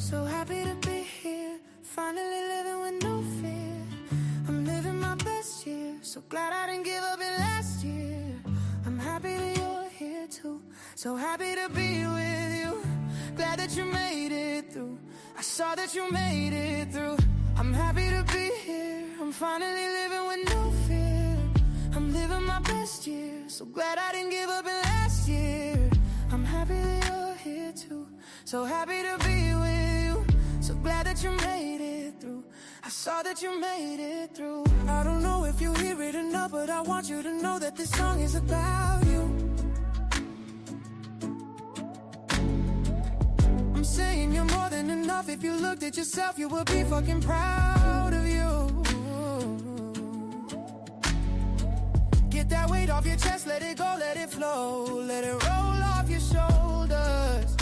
So happy to be here, finally living with no fear. I'm living my best year, so glad I didn't give up in last year. I'm happy that you're here too, so happy to be with you. Glad that you made it through, I saw that you made it through. I'm happy to be here, I'm finally living with no fear. I'm living my best year, so glad I didn't give up in last year. I'm happy that you're here too, so happy to be with you. So glad that you made it through, I saw that you made it through. I don't know if you hear it or not, but I want you to know that this song is about you. I'm saying you're more than enough. If you looked at yourself, you would be fucking proud of you. Get that weight off your chest, let it go, let it flow. Let it roll off your shoulders.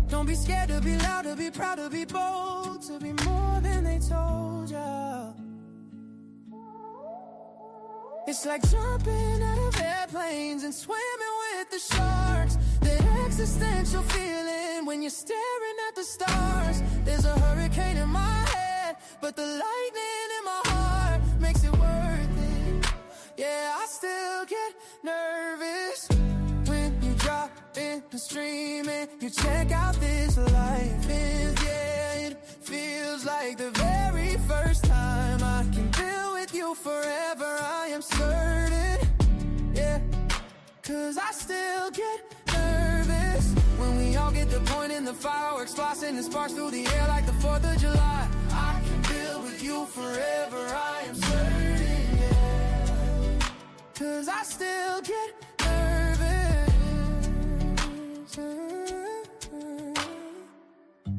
Don't be scared to be loud, to be proud, to be bold, to be more than they told ya. It's like jumping out of airplanes and swimming with the sharks. That existential feeling when you're staring at the stars. There's a hurricane in my head, but the lightning in my heart makes it worth it. Yeah, I still get nervous when you drop in the stream and you check out this life. And yeah, it feels like the very first time I can build with you forever. I am certain, yeah, cause I still get nervous when we all get the point in the fireworks blasting and sparks through the air like the 4th of July. I can build with you forever, I am certain, yeah, cause I still get nervous.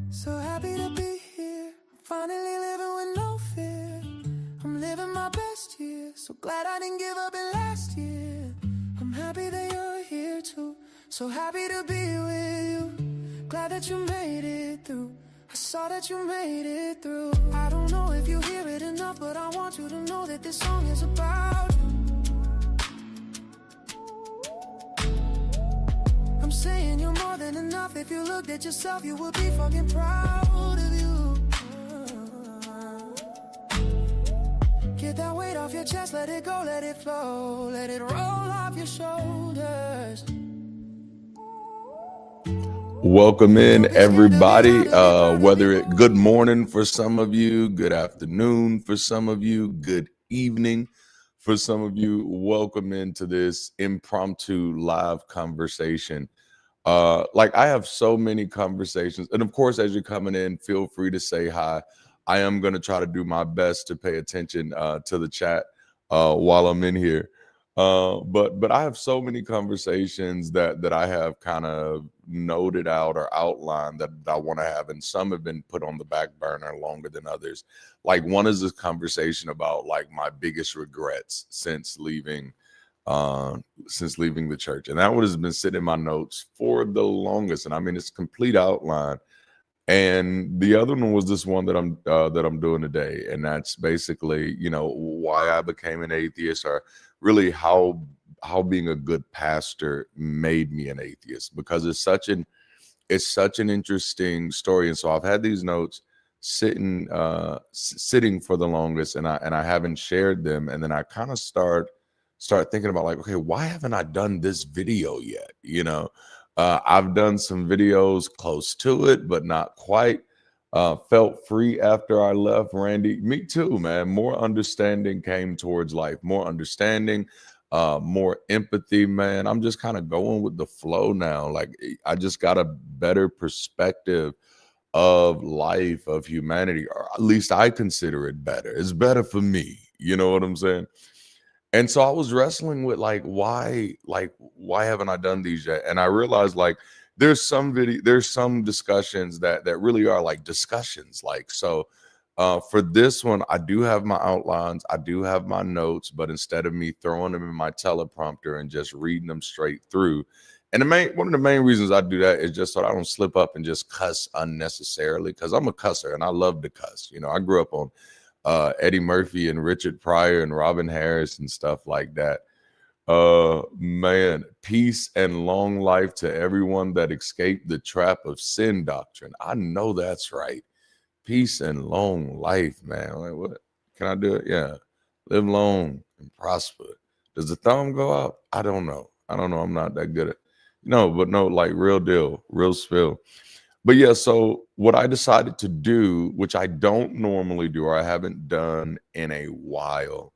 So happy to be here, I'm finally living with no fear. I'm living my best year, so glad I didn't give up in last year. I'm happy that you're here too, so happy to be with you. Glad that you made it through, I saw that you made it through. I don't know if you hear it enough, but I want you to know that this song is about you. I'm saying you're more than enough. If you looked at yourself, you would be fucking proud of you. Get that weight off your chest, let it go, let it flow. Let it roll off your shoulders. Welcome in, everybody. Good morning for some of you, good afternoon for some of you, good evening for some of you. Welcome into this impromptu live conversation. I have so many conversations, and of course, as you're coming in, feel free to say hi. I am going to try to do my best to pay attention to the chat while I'm in here. But I have so many conversations that I have kind of noted out or outlined that I want to have, and some have been put on the back burner longer than others. Like one is this conversation about like my biggest regrets since leaving the church, and that one has been sitting in my notes for the longest. And I mean, it's a complete outline. And the other one was this one that I'm doing today, and that's basically, why I became an atheist, or really how being a good pastor made me an atheist, because it's such an interesting story. And so I've had these notes sitting for the longest, and I haven't shared them. And then I kind of start thinking about like, okay, why haven't I done this video yet? I've done some videos close to it, but not quite. Felt free after I left. Randy, me too, man. More understanding came towards life. More understanding, more empathy, man. I'm just kind of going with the flow now. Like I just got a better perspective of life, of humanity, or at least I consider it better. It's better for me. You know what I'm saying? And so I was wrestling with like, why haven't I done these yet? And I realized like there's some discussions that really are like discussions. Like, so for this one, I do have my outlines, I do have my notes, but instead of me throwing them in my teleprompter and just reading them straight through, and one of the main reasons I do that is just so I don't slip up and just cuss unnecessarily, because I'm a cusser and I love to cuss. I grew up on Eddie Murphy and Richard Pryor and Robin Harris and stuff like that. Man, peace and long life to everyone that escaped the trap of sin doctrine. I know that's right. Peace and long life, man. Like, what can I do? It? Yeah, live long and prosper. Does the thumb go out? I don't know. I'm not that good at. No, but no, like real deal, real spill. But yeah, so what I decided to do, which I don't normally do or I haven't done in a while,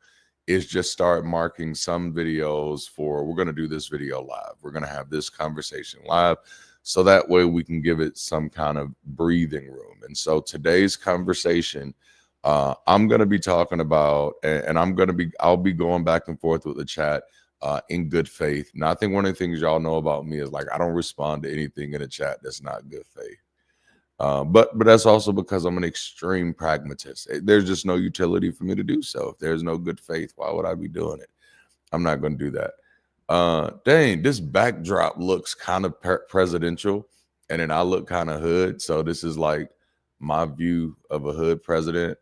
is just start marking some videos for we're going to do this video live. We're going to have this conversation live. So that way we can give it some kind of breathing room. And so today's conversation, I'm going to be talking about, and I'll be going back and forth with the chat in good faith. And I think one of the things y'all know about me is like, I don't respond to anything in the chat that's not good faith. But that's also because I'm an extreme pragmatist. There's just no utility for me to do so. If there's no good faith, why would I be doing it? I'm not going to do that. Dang, this backdrop looks kind of presidential, and then I look kind of hood. So this is like my view of a hood president.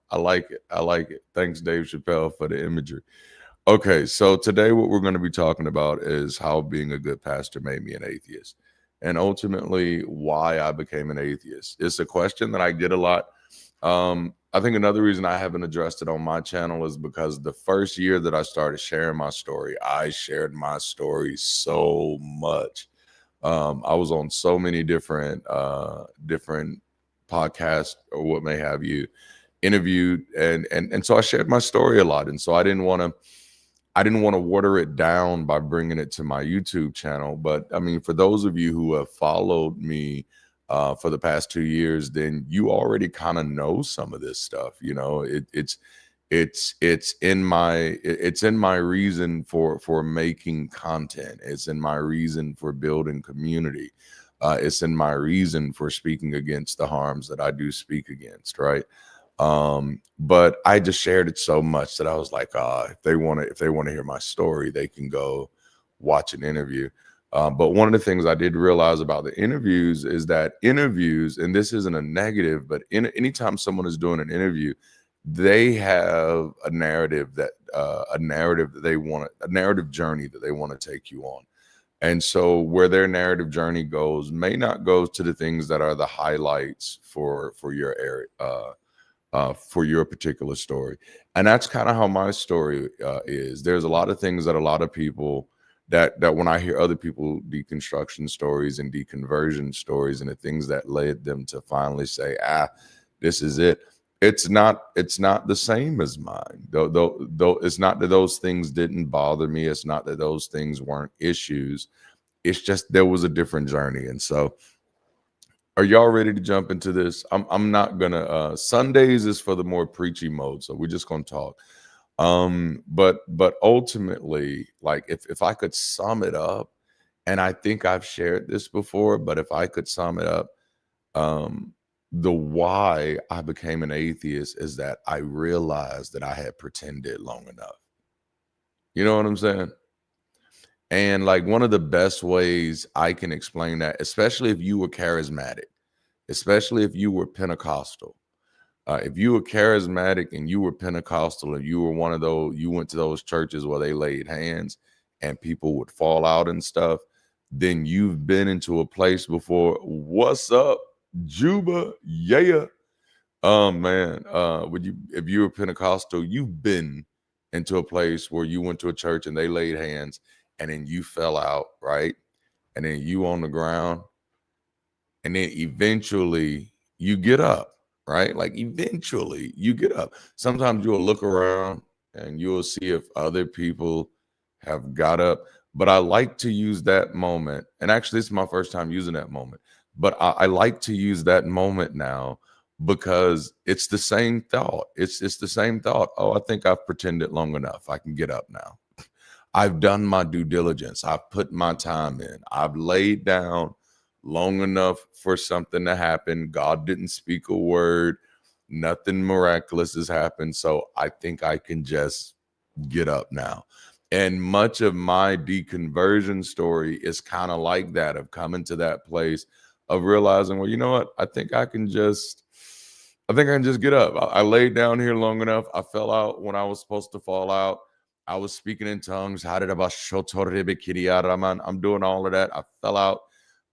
I like it. I like it. Thanks, Dave Chappelle, for the imagery. Okay, so today what we're going to be talking about is how being a good pastor made me an atheist, and ultimately why I became an atheist. It's a question that I get a lot. I think another reason I haven't addressed it on my channel is because the first year that I started sharing my story, I shared my story so much. I was on so many different podcasts or what may have you, interviewed, and so I shared my story a lot, and so I didn't want to water it down by bringing it to my YouTube channel. But I mean, for those of you who have followed me for the past 2 years, then you already kind of know some of this stuff. You know, it's in my reason for making content. It's in my reason for building community. It's in my reason for speaking against the harms that I do speak against, right? But I just shared it so much that I was like, if they want to hear my story, they can go watch an interview. But one of the things I did realize about the interviews is that interviews, and this isn't a negative, but anytime someone is doing an interview, they have a narrative journey that they want to take you on. And so where their narrative journey goes may not go to the things that are the highlights for your area, for your particular story. And that's kind of how my story is. There's a lot of things that a lot of people that when I hear other people deconstruction stories and deconversion stories and the things that led them to finally say, this is it. It's not the same as mine. Though it's not that those things didn't bother me. It's not that those things weren't issues. It's just there was a different journey. And so are y'all ready to jump into this? I'm not gonna Sundays is for the more preachy mode, so we're just gonna talk. But ultimately, like if I could sum it up, and I think I've shared this before, but if I could sum it up, the why I became an atheist is that I realized that I had pretended long enough. You know what I'm saying? And like one of the best ways I can explain that, especially if you were charismatic, especially if you were Pentecostal, if you were charismatic and you were Pentecostal and you were one of those, you went to those churches where they laid hands and people would fall out and stuff, then you've been into a place before. What's up, Juba? Yeah. Man, if you were Pentecostal, you've been into a place where you went to a church and they laid hands and then you fell out, right? And then you on the ground, and then eventually you get up, right? Like eventually you get up. Sometimes you'll look around and you'll see if other people have got up. But I like to use that moment, and actually this is my first time using that moment, but I like to use that moment now because it's the same thought. It's the same thought. Oh, I think I've pretended long enough. I can get up now. I've done my due diligence. I've put my time in. I've laid down long enough for something to happen. God didn't speak a word. Nothing miraculous has happened. So I think I can just get up now. And much of my deconversion story is kind of like that, of coming to that place of realizing, well, you know what? I think I can just get up. I laid down here long enough. I fell out when I was supposed to fall out. I was speaking in tongues. I'm doing all of that. I fell out.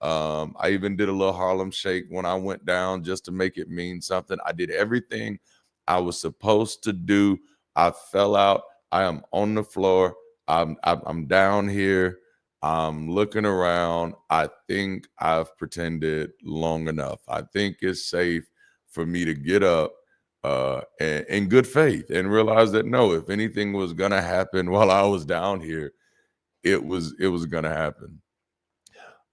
I even did a little Harlem shake when I went down just to make it mean something. I did everything I was supposed to do. I fell out. I am on the floor. I'm down here. I'm looking around. I think I've pretended long enough. I think it's safe for me to get up and in good faith and realize that no, if anything was gonna happen while I was down here, it was gonna happen.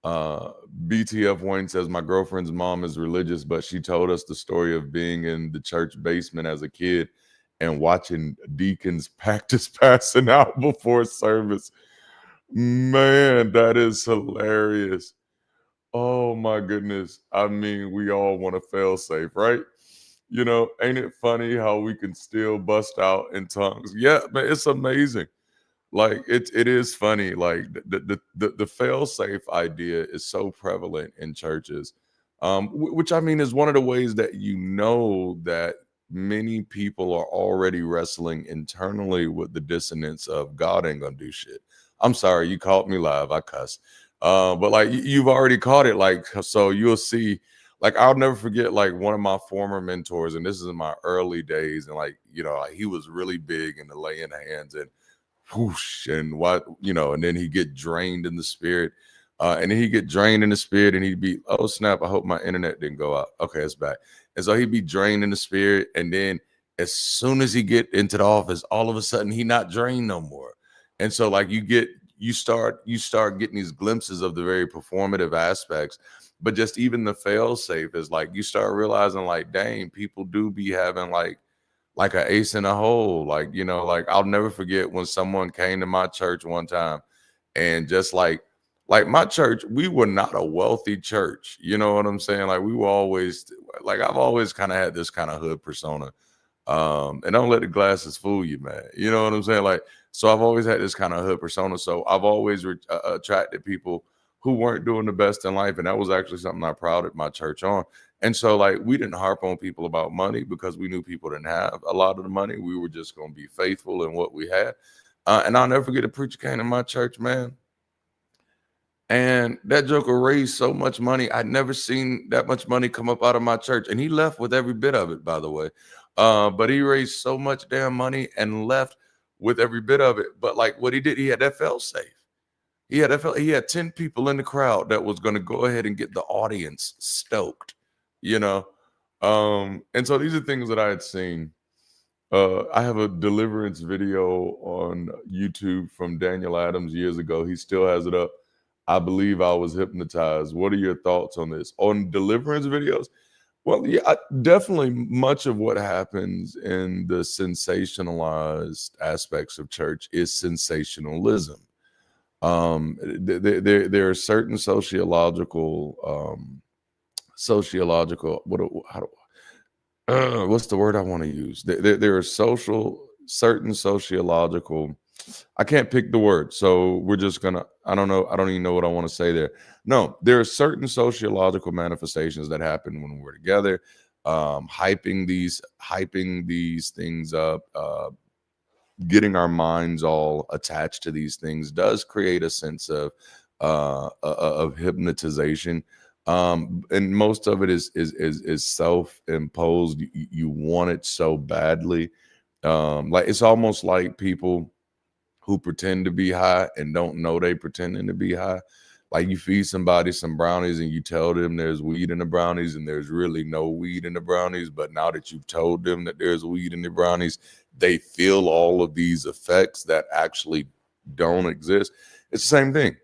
BTF Wayne says, my girlfriend's mom is religious, but she told us the story of being in the church basement as a kid and watching deacons practice passing out before service. Man, that is hilarious. Oh my goodness. I mean, we all want to fail safe, right? You know, ain't it funny how we can still bust out in tongues? Yeah, man, it's amazing. Like it is funny. Like the fail safe idea is so prevalent in churches, which I mean is one of the ways that you know that many people are already wrestling internally with the dissonance of God ain't gonna do shit. I'm sorry, you caught me live. I cuss, but like you've already caught it. Like so, you'll see. Like I'll never forget. Like one of my former mentors, and this is in my early days, and like you know, like, he was really big in the laying hands and whoosh, and what you know, and then he get drained in the spirit, and then he get drained in the spirit, and he'd be, oh snap, I hope my internet didn't go out. Okay, it's back. And so he'd be drained in the spirit, and then as soon as he get into the office, all of a sudden he not drained no more. And so like you start getting these glimpses of the very performative aspects, but just even the fail safe is like you start realizing like, dang, people do be having like an ace in a hole. Like, you know, like I'll never forget when someone came to my church one time and just like my church, we were not a wealthy church. You know what I'm saying? Like we were always like, I've always kind of had this kind of hood persona. And don't let the glasses fool you, man. You know what I'm saying? Like, so I've always had this kind of hood persona. So I've always attracted people who weren't doing the best in life. And that was actually something I prided my church on. And so like, we didn't harp on people about money because we knew people didn't have a lot of the money. We were just going to be faithful in what we had. And I'll never forget a preacher came to my church, man. And that joker raised so much money. I'd never seen that much money come up out of my church. And he left with every bit of it, by the way. But he raised so much damn money and left with every bit of it. But like what he did, he had that fail safe. He had 10 people in the crowd that was going to go ahead and get the audience stoked, you know? And so these are things that I had seen. I have a deliverance video on YouTube from Daniel Adams years ago. He still has it up. I believe I was hypnotized. What are your thoughts on this? On deliverance videos? Well, yeah, definitely much of what happens in the sensationalized aspects of church is sensationalism. There are certain sociological what's the word I want to use? There are certain sociological. I can't pick the word, so we're just gonna. I don't know. I don't even know what I want to say there. No, there are certain sociological manifestations that happen when we're together, hyping these things up, getting our minds all attached to these things does create a sense of hypnotization. And most of it is self-imposed. You want it so badly. Like it's almost like people who pretend to be high and don't know they pretending to be high. Like you feed somebody some brownies and you tell them there's weed in the brownies and there's really no weed in the brownies. But now that you've told them that there's weed in the brownies, they feel all of these effects that actually don't exist. It's the same thing.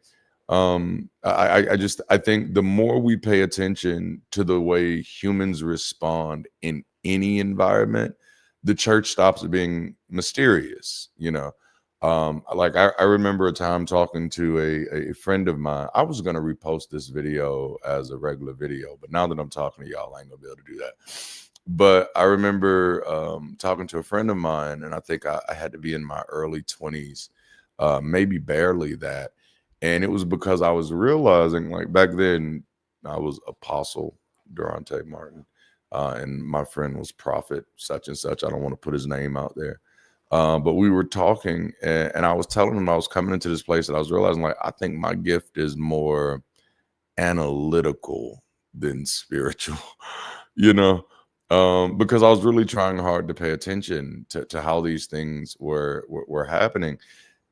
I think the more we pay attention to the way humans respond in any environment, the church stops being mysterious, you know. Like I remember a time talking to a friend of mine. I was going to repost this video as a regular video, but now that I'm talking to y'all, I ain't gonna be able to do that. But I remember talking to a friend of mine, and I think I had to be in my early 20s, maybe barely that. And it was because I was realizing, like back then, I was Apostle Durante Martin, and my friend was Prophet such and such. I don't want to put his name out there. But we were talking, and I was telling him I was coming into this place, and I was realizing, like, I think my gift is more analytical than spiritual, you know, because I was really trying hard to pay attention to how these things were happening.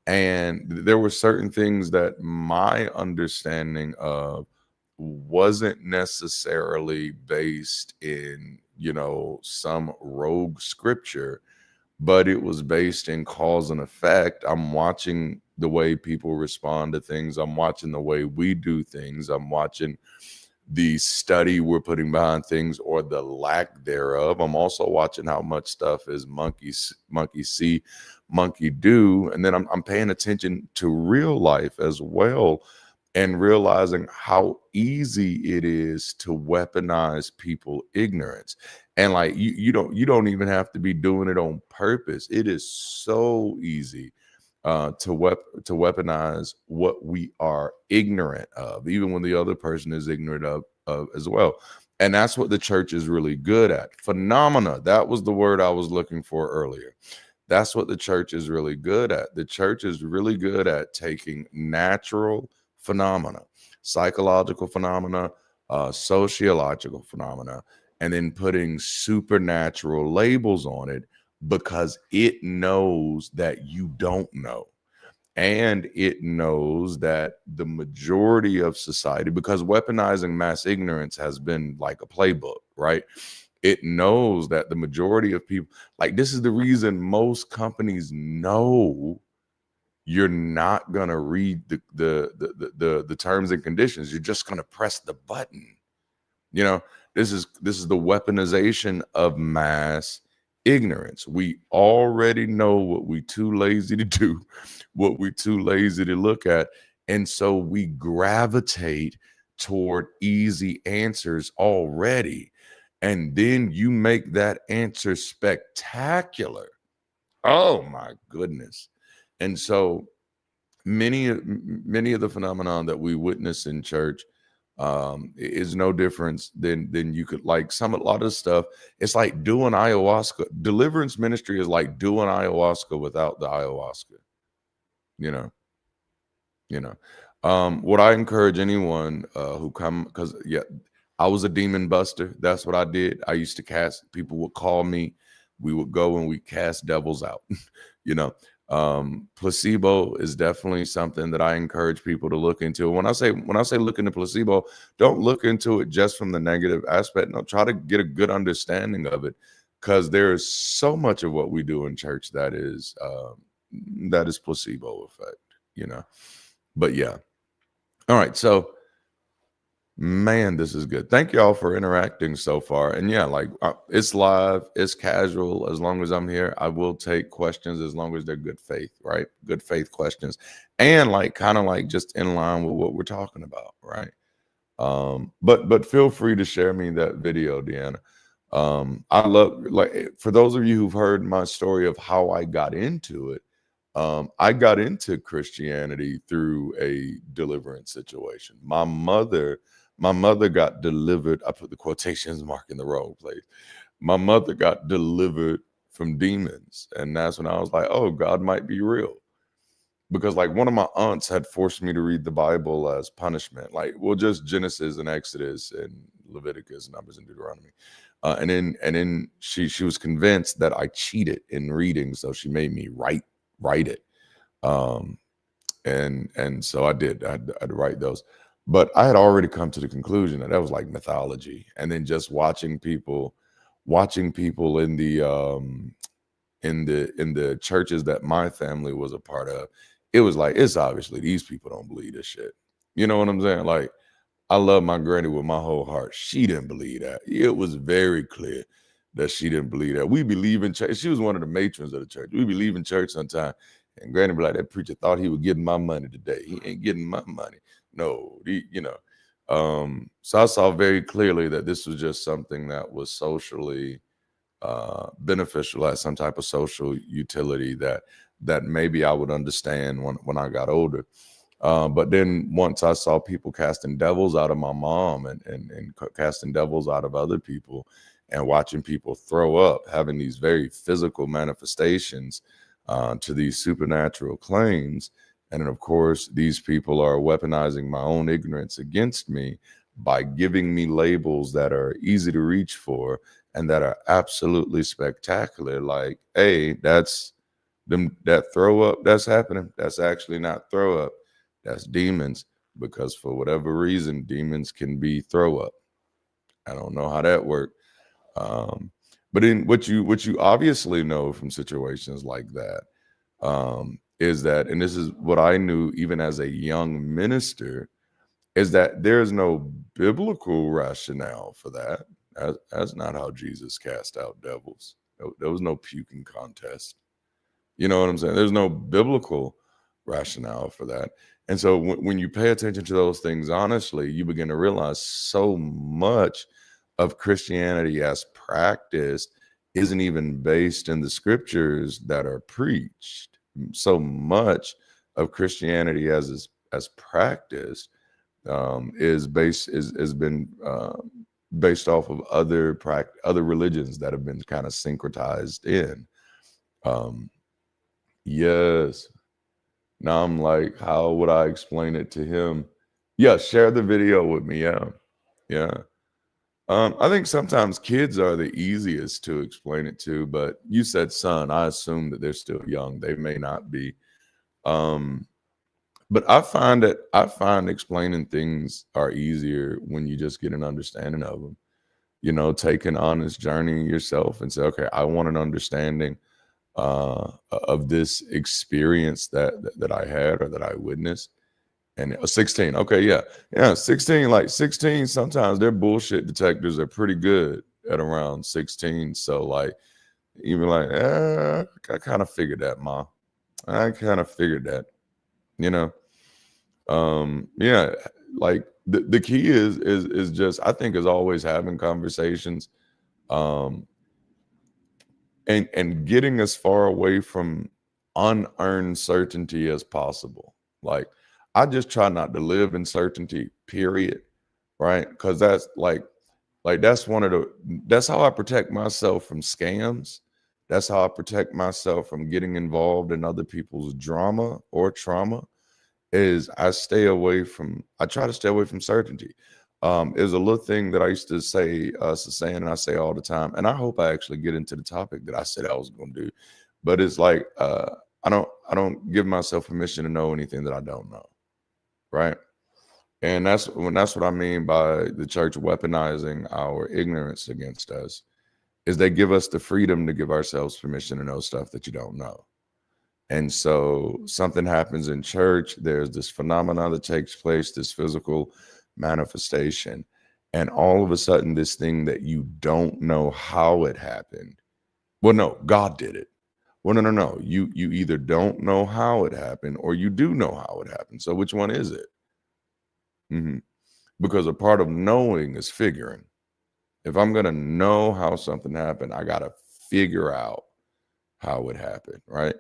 And there were certain things that my understanding of wasn't necessarily based in, some rogue scripture, but it was based in cause and effect. I'm watching the way people respond to things. I'm watching the way we do things. I'm watching the study we're putting behind things, or the lack thereof. I'm also watching how much stuff is monkey see, monkey do. And then I'm paying attention to real life as well, and realizing how easy it is to weaponize people ignorance. And like, you don't even have to be doing it on purpose. It is so easy to weaponize what we are ignorant of, even when the other person is ignorant of as well. And that's what the church is really good at. Phenomena, that was the word I was looking for earlier. That's what the church is really good at. The church is really good at taking natural phenomena, psychological phenomena, sociological phenomena, and then putting supernatural labels on it, because it knows that you don't know. And it knows that the majority of society, because weaponizing mass ignorance has been like a playbook, right? It knows that the majority of people, like, this is the reason most companies know you're not gonna read the terms and conditions. You're just gonna press the button. This is the weaponization of mass ignorance. We already know what we too lazy to do, what we too lazy to look at, and so we gravitate toward easy answers already. And then you make that answer spectacular. Oh my goodness. And so many of the phenomenon that we witness in church is no difference than you could, like, a lot of stuff. It's like doing ayahuasca. Deliverance ministry is like doing ayahuasca without the ayahuasca. What I encourage anyone who come, because I was a demon buster. That's what I did. I used to cast. People would call me. We would go and we cast devils out. Placebo is definitely something that I encourage people to look into. When I say look into placebo, don't look into it just from the negative aspect. No, try to get a good understanding of it, because there is so much of what we do in church that is placebo effect. But yeah. All right, so man, this is good. Thank y'all for interacting so far. And yeah, like, it's live, it's casual. As long as I'm here, I will take questions, as long as they're good faith, right? Good faith questions, and like kind of like just in line with what we're talking about, right? But feel free to share me that video, Deanna. I love, like, for those of you who've heard my story of how I got into it. I got into Christianity through a deliverance situation. My mother got delivered. I put the quotations mark in the wrong place. My mother got delivered from demons. And that's when I was like, oh, God might be real. Because like one of my aunts had forced me to read the Bible as punishment. Like, well, just Genesis and Exodus and Leviticus, Numbers and Deuteronomy. And then she was convinced that I cheated in reading. So she made me write it. And so I did. I had to write those. But I had already come to the conclusion that was like mythology. And then just watching people in the churches that my family was a part of, it was like, it's obviously these people don't believe this shit. You know what I'm saying? Like, I love my granny with my whole heart. She didn't believe that. It was very clear that she didn't believe that. We believe in church. She was one of the matrons of the church. We believe in church sometime. And granny be like, that preacher thought he was getting my money today. He ain't getting my money. No, so I saw very clearly that this was just something that was socially beneficial, as some type of social utility that maybe I would understand when I got older. But then once I saw people casting devils out of my mom and casting devils out of other people, and watching people throw up, having these very physical manifestations, to these supernatural claims. And then, of course, these people are weaponizing my own ignorance against me by giving me labels that are easy to reach for and that are absolutely spectacular. Like, hey, that's them, that throw up that's happening. That's actually not throw up. That's demons. Because for whatever reason, demons can be throw up. I don't know how that worked. But in what you obviously know from situations like that, is that, and this is what I knew even as a young minister, is that there's no biblical rationale for that. That's not how Jesus cast out devils. There was no puking contest. You know what I'm saying? There's no biblical rationale for that. And so when you pay attention to those things honestly, you begin to realize so much of Christianity as practiced isn't even based in the scriptures that are preached. So much of Christianity as practiced has been based off of other religions that have been kind of syncretized in. Yes. Now I'm like, how would I explain it to him? Yeah, share the video with me. Yeah. I think sometimes kids are the easiest to explain it to, but you said son. I assume that they're still young. They may not be. But I find explaining things are easier when you just get an understanding of them. You know, take an honest journey yourself and say, okay, I want an understanding of this experience that I had or that I witnessed. And 16, okay, yeah, 16, like 16, sometimes their bullshit detectors are pretty good at around 16. So like, even like, I kind of figured that, Ma. I kind of figured that, you know. Yeah, like the key is just, I think, is always having conversations, and getting as far away from unearned certainty as possible. Like, I just try not to live in certainty, period. Right? Because that's like that's that's how I protect myself from scams. That's how I protect myself from getting involved in other people's drama or trauma. Is I try to stay away from certainty. Is a little thing that I used to say, and I say all the time, and I hope I actually get into the topic that I said I was going to do. But it's like, I don't give myself permission to know anything that I don't know, right? And that's what I mean by the church weaponizing our ignorance against us. Is they give us the freedom to give ourselves permission to know stuff that you don't know. And so something happens in church, there's this phenomenon that takes place, this physical manifestation. And all of a sudden, this thing that you don't know how it happened. Well, no, God did it. Well, no. You either don't know how it happened or you do know how it happened. So which one is it? Because a part of knowing is figuring. If I'm going to know how something happened, I got to figure out how it happened, right?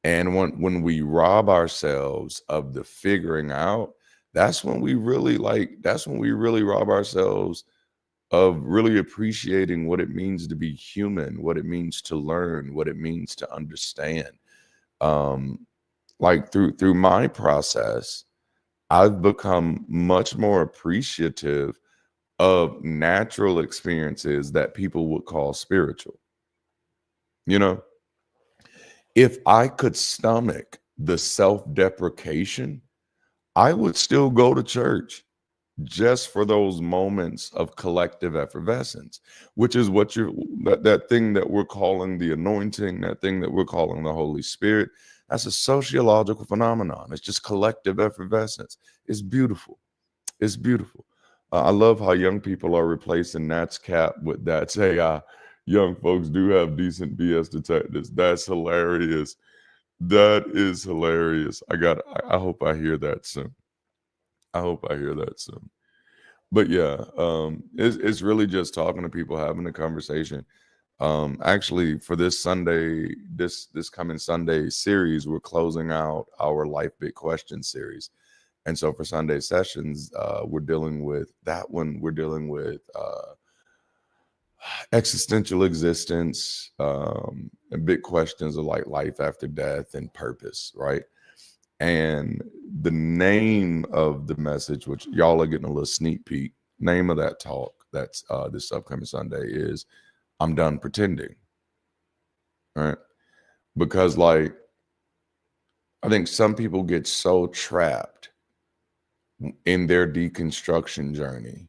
And when we rob ourselves of the figuring out, that's when we really rob ourselves of really appreciating what it means to be human, what it means to learn, what it means to understand. Like through my process, I've become much more appreciative of natural experiences that people would call spiritual. You know, if I could stomach the self-deprecation, I would still go to church just for those moments of collective effervescence, which is what that thing that we're calling the anointing, that thing that we're calling the Holy Spirit. That's a sociological phenomenon. It's just collective effervescence. It's beautiful. It's beautiful. I love how young people are replacing Nat's cap with that's AI. Young folks do have decent BS detectors. That's hilarious. That is hilarious. I hope I hear that soon. But yeah, it's really just talking to people, having a conversation. Actually, for this Sunday, this coming Sunday series, we're closing out our Life Big Question series. And so for Sunday sessions, we're dealing with that one. We're dealing with existential existence, and big questions of like life after death and purpose, right? And the name of the message, which y'all are getting a little sneak peek, name of that talk that's this upcoming Sunday is I'm Done Pretending. Right? Because like I think some people get so trapped in their deconstruction journey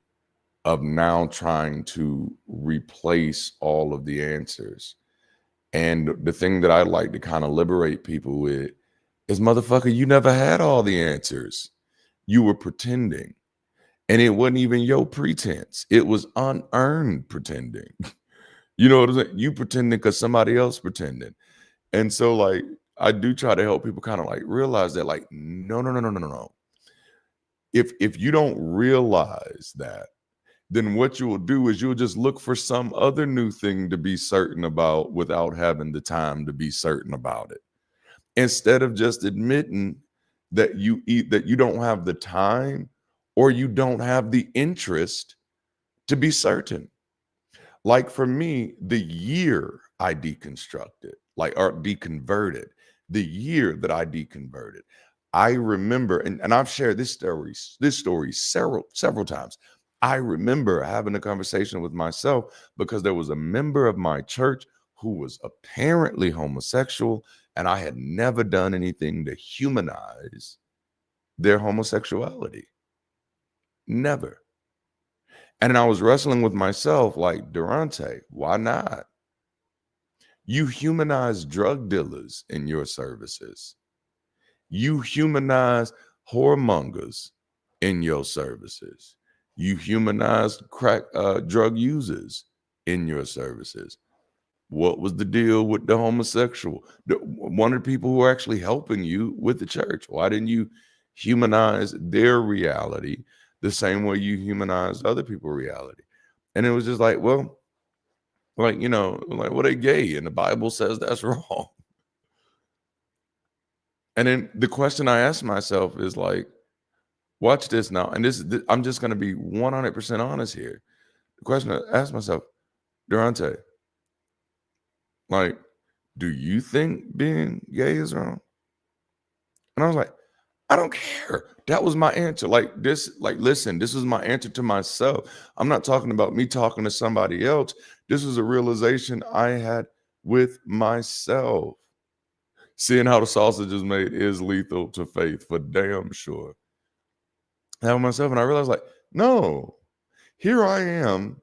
of now trying to replace all of the answers. And the thing that I like to kind of liberate people with is, motherfucker, you never had all the answers. You were pretending. And it wasn't even your pretense. It was unearned pretending. You know what I'm saying? You pretending because somebody else pretended. And so like, I do try to help people kind of like realize that like, no. If you don't realize that, then what you will do is you'll just look for some other new thing to be certain about without having the time to be certain about it. Instead of just admitting that you don't have the time or you don't have the interest to be certain. Like for me, the year I deconstructed, or deconverted, the year that I deconverted, I remember, and I've shared this story several times. I remember having a conversation with myself because there was a member of my church who was apparently homosexual, and I had never done anything to humanize their homosexuality. Never. And I was wrestling with myself like, Durante, why not? You humanize drug dealers in your services. You humanize whoremongers in your services. You humanize drug users in your services. What was the deal with the homosexual? One of the people who are actually helping you with the church. Why didn't you humanize their reality the same way you humanized other people's reality? And it was just like, well, like, you know, like, well, they gay and the Bible says that's wrong. And then the question I asked myself is like, watch this now. And this I'm just going to be 100% honest here. The question I asked myself, Durante, like, do you think being gay is wrong? And I was like, I don't care. That was my answer. Like this, like, listen, this is my answer to myself. I'm not talking about me talking to somebody else. This is a realization I had with myself. Seeing how the sausage is made is lethal to faith, for damn sure. I have myself, and I realized, like, no, here I am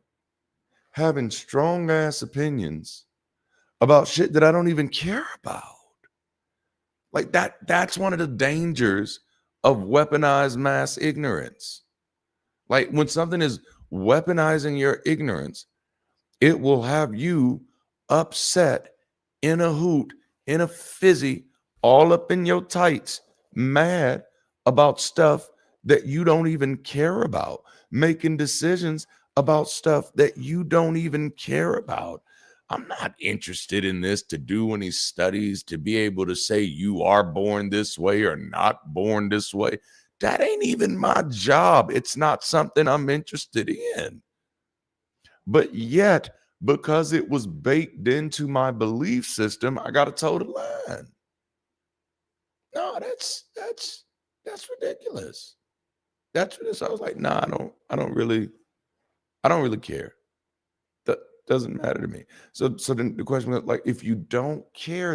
having strong ass opinions about shit that I don't even care about. Like that's one of the dangers of weaponized mass ignorance. Like when something is weaponizing your ignorance, it will have you upset, in a hoot, in a fizzy, all up in your tights, mad about stuff that you don't even care about, making decisions about stuff that you don't even care about. I'm not interested in this to do any studies to be able to say you are born this way or not born this way. That ain't even my job. It's not something I'm interested in. But yet, because it was baked into my belief system, I got to toe the line. No, that's ridiculous. That's what I was like, nah, I don't really care. That doesn't matter to me. So then the question was like, if you don't care,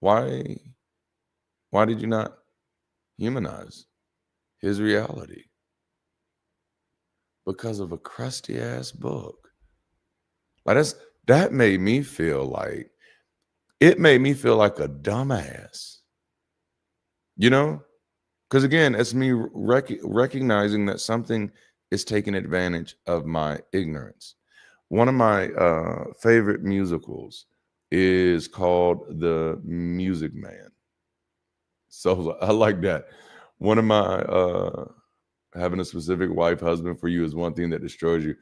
why did you not humanize his reality? Because of a crusty ass book. Like that made me feel like a dumbass. You know? Because again, it's me recognizing that something is taking advantage of my ignorance. One of my favorite musicals is called The Music Man. So I like that. One of my having a specific wife, husband for you is one thing that destroys you.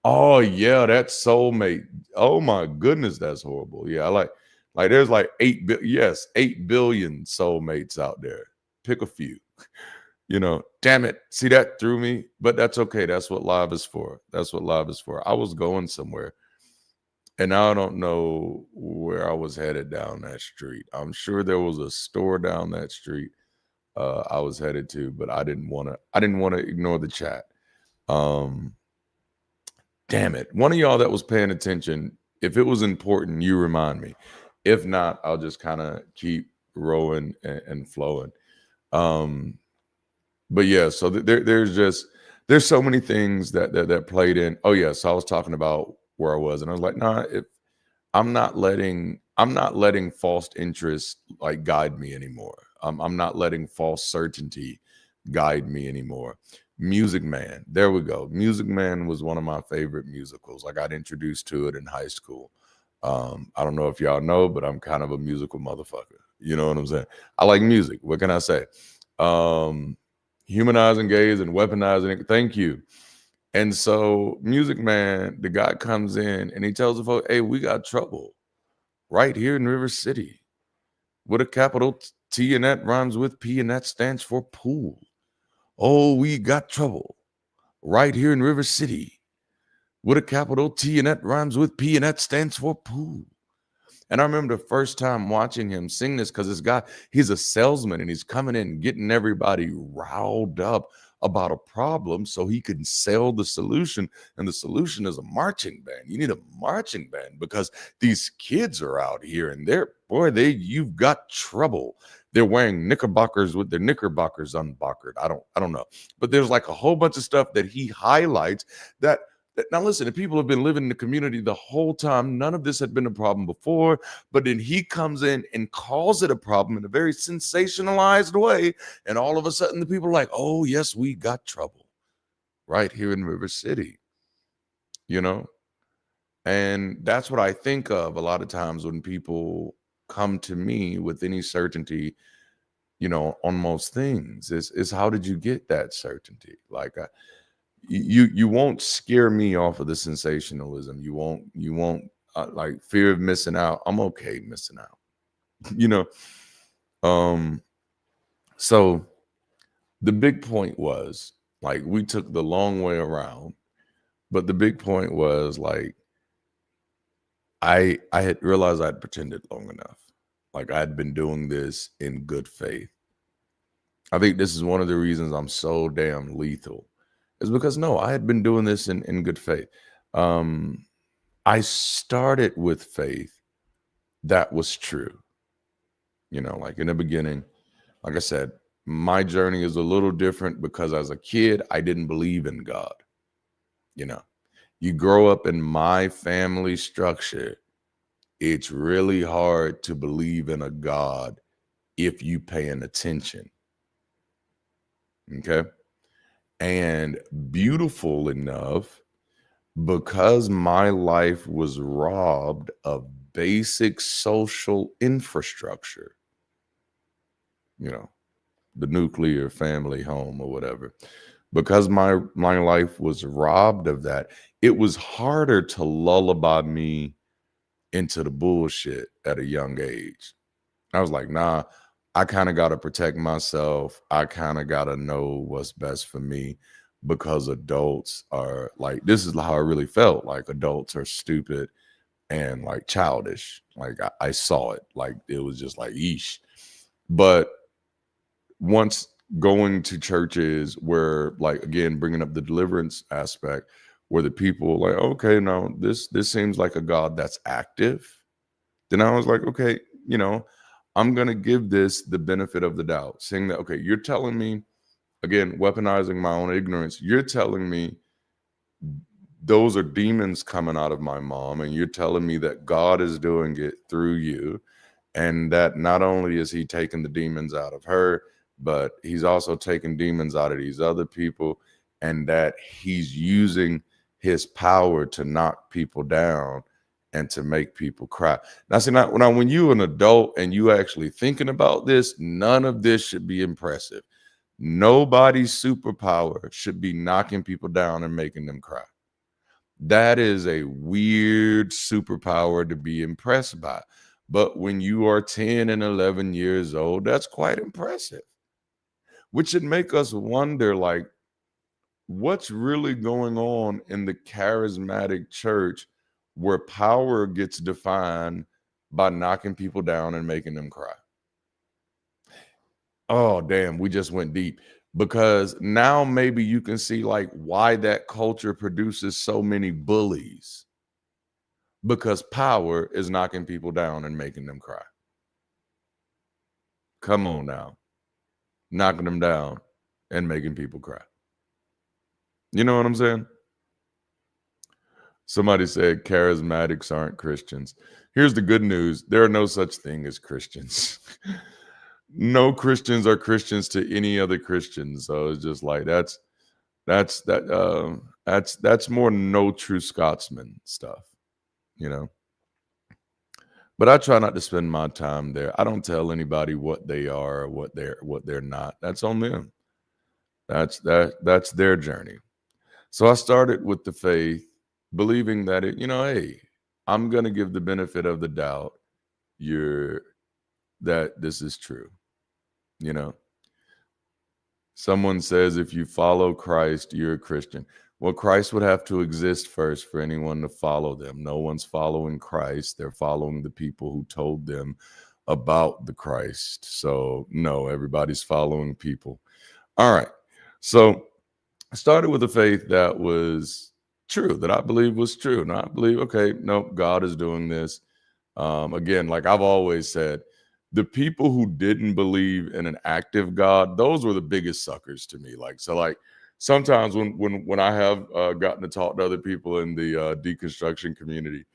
Oh yeah, that soulmate. Oh my goodness, that's horrible. Yeah, I like there's like 8 billion soulmates out there. Pick a few. Damn it. See, that threw me, but that's okay. That's what live is for. That's what live is for. I was going somewhere, and I don't know where I was headed down that street. I'm sure there was a store down that street I was headed to, but I didn't want to ignore the chat. Damn it. One of y'all that was paying attention, if it was important, you remind me. If not, I'll just kind of keep rolling and flowing. But yeah, so there's so many things that played in. Oh yeah, so I was talking about where I was, and I was like, nah, I'm not letting false interest like guide me anymore. I'm not letting false certainty guide me anymore. Music Man, there we go. Music Man was one of my favorite musicals. I got introduced to it in high school. I don't know if y'all know, but I'm kind of a musical motherfucker. You know what I'm saying? I like music. What can I say? Humanizing gays and weaponizing it. Thank you. And so Music Man, the guy comes in and he tells the folks, hey, we got trouble right here in River City with a capital T, and that rhymes with P, and that stands for pool. Oh, we got trouble right here in River City with a capital T, and that rhymes with P, and that stands for pool. And I remember the first time watching him sing this, because this guy, he's a salesman, and he's coming in getting everybody riled up about a problem so he can sell the solution. And the solution is a marching band. You need a marching band because these kids are out here and you've got trouble. They're wearing knickerbockers with their knickerbockers unbockered. I don't know. But there's like a whole bunch of stuff that he highlights that now listen, the people have been living in the community the whole time. None of this had been a problem before, but then he comes in and calls it a problem in a very sensationalized way. And all of a sudden the people are like, oh yes, we got trouble right here in River City, And that's what I think of a lot of times when people come to me with any certainty, on most things is how did you get that certainty? Like, you won't scare me off of the sensationalism. You won't like fear of missing out. I'm okay missing out, So the big point was like, we took the long way around, but the big point was like, I had realized I'd pretended long enough. Like I'd been doing this in good faith. I think this is one of the reasons I'm so damn lethal. Is because no, I had been doing this in good faith. I started with faith that was true. Like in the beginning, like I said, my journey is a little different because as a kid, I didn't believe in God. You grow up in my family structure, it's really hard to believe in a God if you paying attention. Okay. And beautiful enough, because my life was robbed of basic social infrastructure, the nuclear family home or whatever, because my life was robbed of that, it was harder to lullaby me into the bullshit at a young age. I was like, nah, I kind of got to protect myself. I kind of got to know what's best for me, because adults are like, this is how I really felt. Like adults are stupid and like childish. Like I saw it, like it was just like, yeesh. But once going to churches where, like, again, bringing up the deliverance aspect, where the people like, okay, no, this seems like a God that's active. Then I was like, okay, I'm going to give this the benefit of the doubt, saying that, okay, you're telling me, again, weaponizing my own ignorance, you're telling me those are demons coming out of my mom, and you're telling me that God is doing it through you, and that not only is he taking the demons out of her, but he's also taking demons out of these other people, and that he's using his power to knock people down and to make people cry. Now, see, now when you're an adult and you actually thinking about this, none of this should be impressive. Nobody's superpower should be knocking people down and making them cry. That is a weird superpower to be impressed by. But when you are 10 and 11 years old, that's quite impressive. which should make us wonder, like, what's really going on in the charismatic church where power gets defined by knocking people down and making them cry? Oh, damn, we just went deep, because now maybe you can see like why that culture produces so many bullies, because power is knocking people down and making them cry. Come on now, knocking them down and making people cry. You know what I'm saying? Somebody said charismatics aren't Christians. Here's the good news. There are no such thing as Christians. No Christians are Christians to any other Christians. So it's just like that's more no true Scotsman stuff, you know. But I try not to spend my time there. I don't tell anybody what they are or what they're not. That's on them. That's their journey. So I started with the faith, believing that hey, I'm gonna give the benefit of the doubt that this is true. You know, someone says if you follow Christ, you're a Christian. Well, Christ would have to exist first for anyone to follow them. No one's following Christ. They're following the people who told them about the Christ. So no, everybody's following people. All right. So I started with a faith that was true, that I believe was true. And I believe, okay, no, God is doing this. Again, like I've always said, the people who didn't believe in an active God, those were the biggest suckers to me. Like sometimes when I have gotten to talk to other people in the deconstruction community,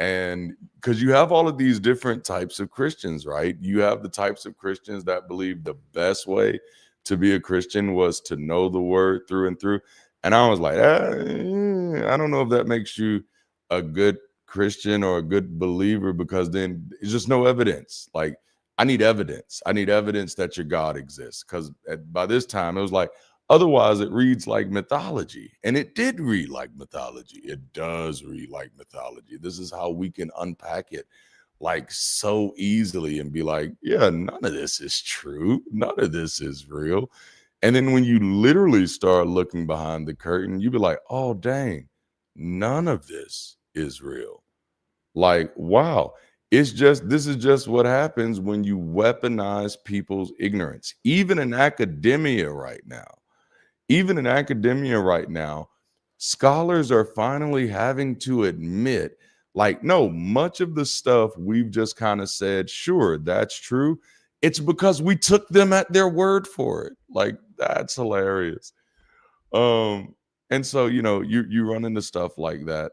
and because you have all of these different types of Christians, right? You have the types of Christians that believe the best way to be a Christian was to know the word through and through. And I was like, I don't know if that makes you a good Christian or a good believer, because then it's just no evidence. Like, I need evidence. I need evidence that your God exists. Because by this time, it was like, otherwise it reads like mythology. And it did read like mythology. It does read like mythology. This is how we can unpack it like so easily and be like, yeah, none of this is true. None of this is real. And then when you literally start looking behind the curtain, you be like, oh, dang, none of this is real. Like, wow, this is just what happens when you weaponize people's ignorance. Even in academia right now, scholars are finally having to admit, like, no, much of the stuff we've just kind of said, sure, that's true. It's because we took them at their word for it. Like, that's hilarious. And so, you run into stuff like that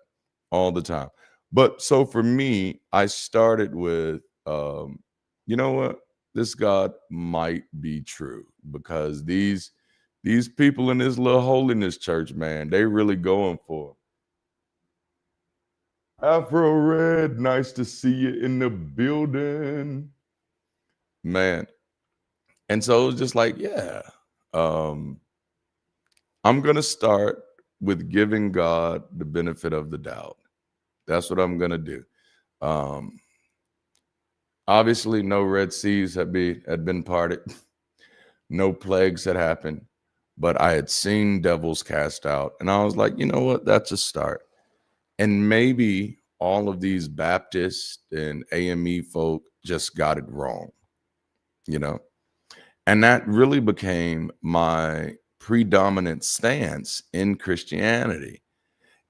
all the time. But so for me, I started with, you know what? This God might be true, because these people in this little holiness church, man, they really going for it. Afro Red, nice to see you in the building, man. And so it was just like, yeah, I'm going to start with giving God the benefit of the doubt. That's what I'm going to do. Obviously, no Red Seas had been parted. No plagues had happened. But I had seen devils cast out. And I was like, you know what? That's a start. And maybe all of these Baptist and AME folk just got it wrong, And that really became my predominant stance in Christianity,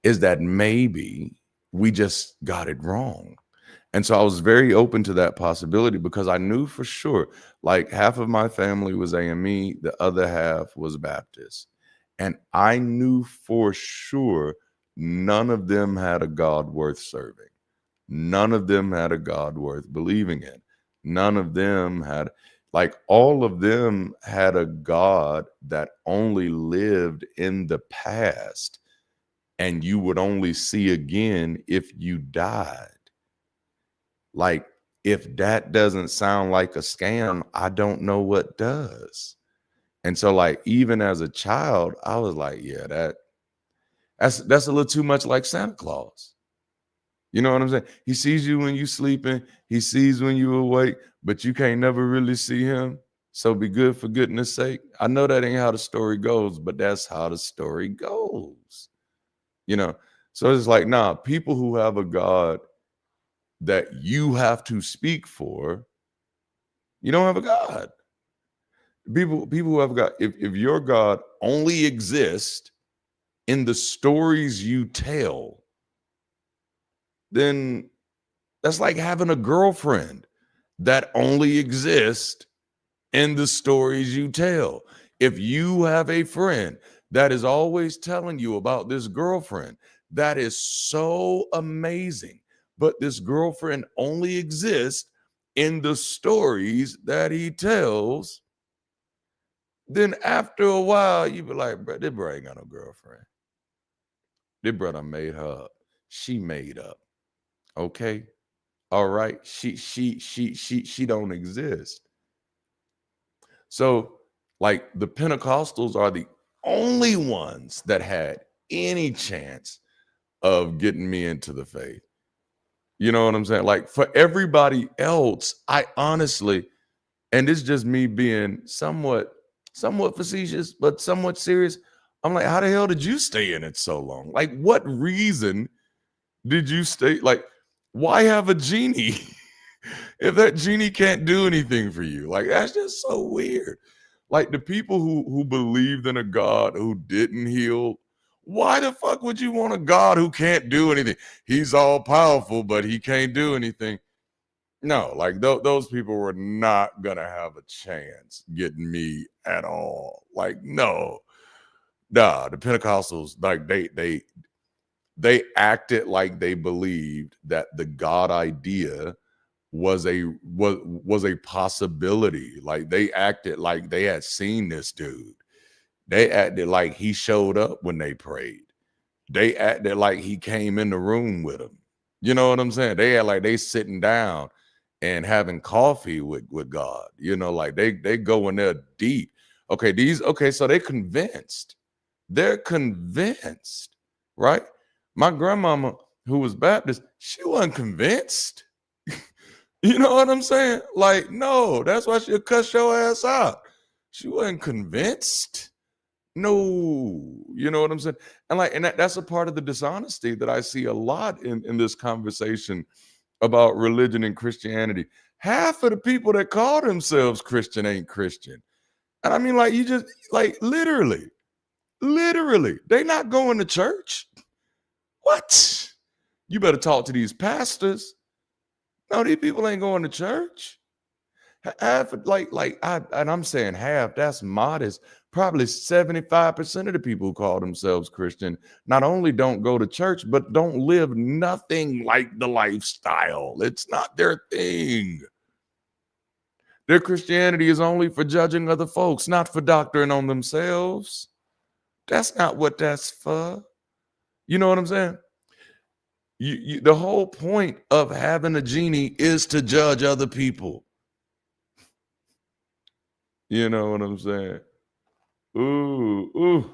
is that maybe we just got it wrong. And so I was very open to that possibility, because I knew for sure, like, half of my family was AME, the other half was Baptist. And I knew for sure none of them had a God worth serving. None of them had a God worth believing in. None of them had, all of them had a God that only lived in the past and you would only see again if you died. Like, if that doesn't sound like a scam, I don't know what does. And so, like, even as a child, I was like, yeah, that's a little too much like Santa Claus. You know what I'm saying? He sees you when you sleeping, he sees when you awake, but you can't never really see him. So be good for goodness sake. I know that ain't how the story goes, but that's how the story goes. So it's like, nah, people who have a God that you have to speak for, you don't have a God. People who have God, if your God only exists in the stories you tell, then that's like having a girlfriend that only exists in the stories you tell. If you have a friend that is always telling you about this girlfriend, that is so amazing. But this girlfriend only exists in the stories that he tells. Then after a while, you be like, bro, this bro ain't got no girlfriend. This brother made her up. She made up. Okay. All right. She don't exist. So, like, the Pentecostals are the only ones that had any chance of getting me into the faith. You know what I'm saying? Like, for everybody else, I honestly, and it's just me being somewhat facetious, but somewhat serious. I'm like, how the hell did you stay in it so long? Like, what reason did you stay? Like, why have a genie if that genie can't do anything for you? Like, that's just so weird. Like, the people who believed in a God who didn't heal, why the fuck would you want a God who can't do anything? He's all powerful, but he can't do anything. No, like those people were not gonna have a chance getting me at all. Like, no, nah. The Pentecostals, like they acted like they believed that the God idea was a possibility. Like, they acted like they had seen this dude. They acted like he showed up when they prayed. They acted like he came in the room with them. You know what I'm saying? They had like they sitting down and having coffee with God. Like they go in there deep. Okay, so they convinced. They're convinced, right? My grandmama, who was Baptist, she wasn't convinced. You know what I'm saying? Like, no, that's why she'll cuss your ass out. She wasn't convinced. No, you know what I'm saying? And that's a part of the dishonesty that I see a lot in this conversation about religion and Christianity. Half of the people that call themselves Christian ain't Christian. And I mean, like, you just, like, literally, they not going to church. What? You better talk to these pastors. No, these people ain't going to church. Half, and I'm saying half, that's modest. Probably 75% of the people who call themselves Christian not only don't go to church, but don't live nothing like the lifestyle. It's not their thing. Their Christianity is only for judging other folks, not for doctoring on themselves. That's not what that's for. You know what I'm saying? The whole point of having a genie is to judge other people. You know what I'm saying? Ooh.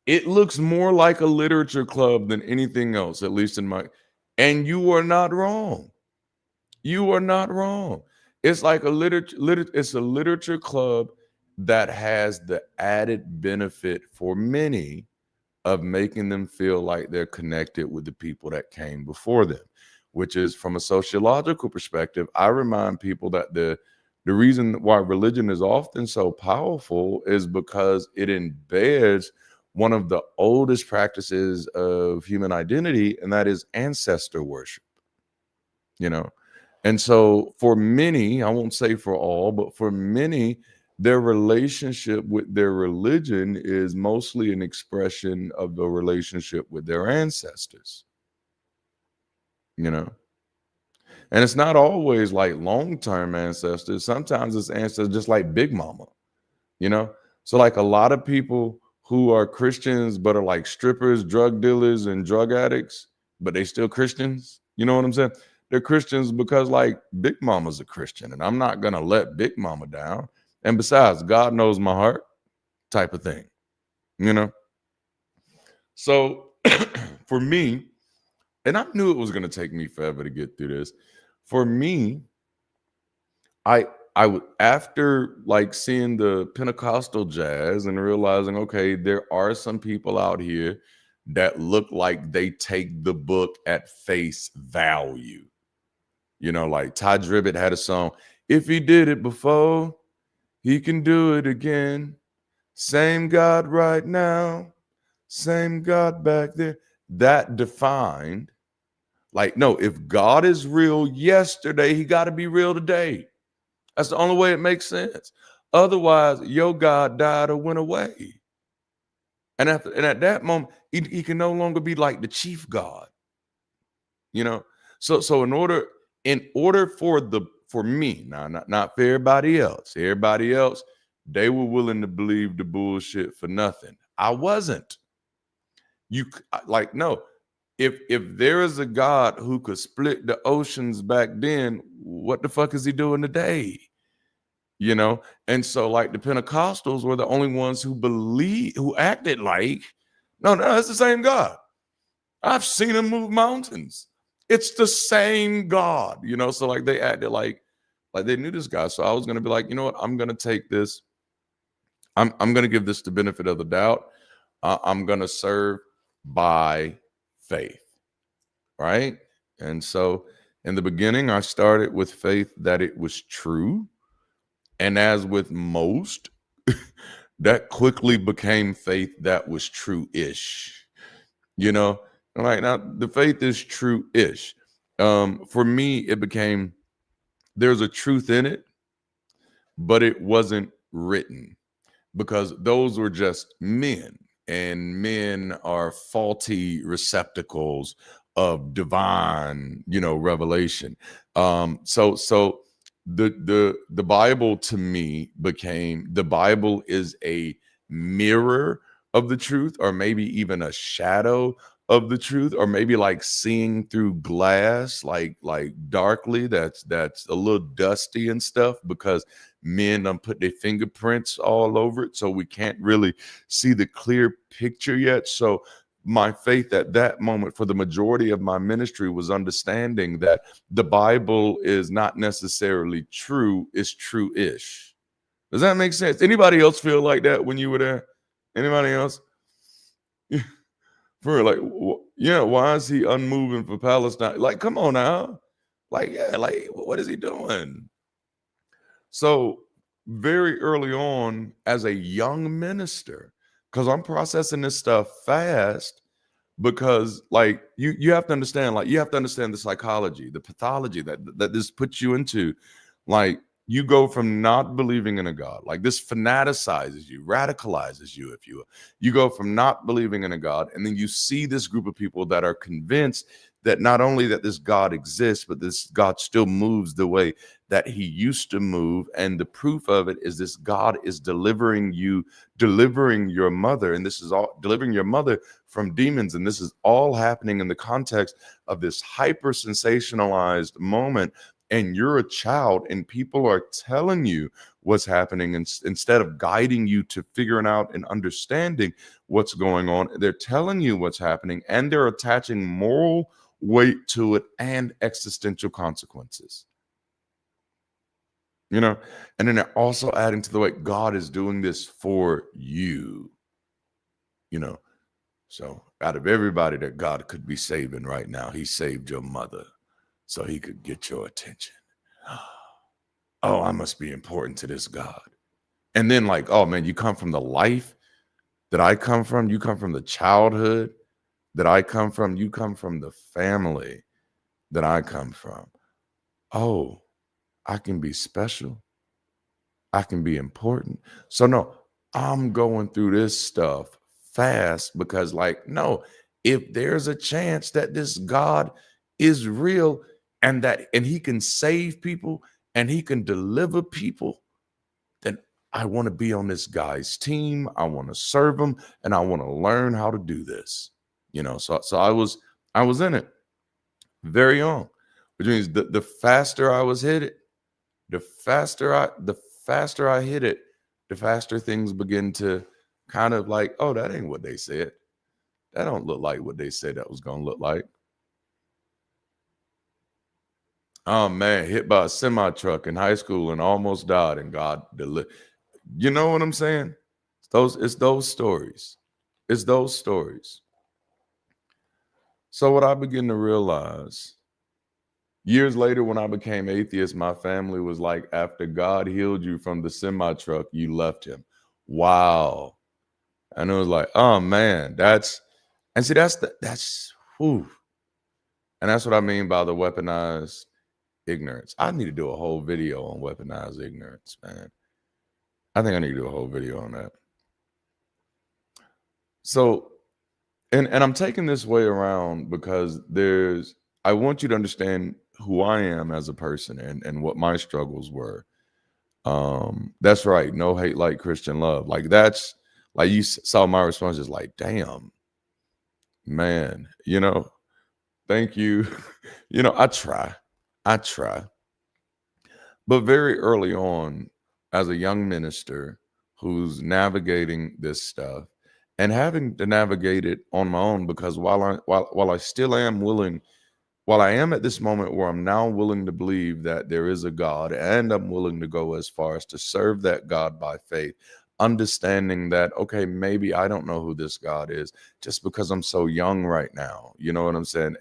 It looks more like a literature club than anything else, at least in my. And you are not wrong. You are not wrong. It's like it's a literature club that has the added benefit for many of making them feel like they're connected with the people that came before them, which is, from a sociological perspective, I remind people that the reason why religion is often so powerful is because it embeds one of the oldest practices of human identity, and that is ancestor worship. And so for many, I won't say for all, but for many, their relationship with their religion is mostly an expression of the relationship with their ancestors. And it's not always like long-term ancestors. Sometimes it's ancestors just like Big Mama, So like a lot of people who are Christians but are like strippers, drug dealers, and drug addicts, but they still Christians. You know what I'm saying? They're Christians because like Big Mama's a Christian, and I'm not going to let Big Mama down. And besides, God knows my heart type of thing, So for me, and I knew it was going to take me forever to get through this. For me, I I would, after like seeing the Pentecostal jazz and realizing, okay, there are some people out here that look like they take the book at face value. You know, like Ty Tribbett had a song, if he did it before, he can do it again. Same God right now, same God back there. That defined, like, no, if God is real yesterday, he got to be real today. That's the only way it makes sense. Otherwise, your God died or went away. And at that moment, he can no longer be like the chief God. You know, so in order for me, now not for everybody else. Everybody else, they were willing to believe the bullshit for nothing. I wasn't. No. If there is a God who could split the oceans back then, what the fuck is he doing today? You know, and so like the Pentecostals were the only ones who acted like, no, it's the same God. I've seen him move mountains. It's the same God, you know. So like they acted like they knew this guy. So I was gonna be like, you know what? I'm gonna take this. I'm gonna give this the benefit of the doubt. I'm gonna serve by faith, right? And so in the beginning, I started with faith that it was true. And as with most, that quickly became faith that was true-ish. You know, like now the faith is true-ish. For me, it became there's a truth in it, but it wasn't written because those were just men, and men are faulty receptacles of divine, you know, revelation. So the Bible to me became, the Bible is a mirror of the truth, or maybe even a shadow of the truth, or maybe like seeing through glass, like darkly, that's a little dusty and stuff because men put their fingerprints all over it, so we can't really see the clear picture yet. So my faith at that moment for the majority of my ministry was understanding that the Bible is not necessarily true, it's true-ish. Does that make sense? Anybody else feel like that when you were there? Anybody else? For like, yeah, why is he unmoving for Palestine? Like, come on now. Like, yeah, like, what is he doing? So very early on as a young minister, because I'm processing this stuff fast, because like you have to understand, like you have to understand the psychology, the pathology that this puts you into. Like you go from not believing in a God, like this fanaticizes you, radicalizes you, if you will. You go from not believing in a God, and then you see this group of people that are convinced that not only that this God exists, but this God still moves the way that he used to move. And the proof of it is this God is delivering your mother, and this is all delivering your mother from demons. And this is all happening in the context of this hyper sensationalized moment. And you're a child, and people are telling you what's happening, and instead of guiding you to figuring out and understanding what's going on, they're telling you what's happening, and they're attaching moral weight to it and existential consequences. You know, and then they're also adding to the way God is doing this for you. You know, so out of everybody that God could be saving right now, he saved your mother so he could get your attention. Oh, I must be important to this God. And then like, oh man, you come from the life that I come from. You come from the childhood that I come from. You come from the family that I come from. Oh, I can be special. I can be important. So no, I'm going through this stuff fast because like, no, if there's a chance that this God is real and he can save people and he can deliver people, then I want to be on this guy's team. I want to serve him, and I want to learn how to do this. You know, so I was in it very young, which means the faster I was hit it, the faster I hit it, the faster things begin to kind of like, oh, that ain't what they said. That don't look like what they said that was gonna look like. Oh man, hit by a semi truck in high school and almost died, and God delivered. You know what I'm saying? It's those stories. It's those stories. So what I begin to realize years later, when I became atheist, my family was like, after God healed you from the semi truck, you left him. Wow. And it was like, oh man, that's whew. And that's what I mean by the weaponized ignorance. I need to do a whole video on weaponized ignorance, man. I think I need to do a whole video on that. So, and I'm taking this way around because I want you to understand who I am as a person and what my struggles were. That's right. No hate like Christian love. Like that's like you saw my response is like, damn, man, thank you. I try. But very early on, as a young minister who's navigating this stuff and having to navigate it on my own, because while I still am willing, while I am at this moment where I'm now willing to believe that there is a God, and I'm willing to go as far as to serve that God by faith, understanding that, okay, maybe I don't know who this God is just because I'm so young right now. You know what I'm saying?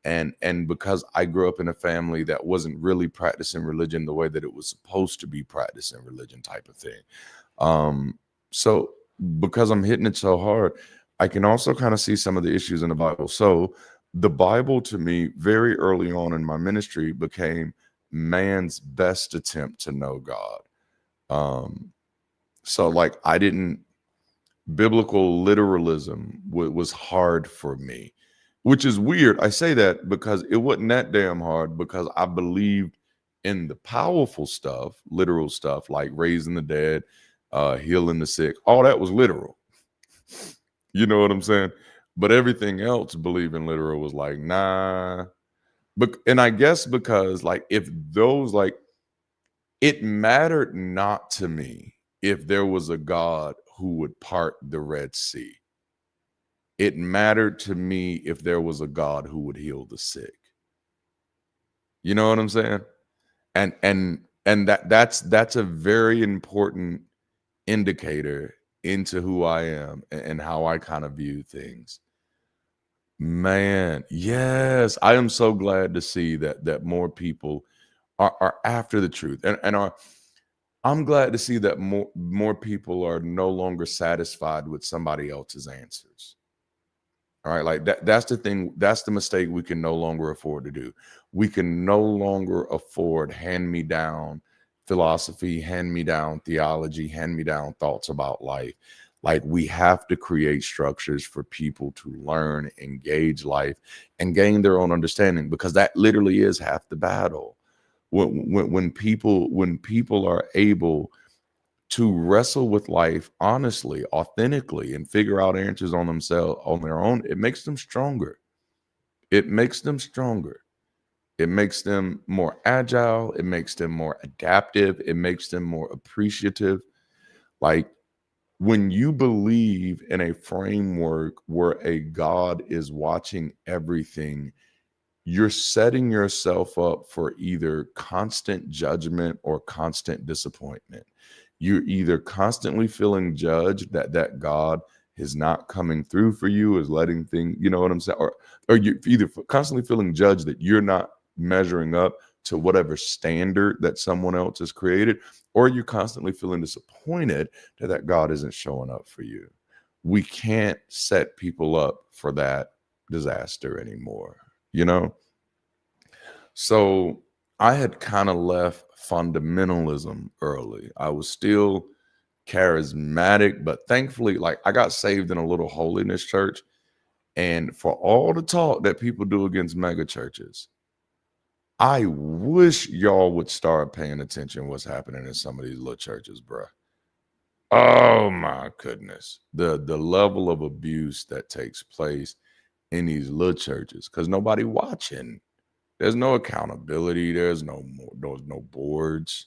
And because I grew up in a family that wasn't really practicing religion the way that it was supposed to be practicing religion type of thing. So because I'm hitting it so hard, I can also kind of see some of the issues in the Bible. So the Bible to me very early on in my ministry became man's best attempt to know God. So like biblical literalism was hard for me, which is weird. I say that because it wasn't that damn hard, because I believed in the powerful stuff, literal stuff like raising the dead, healing the sick. All that was literal. You know what I'm saying? But everything else, believing literal, was like, nah. And I guess because like if those like it mattered not to me if there was a God who would part the Red Sea. It mattered to me if there was a God who would heal the sick. You know what I'm saying? And that's a very important indicator into who I am and how I kind of view things. Man, yes, I am so glad to see that more people are after the truth and are. I'm glad to see that more people are no longer satisfied with somebody else's answers. All right, like that's the thing. That's the mistake we can no longer afford to do. We can no longer afford hand-me-down philosophy, hand-me-down theology, hand-me-down thoughts about life. Like we have to create structures for people to learn, engage life, and gain their own understanding, because that literally is half the battle. When people are able to wrestle with life honestly, authentically, and figure out answers on themselves on their own, it makes them stronger. It makes them stronger. It makes them more agile. It makes them more adaptive. It makes them more appreciative. Like when you believe in a framework where a God is watching everything, you're setting yourself up for either constant judgment or constant disappointment. You're either constantly feeling judged that God is not coming through for you, is letting things, you know what I'm saying? Or you're either constantly feeling judged that you're not measuring up to whatever standard that someone else has created, or you're constantly feeling disappointed that God isn't showing up for you. We can't set people up for that disaster anymore, you know? So I had kind of left fundamentalism early. I was still charismatic, but thankfully, like I got saved in a little holiness church. And for all the talk that people do against mega churches, I wish y'all would start paying attention what's happening in some of these little churches, bruh. Oh my goodness. The level of abuse that takes place in these little churches, because nobody watching. There's no accountability. There's no boards.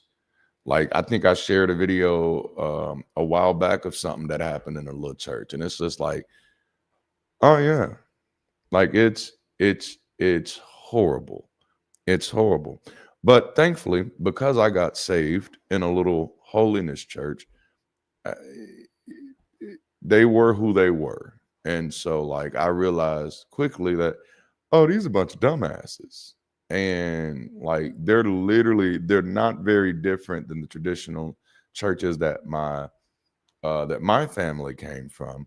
Like I think I shared a video a while back of something that happened in a little church, and it's just like, oh yeah, like it's horrible. It's horrible. But thankfully, because I got saved in a little holiness church, uh, they were who they were. And so like I realized quickly that, oh, these are a bunch of dumbasses. And like they're not very different than the traditional churches that my family came from.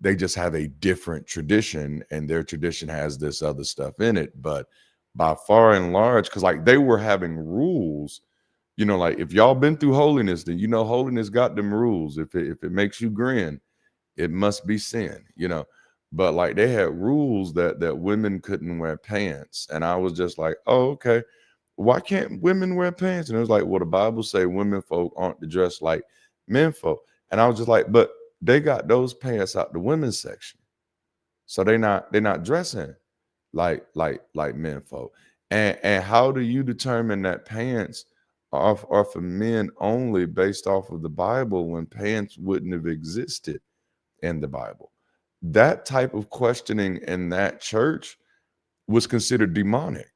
They just have a different tradition, and their tradition has this other stuff in it. But by far and large, because like they were having rules, like if y'all been through holiness, then holiness got them rules. If it makes you grin, it must be sin. But like they had rules that women couldn't wear pants, and I was just like, oh, okay, why can't women wear pants? And it was like, well, the Bible say women folk aren't to dress like men folk. And I was just like, but they got those pants out the women's section, so they're not dressing like men folk. And how do you determine that pants are for men only based off of the Bible when pants wouldn't have existed in the Bible? That type of questioning in that church was considered demonic.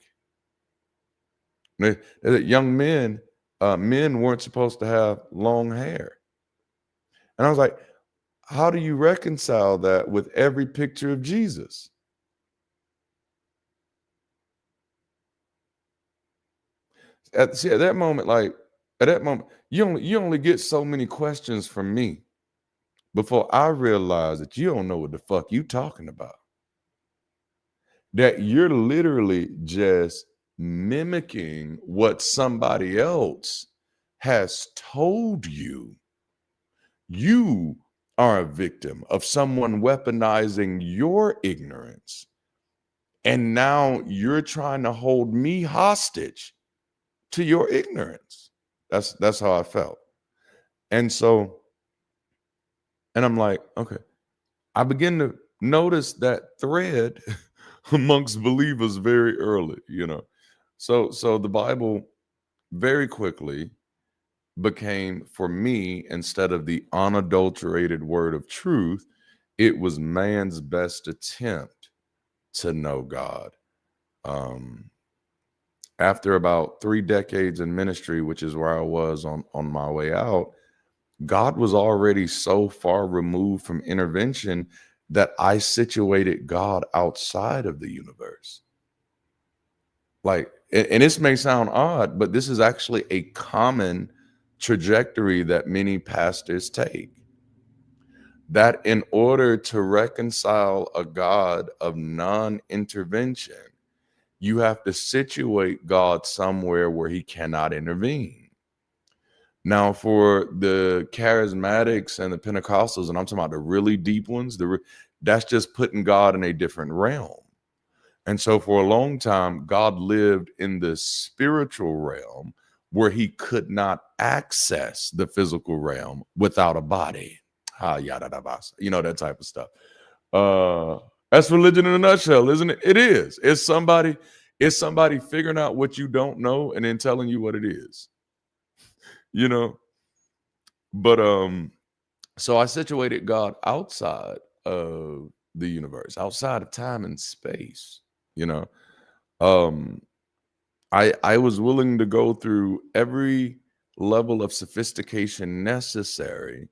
Young men weren't supposed to have long hair. And I was like, how do you reconcile that with every picture of Jesus? At that moment, you only get so many questions from me before I realize that you don't know what the fuck you talking about. That you're literally just mimicking what somebody else has told you. You are a victim of someone weaponizing your ignorance. And now you're trying to hold me hostage to your ignorance. That's how I felt. And I'm like, okay. I begin to notice that thread amongst believers very early, So the Bible very quickly became, for me, instead of the unadulterated word of truth, it was man's best attempt to know God. After about 3 decades in ministry, which is where I was on my way out, God was already so far removed from intervention that I situated God outside of the universe. Like, and this may sound odd, but this is actually a common trajectory that many pastors take. That in order to reconcile a God of non-intervention, you have to situate God somewhere where he cannot intervene. Now, for the charismatics and the Pentecostals, and I'm talking about the really deep ones, that's just putting God in a different realm. And so for a long time, God lived in the spiritual realm where he could not access the physical realm without a body. That type of stuff. That's religion in a nutshell, isn't it? It is. It's somebody figuring out what you don't know and then telling you what it is. But so I situated God outside of the universe, outside of time and space. I was willing to go through every level of sophistication necessary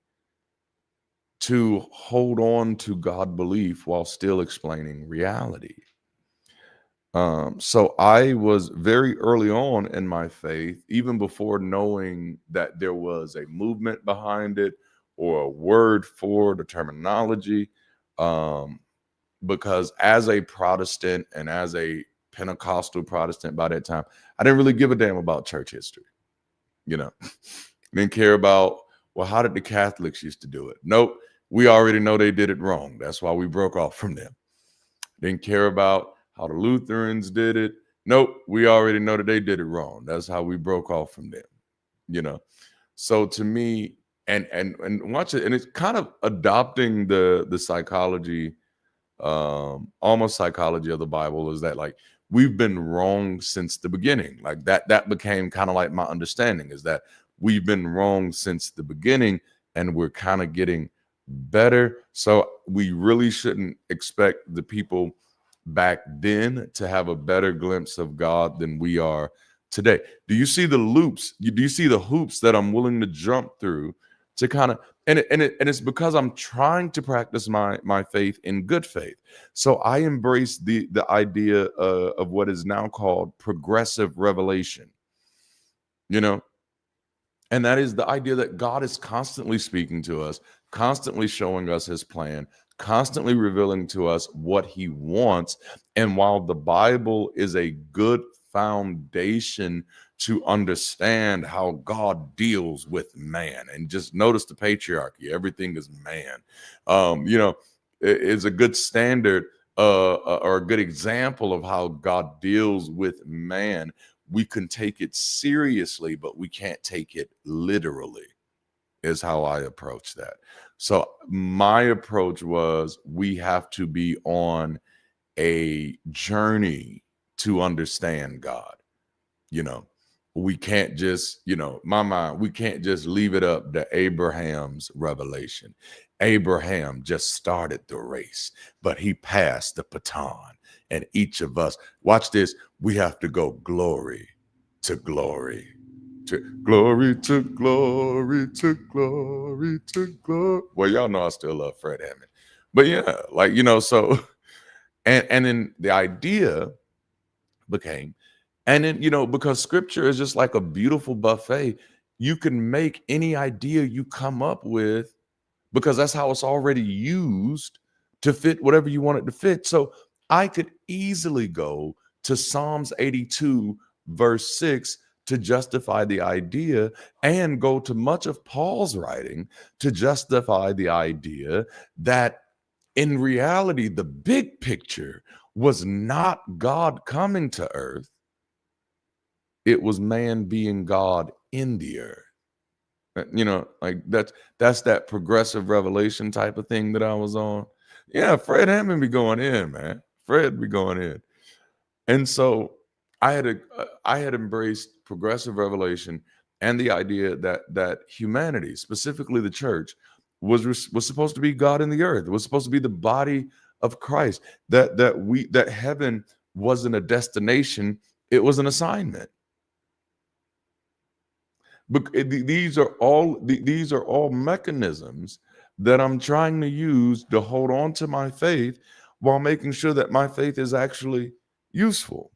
to hold on to God belief while still explaining reality. So I was very early on in my faith, even before knowing that there was a movement behind it or a word for the terminology. Because as a Protestant and as a Pentecostal Protestant by that time, I didn't really give a damn about church history. Didn't care about, well, how did the Catholics used to do it? Nope. We already know they did it wrong. That's why we broke off from them. Didn't care about how the Lutherans did it. Nope. We already know that they did it wrong. That's how we broke off from them. So to me, and watch it, and it's kind of adopting the psychology, almost psychology of the Bible, is that like we've been wrong since the beginning. Like that became kind of like my understanding, is that we've been wrong since the beginning and we're kind of getting better. So we really shouldn't expect the people back then to have a better glimpse of God than we are today. Do you see the loops? Do you see the hoops that I'm willing to jump through to kind of, and it's because I'm trying to practice my faith in good faith. So I embrace the idea of what is now called progressive revelation, and that is the idea that God is constantly speaking to us, constantly showing us his plan, constantly revealing to us what he wants. And while the Bible is a good foundation to understand how God deals with man, and just notice the patriarchy, everything is man, is a good standard or a good example of how God deals with man. We can take it seriously, but we can't take it literally, is how I approach that. So my approach was, we have to be on a journey to understand God. We can't just, we can't just leave it up to Abraham's revelation. Abraham just started the race, but he passed the baton. And each of us, watch this, we have to go glory to glory, to glory to glory to glory to glory. Well, y'all know I still love Fred Hammond. But yeah, so, and then the idea became, and then, because scripture is just like a beautiful buffet, you can make any idea you come up with, because that's how it's already used to fit whatever you want it to fit. So I could easily go to Psalms 82, verse 6 to justify the idea, and go to much of Paul's writing to justify the idea that in reality, the big picture was not God coming to earth. It was man being God in the earth. Like that's that progressive revelation type of thing that I was on. Yeah, Fred Hammond be going in, man. Fred be going in. And so I had embraced progressive revelation and the idea that humanity, specifically the church, was supposed to be God in the earth. It was supposed to be the body of Christ. That heaven wasn't a destination; it was an assignment. But these are all mechanisms that I'm trying to use to hold on to my faith, while making sure that my faith is actually useful.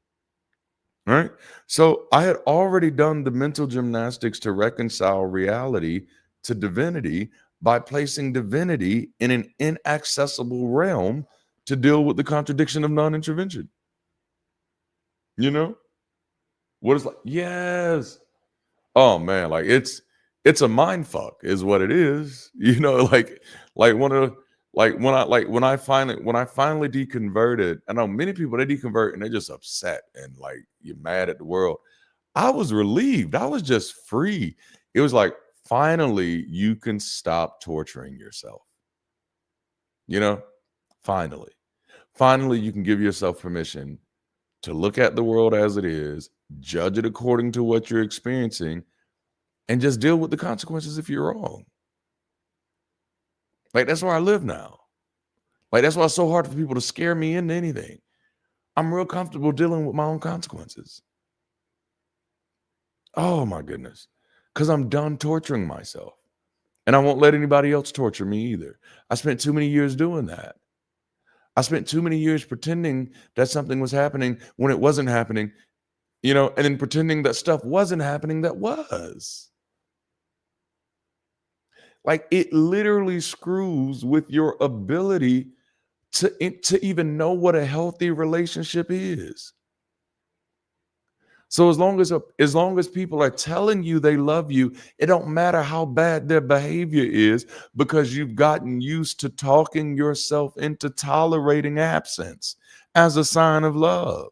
Right? So I had already done the mental gymnastics to reconcile reality to divinity by placing divinity in an inaccessible realm to deal with the contradiction of non-intervention. What is like? Yes. Oh man, like it's a mind fuck is what it is. Like when I finally deconverted. I know many people, they deconvert and they're just upset and like you're mad at the world. I was relieved. I was just free. It was like, finally you can stop torturing yourself. Finally you can give yourself permission to look at the world as it is, judge it according to what you're experiencing, and just deal with the consequences if you're wrong. Like, that's where I live now. Like, that's why it's so hard for people to scare me into anything. I'm real comfortable dealing with my own consequences. Oh my goodness. Because I'm done torturing myself. And I won't let anybody else torture me either. I spent too many years doing that. I spent too many years pretending that something was happening when it wasn't happening, and then pretending that stuff wasn't happening that was. Like, it literally screws with your ability to even know what a healthy relationship is. So as long as people are telling you they love you, it don't matter how bad their behavior is, because you've gotten used to talking yourself into tolerating absence as a sign of love.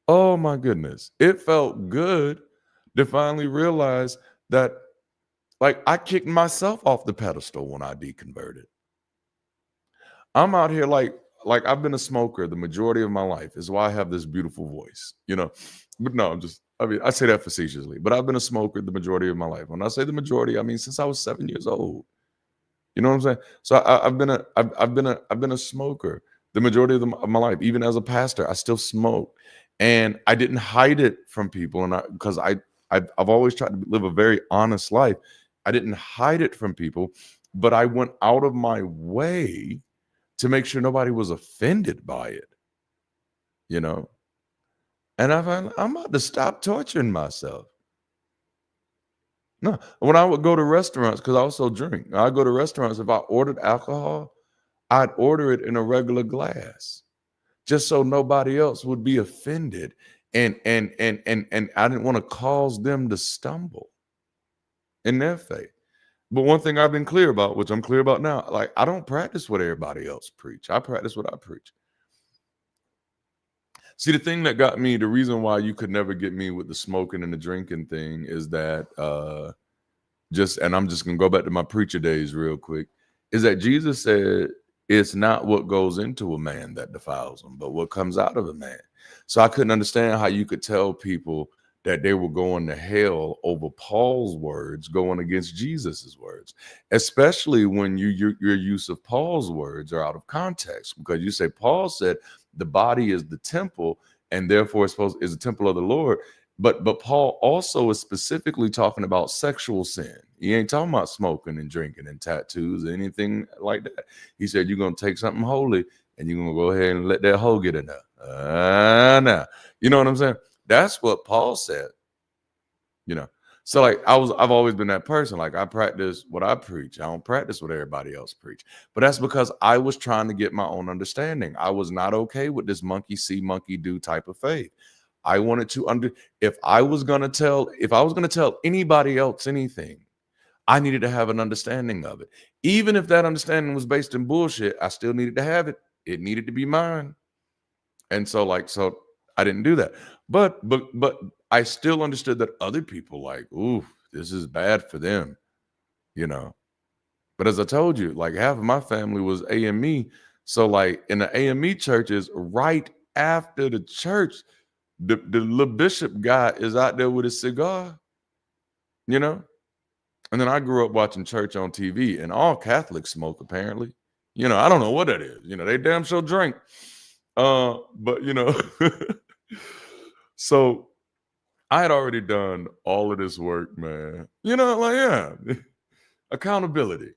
Oh my goodness. It felt good to finally realize that, like, I kicked myself off the pedestal when I deconverted. I'm out here like I've been a smoker the majority of my life, is why I have this beautiful voice, But no, I say that facetiously, but I've been a smoker the majority of my life. When I say the majority, I mean since I was 7 years old. You know what I'm saying? So I've been a smoker the majority of my life. Even as a pastor, I still smoke, and I didn't hide it from people. And because I've always tried to live a very honest life. I didn't hide it from people, but I went out of my way to make sure nobody was offended by it. You know, and I'm about to stop torturing myself. No, when I would go to restaurants, because I also drink, I go to restaurants. If I ordered alcohol, I'd order it in a regular glass, just so nobody else would be offended, and I didn't want to cause them to stumble in their faith. But one thing I've been clear about, which I'm clear about now, like I don't practice what everybody else preach. I practice what I preach. See, the thing that got me, the reason why you could never get me with the smoking and the drinking thing is that and I'm just gonna go back to my preacher days real quick, is that Jesus said it's not what goes into a man that defiles him, but what comes out of a man. So I couldn't understand how you could tell people that they were going to hell over Paul's words going against Jesus's words, especially when your use of Paul's words are out of context, because you say Paul said the body is the temple and therefore is a temple of the Lord. But Paul also is specifically talking about sexual sin. He ain't talking about smoking and drinking and tattoos or anything like that. He said you're going to take something holy and you're going to go ahead and let that hoe get in there. Now, you know what I'm saying? That's what Paul said. You know, so like I've always been that person. Like I practice what I preach. I don't practice what everybody else preach. But that's because I was trying to get my own understanding. I was not okay with this monkey see, monkey do type of faith. I wanted to if I was going to tell anybody else anything, I needed to have an understanding of it. Even if that understanding was based in bullshit, I still needed to have it. It needed to be mine. And so I didn't do that. But I still understood that other people like, ooh, this is bad for them, you know. But as I told you, like half of my family was AME. So like in the AME churches, right after the church, the little bishop guy is out there with a cigar, you know. And then I grew up watching church on TV, and all Catholics smoke apparently. You know, I don't know what that is. You know, they damn sure drink. But you know, so I had already done all of this work, man. You know, like yeah, accountability.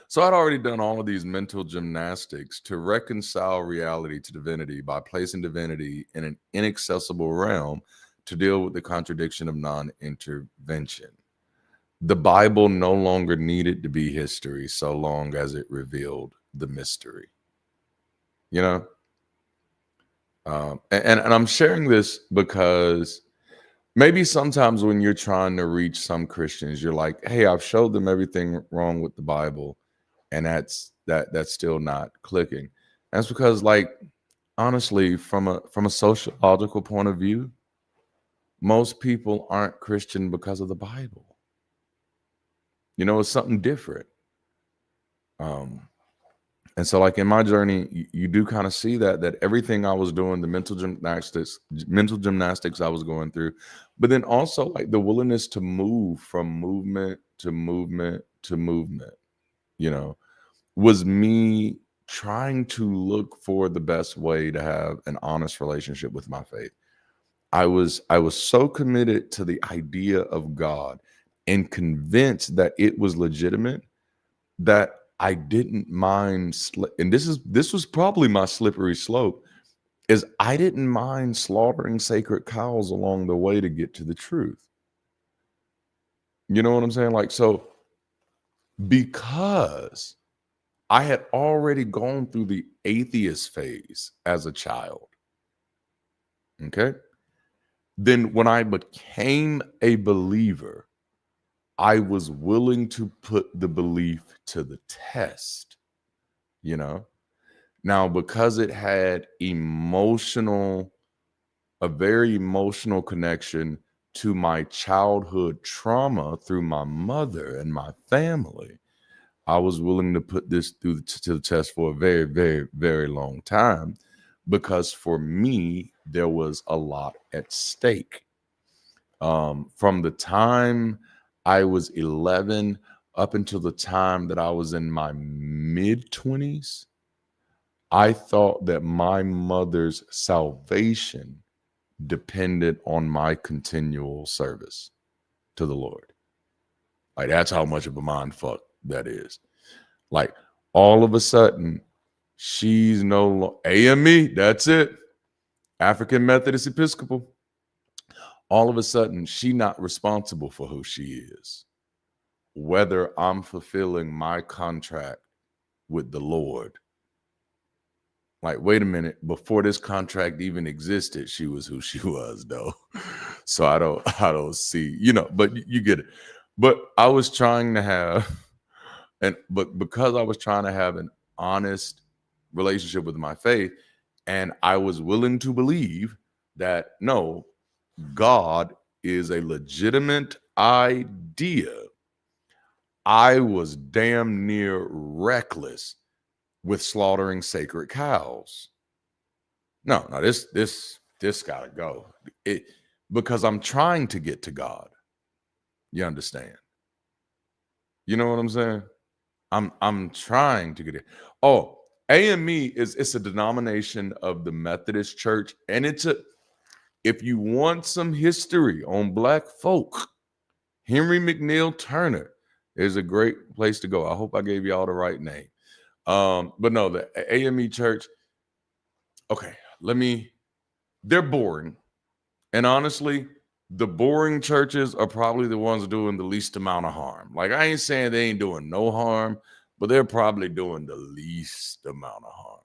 So I'd already done all of these mental gymnastics to reconcile reality to divinity by placing divinity in an inaccessible realm to deal with the contradiction of non-intervention. The Bible no longer needed to be history so long as it revealed the mystery. You know? And I'm sharing this because maybe sometimes when you're trying to reach some Christians, you're like, hey, I've showed them everything wrong with the Bible. And that's still not clicking. That's because, like, honestly, from a sociological point of view, most people aren't Christian because of the Bible. You know, it's something different. And so, like in my journey, you do kind of see that everything I was doing, the mental gymnastics I was going through, but then also like the willingness to move from movement to movement to movement, you know, was me trying to look for the best way to have an honest relationship with my faith. I was so committed to the idea of God and convinced that it was legitimate that I didn't mind, and this was probably my slippery slope, is I didn't mind slaughtering sacred cows along the way to get to the truth. You know what I'm saying? Like, so because I had already gone through the atheist phase as a child, okay? Then when I became a believer, I was willing to put the belief to the test, you know? Now, because it had a very emotional connection to my childhood trauma through my mother and my family, I was willing to put this to the test for a very, very, very long time, because for me, there was a lot at stake. From the time I was 11 up until the time that I was in my mid-20s, I thought that my mother's salvation depended on my continual service to the Lord. Like, that's how much of a mind fuck that is. Like, all of a sudden, she's no AME, that's it. African Methodist Episcopal. All of a sudden, she's not responsible for who she is. Whether I'm fulfilling my contract with the Lord. Like, wait a minute, before this contract even existed, she was who she was, though. So I don't see, but you get it. But I was trying to have, but because I was trying to have an honest relationship with my faith, and I was willing to believe that, no, God is a legitimate idea, I was damn near reckless with slaughtering sacred cows. No, this gotta go. Because I'm trying to get to God. You understand? You know what I'm saying? I'm trying to get it. Oh, AME it's a denomination of the Methodist Church, and if you want some history on Black folk, Henry McNeil Turner is a great place to go. I hope I gave y'all the right name. But no, the AME Church, okay, they're boring. And honestly, the boring churches are probably the ones doing the least amount of harm. Like, I ain't saying they ain't doing no harm, but they're probably doing the least amount of harm,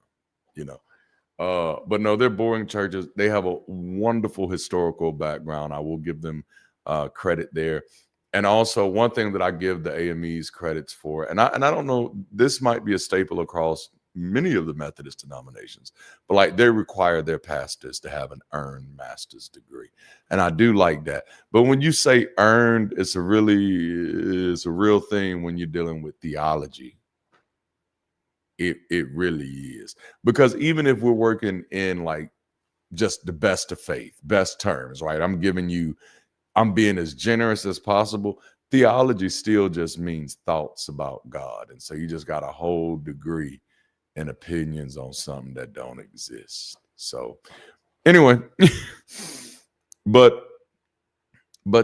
But no, they're boring churches. They have a wonderful historical background. I will give them credit there. And also, one thing that I give the AMEs credits for, and I don't know, this might be a staple across many of the Methodist denominations, but like, they require their pastors to have an earned master's degree. And I do like that. But when you say earned, it's a real thing when you're dealing with theology. It really is. Because even if we're working in like just the best of faith, best terms, right? I'm being as generous as possible. Theology still just means thoughts about God. And so you just got a whole degree and opinions on something that don't exist. So anyway, but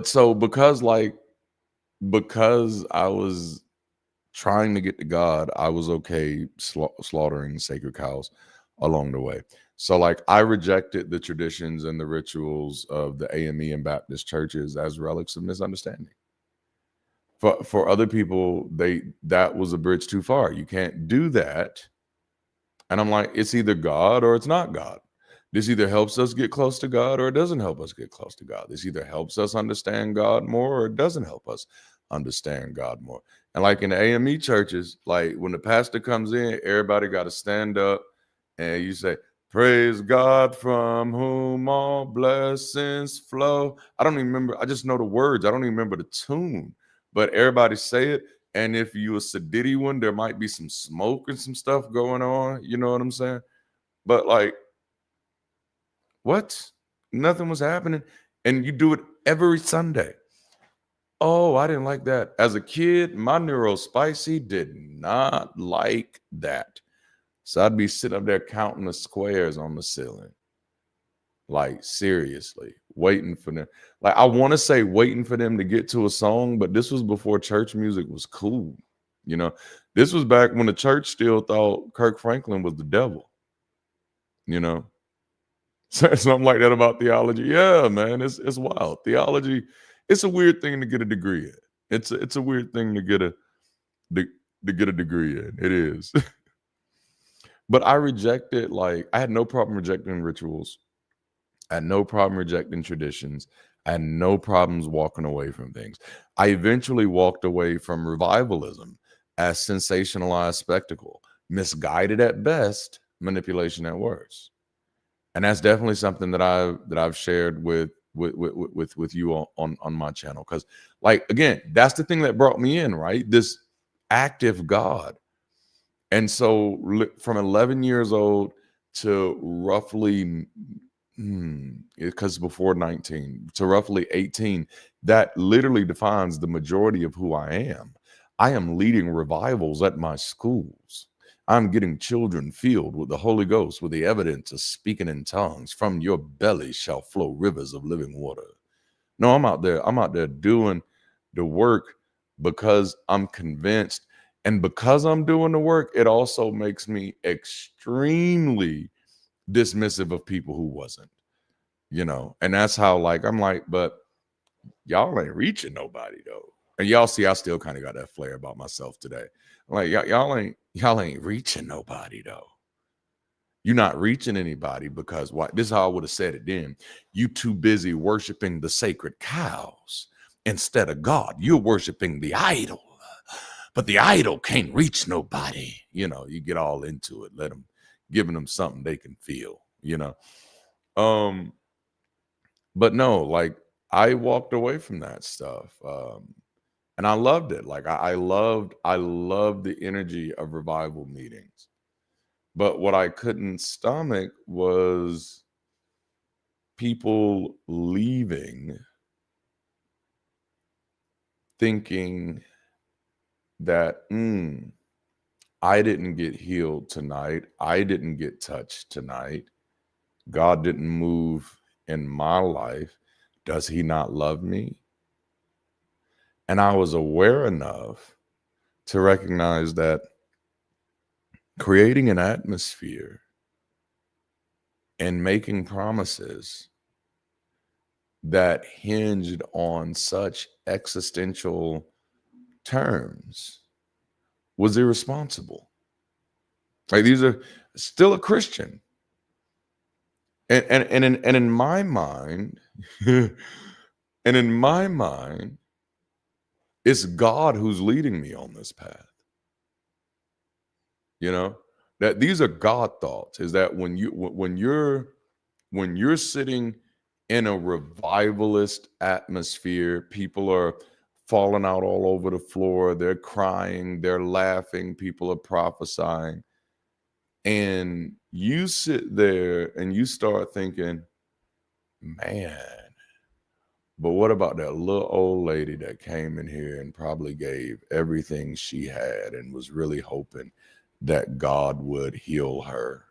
so because I was trying to get to God, I was okay slaughtering sacred cows along the way. So like, I rejected the traditions and the rituals of the AME and Baptist churches as relics of misunderstanding. For other people, that was a bridge too far. You can't do that. And I'm like, it's either God or it's not God. This either helps us get close to God or it doesn't help us get close to God. This either helps us understand God more or it doesn't help us understand God more. And like in the AME churches, like when the pastor comes in, everybody got to stand up and you say, "Praise God from whom all blessings flow." I don't even remember. I just know the words. I don't even remember the tune, but everybody say it. And if you a sedity one, there might be some smoke and some stuff going on. You know what I'm saying? But like, what? Nothing was happening. And you do it every Sunday. Oh, I didn't like that. As a kid, my neurospicy did not like that. So I'd be sitting up there counting the squares on the ceiling. Like, seriously, waiting for them. Like, I want to say waiting for them to get to a song, but this was before church music was cool. This was back when the church still thought Kirk Franklin was the devil. Something like that about theology. Yeah, man, it's wild. Theology, it's a weird thing to get a degree in. It's a weird thing to get a degree in. It is. But I rejected, like, I had no problem rejecting rituals. I had no problem rejecting traditions. I had no problems walking away from things. I eventually walked away from revivalism as sensationalized spectacle, misguided at best, manipulation at worst. And that's definitely something that I've shared with you on my channel. Because, like, again, that's the thing that brought me in, right? This active God. And so from 11 years old to roughly, because before 19, to roughly 18, that literally defines the majority of who I am. I am leading revivals at my schools. I'm getting children filled with the Holy Ghost with the evidence of speaking in tongues. From your belly shall flow rivers of living water. No, I'm out there doing the work because I'm convinced. And because I'm doing the work, it also makes me extremely dismissive of people who wasn't, and that's how, like, I'm like, but y'all ain't reaching nobody though. And y'all see, I still kind of got that flair about myself today. Like, y'all ain't reaching nobody though. You're not reaching anybody because why? This is how I would have said it then. You too busy worshiping the sacred cows instead of God. You're worshiping the idol, but the idol can't reach nobody. You get all into it. Giving them something they can feel, But no, like, I walked away from that stuff. And I loved it. Like, I loved the energy of revival meetings. But what I couldn't stomach was people leaving thinking that, I didn't get healed tonight. I didn't get touched tonight. God didn't move in my life. Does he not love me? And I was aware enough to recognize that creating an atmosphere and making promises that hinged on such existential terms was irresponsible. Like, these are still a Christian. And in my mind, it's God who's leading me on this path. That these are God thoughts, is that when you're sitting in a revivalist atmosphere, people are falling out all over the floor, they're crying, they're laughing, people are prophesying, and you sit there and you start thinking, man, but what about that little old lady that came in here and probably gave everything she had and was really hoping that God would heal her?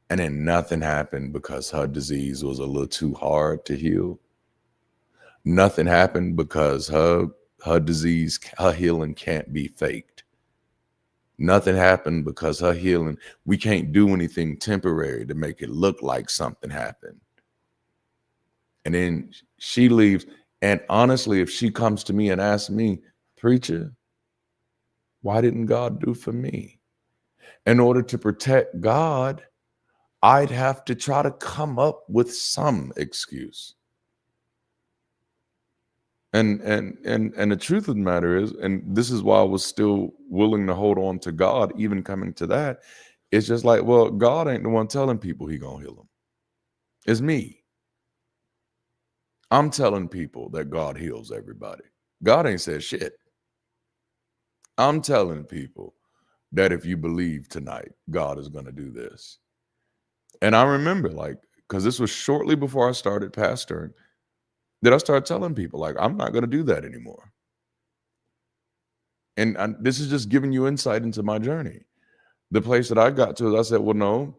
And then nothing happened because her disease was a little too hard to heal. Nothing happened because her disease, her healing can't be faked. Nothing happened because her healing, we can't do anything temporary to make it look like something happened. And then she leaves. And honestly, if she comes to me and asks me, preacher, why didn't God do for me? In order to protect God, I'd have to try to come up with some excuse. And the truth of the matter is, and this is why I was still willing to hold on to God, even coming to that, it's just like, well, God ain't the one telling people he gonna heal them. It's me. I'm telling people that God heals everybody. God ain't said shit. I'm telling people that if you believe tonight, God is gonna do this. And I remember, like, because this was shortly before I started pastoring, that I started telling people, like, I'm not going to do that anymore. And this is just giving you insight into my journey. The place that I got to, I said, well, no.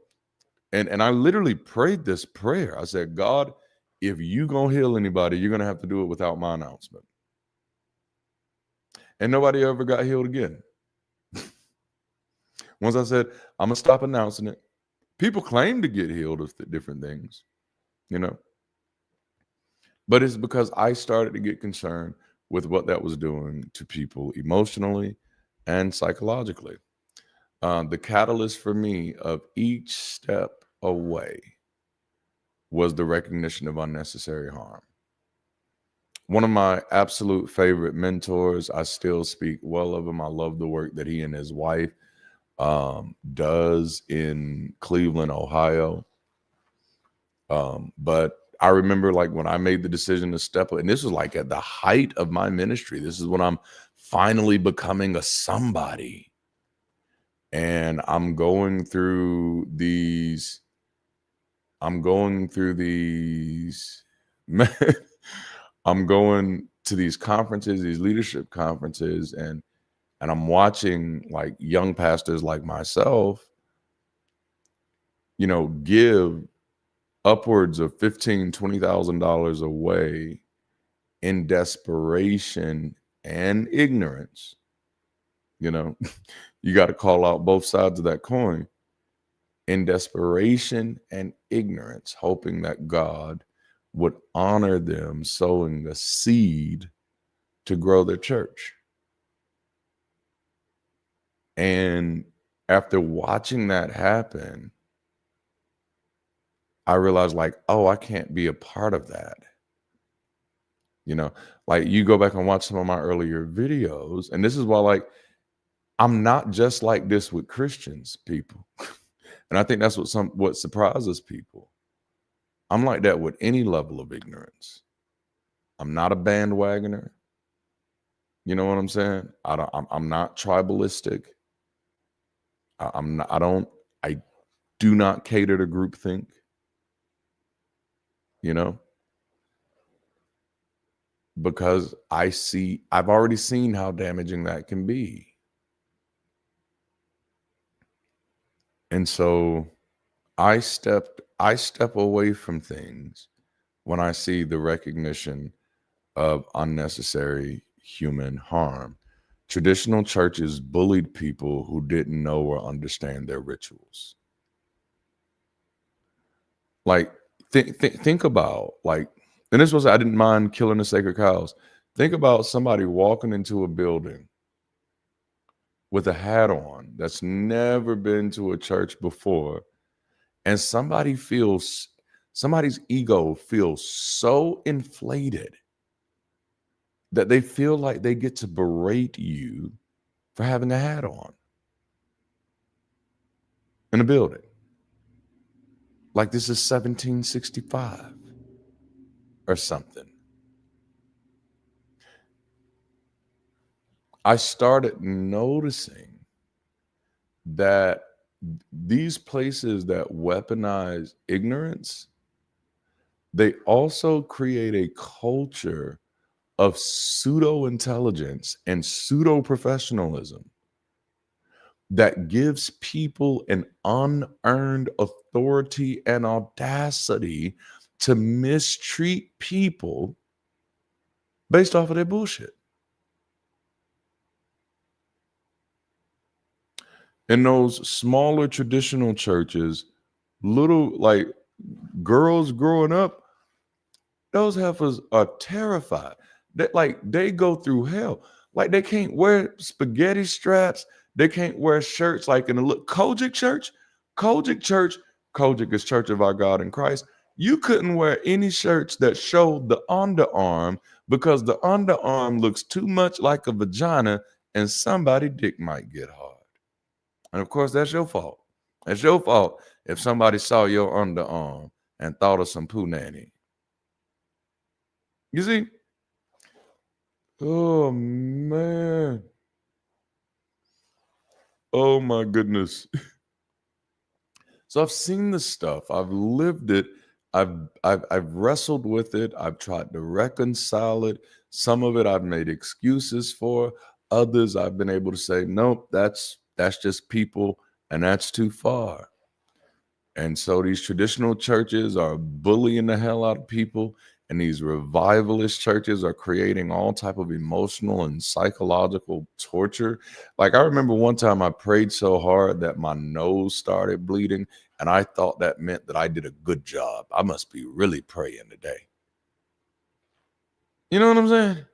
And I literally prayed this prayer. I said, God, if you going to heal anybody, you're going to have to do it without my announcement. And nobody ever got healed again. Once I said, I'm going to stop announcing it. People claim to get healed of different things, But it's because I started to get concerned with what that was doing to people emotionally and psychologically. The catalyst for me of each step away was the recognition of unnecessary harm. One of my absolute favorite mentors, I still speak well of him. I love the work that he and his wife does in Cleveland, Ohio. But I remember, like, when I made the decision to step up, and this was like at the height of my ministry. This is when I'm finally becoming a somebody. And I'm going through these, I'm going to to these conferences, these leadership conferences, and I'm watching like young pastors like myself, give upwards of $15,000-$20,000 away in desperation and ignorance. You got to call out both sides of that coin. In desperation and ignorance, hoping that God would honor them sowing a seed to grow their church. And after watching that happen, I realized like, oh, I can't be a part of that. Like you go back and watch some of my earlier videos, and this is why like I'm not just like this with Christians, people. And I think that's what surprises people. I'm like that with any level of ignorance. I'm not a bandwagoner. You know what I'm saying? I'm not tribalistic. I do not cater to groupthink. Because I've already seen how damaging that can be. And so I step away from things when I see the recognition of unnecessary human harm. Traditional churches bullied people who didn't know or understand their rituals. Like, think about, like, and this was, I didn't mind killing the sacred cows. Think about somebody walking into a building with a hat on that's never been to a church before, and somebody's ego feels so inflated that they feel like they get to berate you for having a hat on in a building. Like this is 1765 or something. I started noticing that these places that weaponize ignorance, they also create a culture of pseudo-intelligence and pseudo-professionalism that gives people an unearned authority and audacity to mistreat people based off of their bullshit. In those smaller traditional churches, little like girls growing up, those heifers are terrified. They go through hell. Like they can't wear spaghetti straps. They can't wear shirts like in a look. Kojic Church, Kojic is Church of Our God in Christ. You couldn't wear any shirts that showed the underarm because the underarm looks too much like a vagina and somebody's dick might get hard. And of course, that's your fault. It's your fault if somebody saw your underarm and thought of some poo nanny. You see? Oh, man. Oh, my goodness. So I've seen this stuff. I've lived it. I've wrestled with it. I've tried to reconcile it. Some of it I've made excuses for. Others I've been able to say, nope, that's just people, and that's too far. And so these traditional churches are bullying the hell out of people, and these revivalist churches are creating all type of emotional and psychological torture. Like I remember one time I prayed so hard that my nose started bleeding, and I thought that meant that I did a good job. I must be really praying today. You know what I'm saying?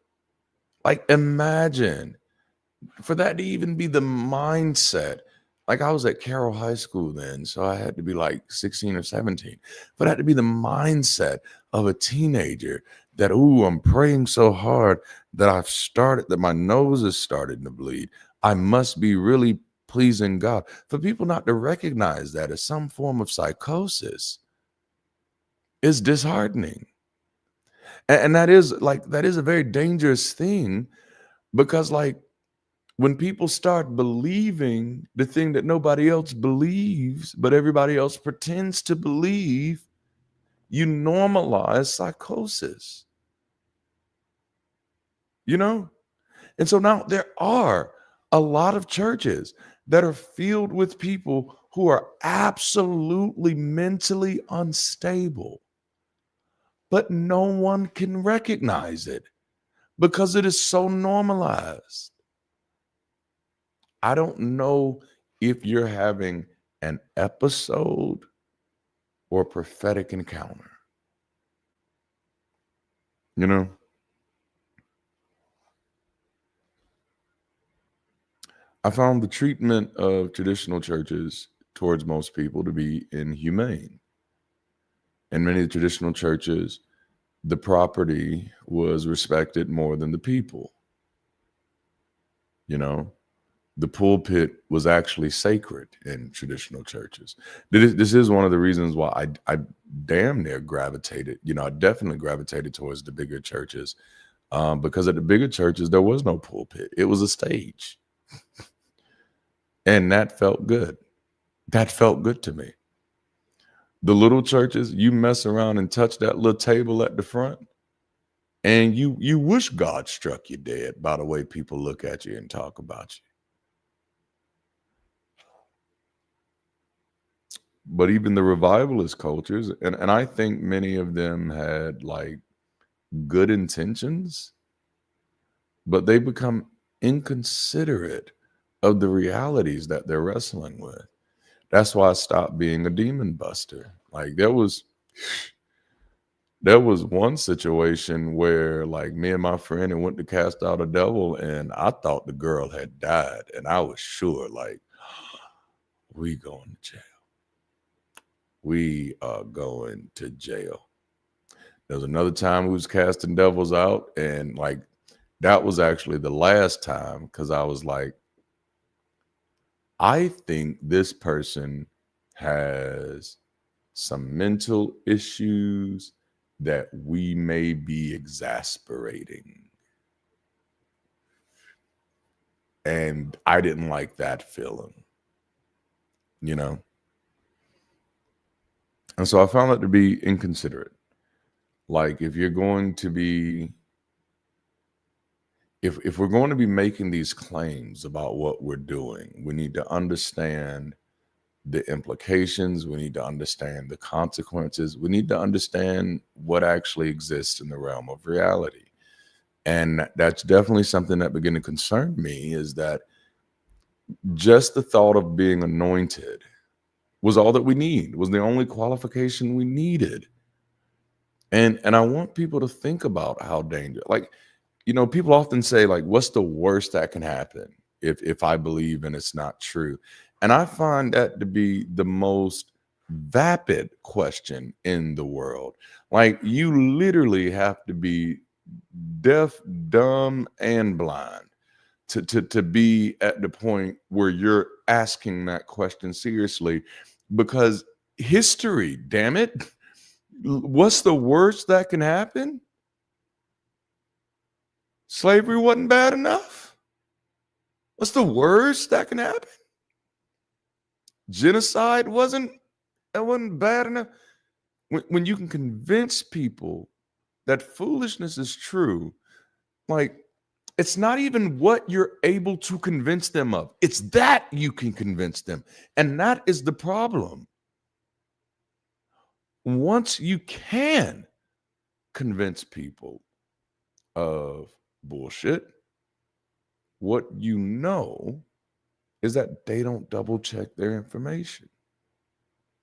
Like imagine for that to even be the mindset. Like I was at Carroll High School then, so I had to be like 16 or 17. For that to be the mindset of a teenager that, I'm praying so hard that my nose is starting to bleed. I must be really pleasing God. For people not to recognize that as some form of psychosis is disheartening. And that is a very dangerous thing because like, when people start believing the thing that nobody else believes, but everybody else pretends to believe, you normalize psychosis. you know? And so now there are a lot of churches that are filled with people who are absolutely mentally unstable, but no one can recognize it because it is so normalized. I don't know if you're having an episode or prophetic encounter. You know, I found the treatment of traditional churches towards most people to be inhumane. In many of the traditional churches, the property was respected more than the people. You know, the pulpit was actually sacred in traditional churches. This is one of the reasons why I damn near gravitated, I definitely gravitated towards the bigger churches, because at the bigger churches, there was no pulpit. It was a stage. And that felt good. That felt good to me. The little churches, you mess around and touch that little table at the front, and you wish God struck you dead by the way people look at you and talk about you. But even the revivalist cultures, and I think many of them had like good intentions, but they become inconsiderate of the realities that they're wrestling with. That's why I stopped being a demon buster. Like there was one situation where like me and my friend and went to cast out a devil, and I thought the girl had died, and I was sure like we going to jail. We are going to jail. There was another time we was casting devils out, and like that was actually the last time, because I was like, I think this person has some mental issues that we may be exasperating. And I didn't like that feeling, And so I found that to be inconsiderate. Like if you're going to be, if we're going to be making these claims about what we're doing, we need to understand the implications. We need to understand the consequences. We need to understand what actually exists in the realm of reality. And that's definitely something that began to concern me, is that just the thought of being anointed was all that we need, was the only qualification we needed. And I want people to think about how dangerous, like, people often say, like, what's the worst that can happen if I believe and it's not true? And I find that to be the most vapid question in the world. Like, you literally have to be deaf, dumb, and blind to be at the point where you're asking that question seriously, because history, damn it, what's the worst that can happen? Slavery wasn't bad enough. What's the worst that can happen? Genocide wasn't bad enough. When you can convince people that foolishness is true, like, it's not even what you're able to convince them of. It's that you can convince them. And that is the problem. Once you can convince people of bullshit, what you know is that they don't double check their information.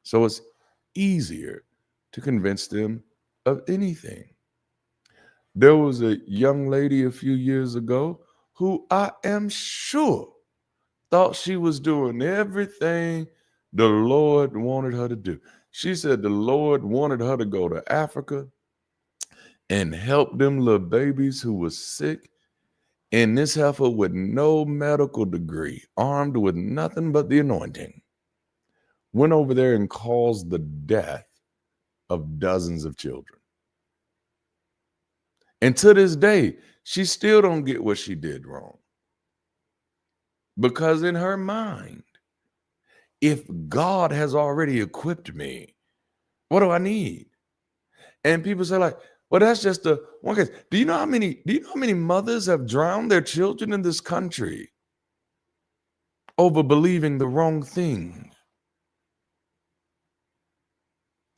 So it's easier to convince them of anything. There was a young lady a few years ago who I am sure thought she was doing everything the Lord wanted her to do. She said the Lord wanted her to go to Africa and help them little babies who was sick. And this heifer with no medical degree, armed with nothing but the anointing, went over there and caused the death of dozens of children. And to this day, she still don't get what she did wrong. Because in her mind, if God has already equipped me, what do I need? And people say like, Well, that's just the one case. Do you know how many mothers have drowned their children in this country over believing the wrong thing?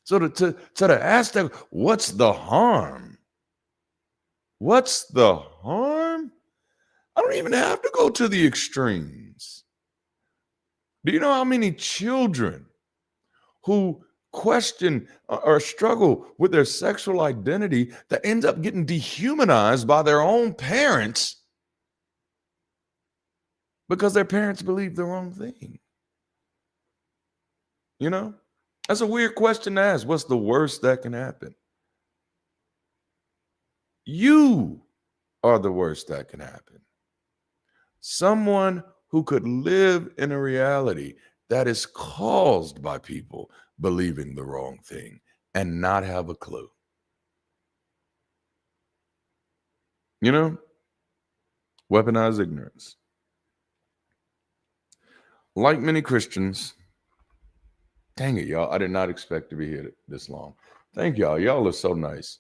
So to ask them, what's the harm? What's the harm? I don't even have to go to the extremes. Do you know how many children who question or struggle with their sexual identity that ends up getting dehumanized by their own parents because their parents believe the wrong thing? You know, that's a weird question to ask. What's the worst that can happen? You are the worst that can happen. Someone who could live in a reality that is caused by people believing the wrong thing and not have a clue. You know, weaponized ignorance. Like many Christians, dang it, y'all, I did not expect to be here this long. Thank y'all. Y'all are so nice.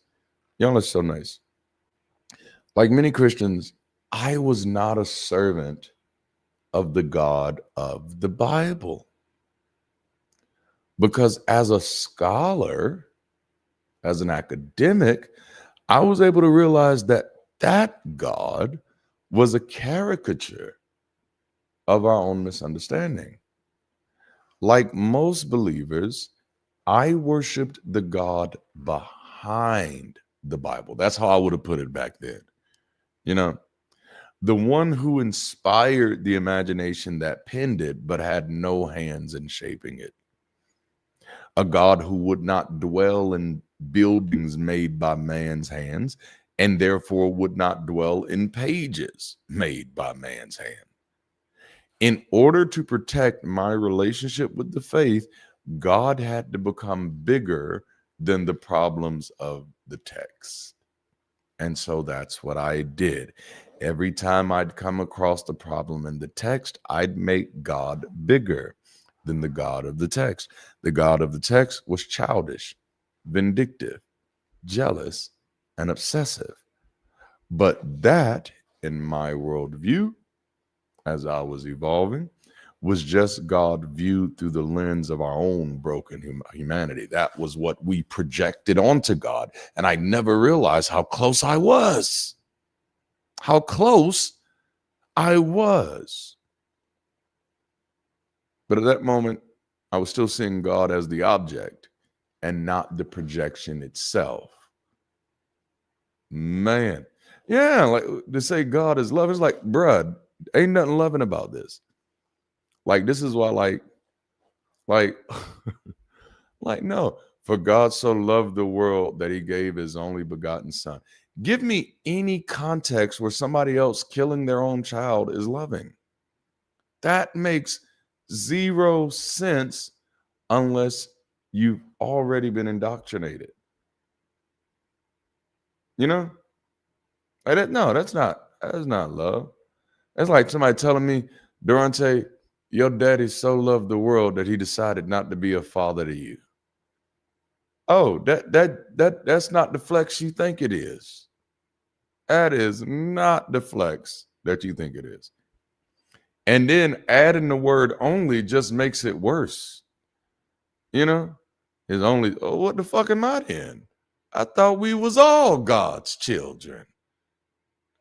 Y'all are so nice. Like many Christians, I was not a servant of the God of the Bible. Because as a scholar, as an academic, I was able to realize that that God was a caricature of our own misunderstanding. Like most believers, I worshiped the God behind the Bible. That's how I would have put it back then. You know, the one who inspired the imagination that penned it, but had no hands in shaping it. A God who would not dwell in buildings made by man's hands, and therefore would not dwell in pages made by man's hand. In order to protect my relationship with the faith, God had to become bigger than the problems of the text. And so that's what I did. Every time I'd come across the problem in the text, I'd make God bigger than the God of the text. The God of the text was childish, vindictive, jealous, and obsessive. But that, in my worldview, as I was evolving, was just God viewed through the lens of our own broken humanity. That was what we projected onto God. And I never realized how close I was. How close I was. But at that moment, I was still seeing God as the object and not the projection itself. Man. Yeah, like to say God is love, it's like, bruh, ain't nothing loving about this. Like, this is why, like, no. For God so loved the world that he gave his only begotten son. Give me any context where somebody else killing their own child is loving. That makes zero sense unless you've already been indoctrinated. You know? No, that's not love. That's like somebody telling me, Durante, your daddy so loved the world that he decided not to be a father to you. Oh, that's not the flex you think it is. That is not the flex that you think it is. And then adding the word only just makes it worse. You know? It's only, oh, what the fuck am I in? I thought we was all God's children.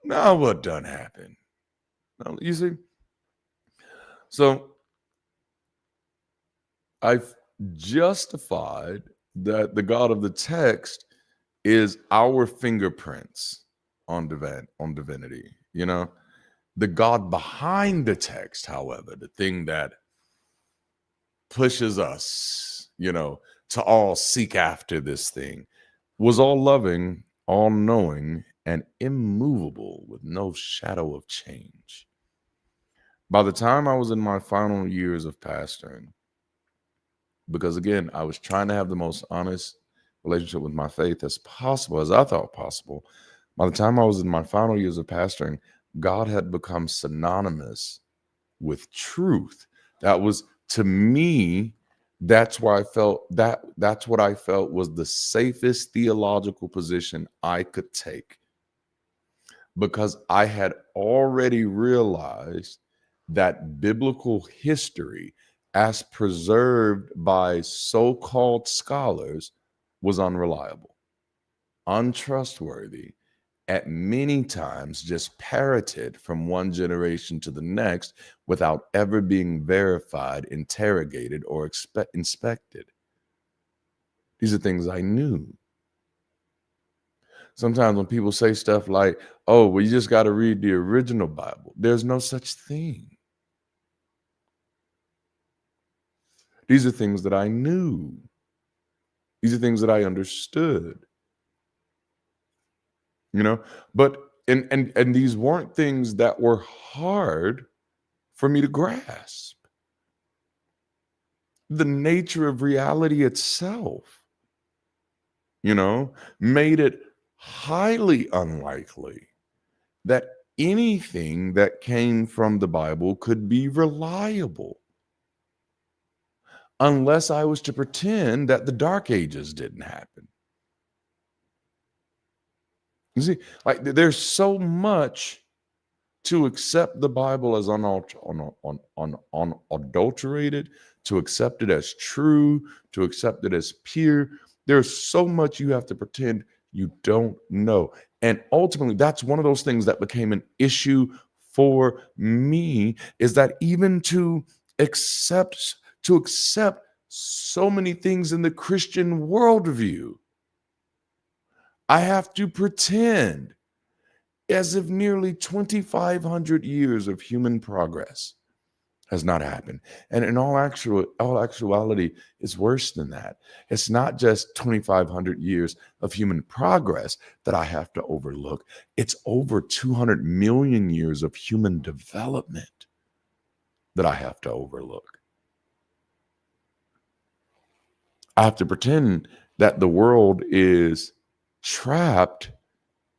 Now what done happened? You see? So I've justified that the God of the text is our fingerprints on divinity. You know, the God behind the text, however, the thing that pushes us, you know, to all seek after this thing, was all loving, all knowing, and immovable with no shadow of change. By the time I was in my final years of pastoring, because again, I was trying to have the most honest relationship with my faith as possible, as I thought possible. By the time I was in my final years of pastoring, God had become synonymous with truth. That was, to me, That's why I felt that's what I felt was the safest theological position I could take, because I had already realized that biblical history, as preserved by so-called scholars, was unreliable, untrustworthy, at many times just parroted from one generation to the next without ever being verified, interrogated, or inspected. These are things I knew. Sometimes when people say stuff like, oh, well, you just got to read the original Bible, there's no such thing. These are things that I knew. These are things that I understood. But and these weren't things that were hard for me to grasp. The nature of reality itself, made it highly unlikely that anything that came from the Bible could be reliable, unless I was to pretend that the Dark Ages didn't happen. You see, like there's so much to accept the Bible as unadulterated, to accept it as true, to accept it as pure. There's so much you have to pretend you don't know. And ultimately, that's one of those things that became an issue for me, is that even to accept so many things in the Christian worldview, I have to pretend as if nearly 2,500 years of human progress has not happened. And in all actuality, it's worse than that. It's not just 2,500 years of human progress that I have to overlook. It's over 200 million years of human development that I have to overlook. I have to pretend that the world is trapped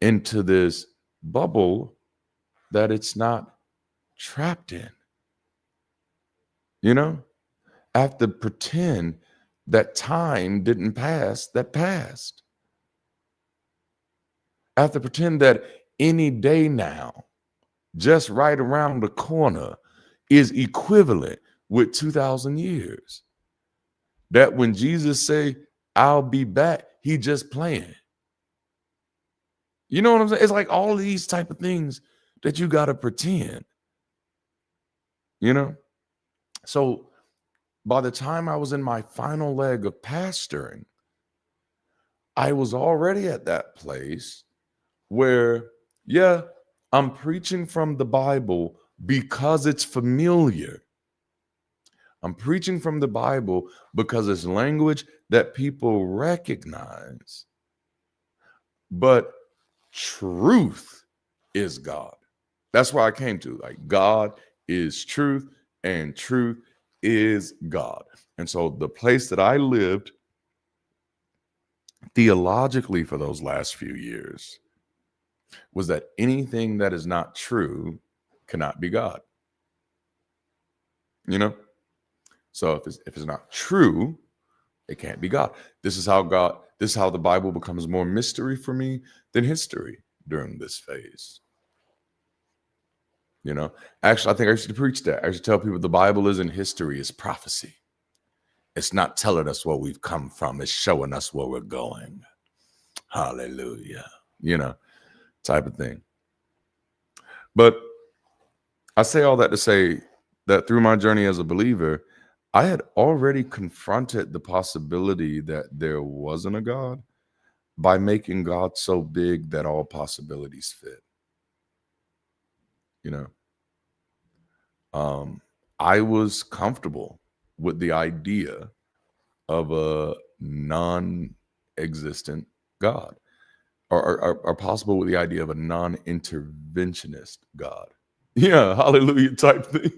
into this bubble that it's not trapped in. I have to pretend that time didn't pass that passed. I have to pretend that any day now, just right around the corner, is equivalent with 2,000 years. That when Jesus say, I'll be back, he just playing. You know what I'm saying? It's like all of these type of things that you got to pretend, So by the time I was in my final leg of pastoring, I was already at that place where, yeah, I'm preaching from the Bible because it's familiar. I'm preaching from the Bible because it's language that people recognize. But truth is God. That's where I came to. Like, God is truth, and truth is God. And so the place that I lived theologically for those last few years was that anything that is not true cannot be God. So if it's not true, it can't be God. This is how the Bible becomes more mystery for me than history during this phase. Actually, I think I used to preach that. I used to tell people the Bible isn't history, it's prophecy. It's not telling us where we've come from, it's showing us where we're going. Hallelujah. Type of thing. But I say all that to say that through my journey as a believer, I had already confronted the possibility that there wasn't a God by making God so big that all possibilities fit. I was comfortable with the idea of a non-existent God, or possible with the idea of a non-interventionist God. Yeah, hallelujah type thing.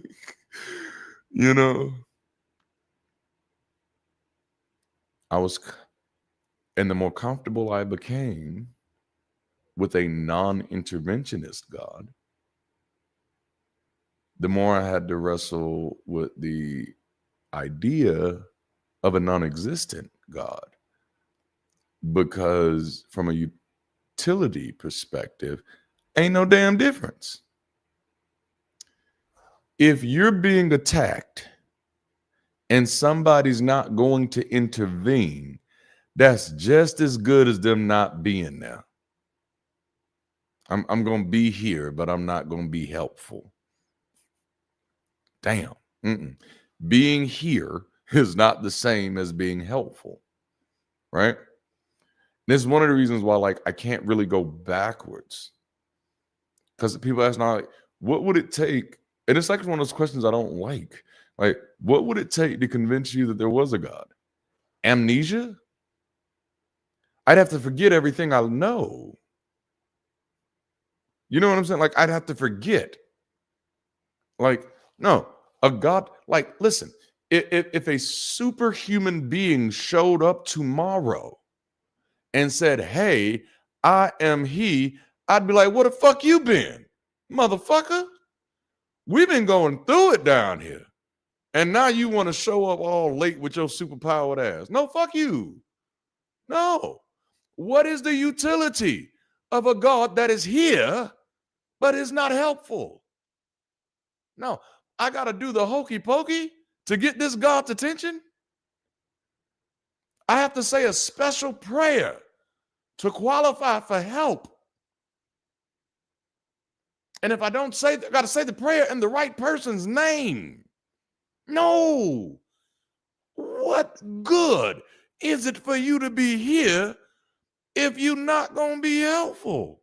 And the more comfortable I became with a non-interventionist God, the more I had to wrestle with the idea of a non-existent God, because from a utility perspective, ain't no damn difference. If you're being attacked and somebody's not going to intervene, that's just as good as them not being there. I'm going to be here, but I'm not going to be helpful. Damn. Being here is not the same as being helpful, right? This is one of the reasons why, like, I can't really go backwards, because people ask now, like, what would it take? And it's like one of those questions I don't like. Like, what would it take to convince you that there was a God? Amnesia? I'd have to forget everything I know. You know what I'm saying? Like, I'd have to forget. Like, no, a God, like, listen, if a superhuman being showed up tomorrow and said, hey, I am he, I'd be like, what the fuck you been, motherfucker? We've been going through it down here. And now you want to show up all late with your superpowered ass. No, fuck you. No. What is the utility of a God that is here but is not helpful? No, I got to do the hokey pokey to get this God's attention. I have to say a special prayer to qualify for help. And if I don't say, I got to say the prayer in the right person's name. No. What good is it for you to be here if you're not going to be helpful?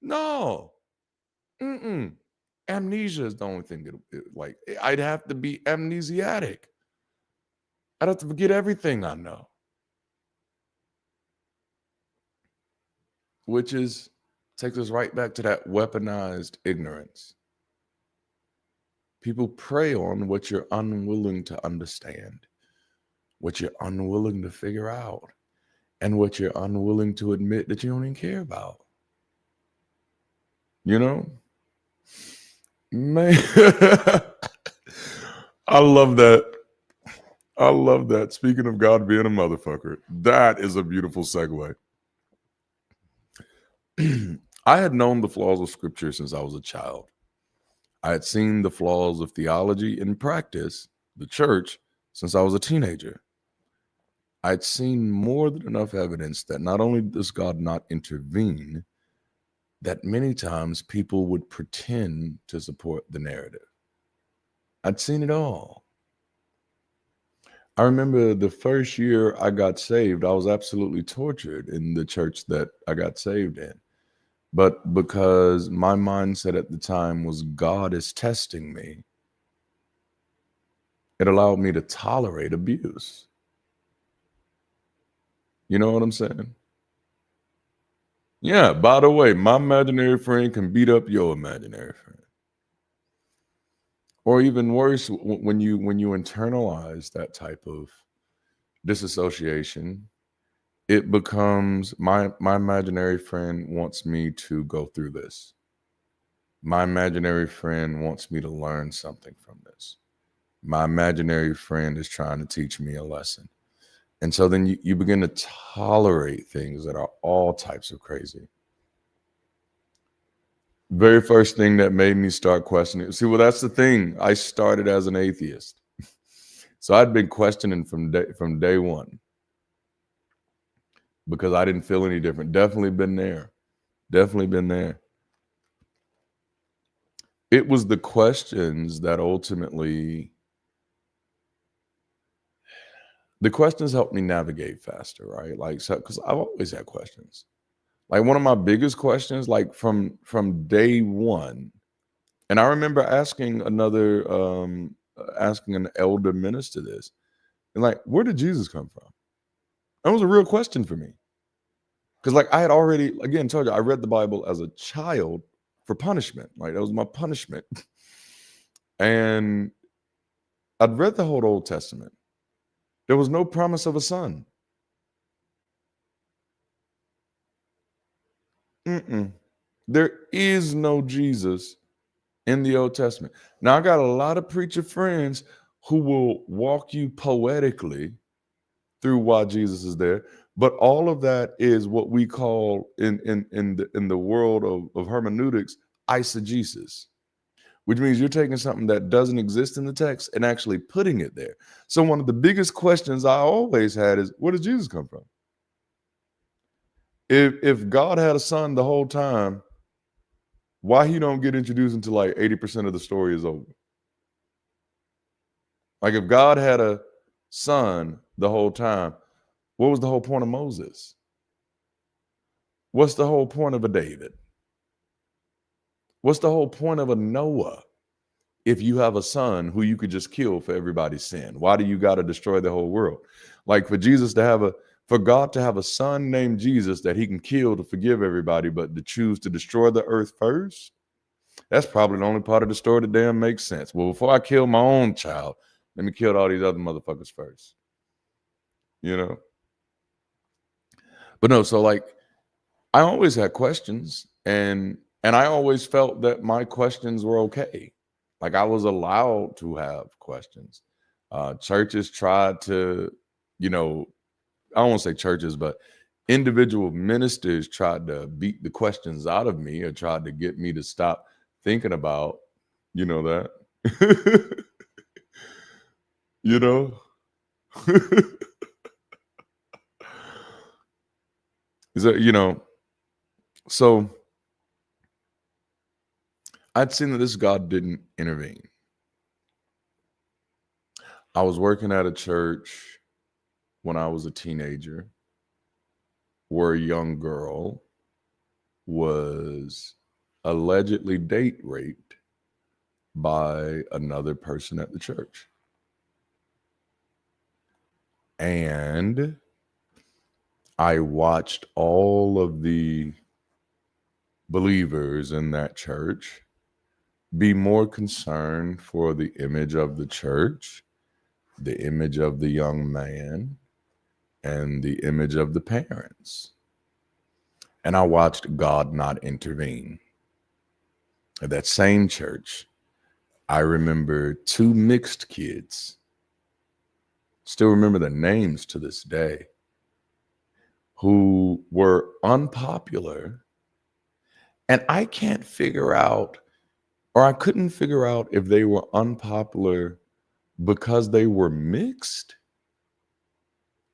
No. Amnesia is the only thing that, like, I'd have to be amnesiac. I'd have to forget everything I know. Which takes us right back to that weaponized ignorance. People prey on what you're unwilling to understand, what you're unwilling to figure out, and what you're unwilling to admit that you don't even care about. You know? Man, I love that. I love that. Speaking of God being a motherfucker, that is a beautiful segue. I had known the flaws of scripture since I was a child. I had seen the flaws of theology in practice, the church, since I was a teenager. I'd seen more than enough evidence that not only does God not intervene, that many times people would pretend to support the narrative. I'd seen it all. I remember the first year I got saved, I was absolutely tortured in the church that I got saved in. But because my mindset at the time was God is testing me, it allowed me to tolerate abuse. You know what I'm saying? Yeah, by the way, my imaginary friend can beat up your imaginary friend. Or even worse, when you internalize that type of disassociation, it becomes my imaginary friend wants me to go through this. My imaginary friend wants me to learn something from this. My imaginary friend is trying to teach me a lesson. And so then you begin to tolerate things that are all types of crazy. Very first thing that made me start questioning. See, well, that's the thing. I started as an atheist. So I'd been questioning from day one because I didn't feel any different. Definitely been there. It was the questions that ultimately, the questions helped me navigate faster, right? Like, so, because I've always had questions. Like one of my biggest questions, like from day one, and I remember asking an elder minister this, and like, where did Jesus come from? That was a real question for me. Because like I had already, again, told you, I read the Bible as a child for punishment. Like that was my punishment. And I'd read the whole Old Testament. There was no promise of a son. There is no Jesus in the Old Testament. Now, I got a lot of preacher friends who will walk you poetically through why Jesus is there. But all of that is what we call in the world of hermeneutics, eisegesis, which means you're taking something that doesn't exist in the text and actually putting it there. So one of the biggest questions I always had is, where does Jesus come from? If God had a son the whole time, why he don't get introduced until like 80% of the story is over? Like if God had a son the whole time, what was the whole point of Moses? What's the whole point of a David? What's the whole point of a Noah if you have a son who you could just kill for everybody's sin? Why do you got to destroy the whole world? Like for God to have a son named Jesus that he can kill to forgive everybody, but to choose to destroy the earth first, that's probably the only part of the story that damn makes sense. Well, before I kill my own child, let me kill all these other motherfuckers first. You know? But no, so like I always had questions, and I always felt that my questions were okay. Like I was allowed to have questions. Churches tried to, I don't want to say churches, but individual ministers tried to beat the questions out of me or tried to get me to stop thinking about, that. you know? Is that, so I'd seen that this God didn't intervene. I was working at a church when I was a teenager where a young girl was allegedly date raped by another person at the church. And I watched all of the believers in that church be more concerned for the image of the church, the image of the young man, and the image of the parents. And I watched God not intervene. At that same church, I remember 2 mixed kids, still remember their names to this day, who were unpopular. And I couldn't figure out if they were unpopular because they were mixed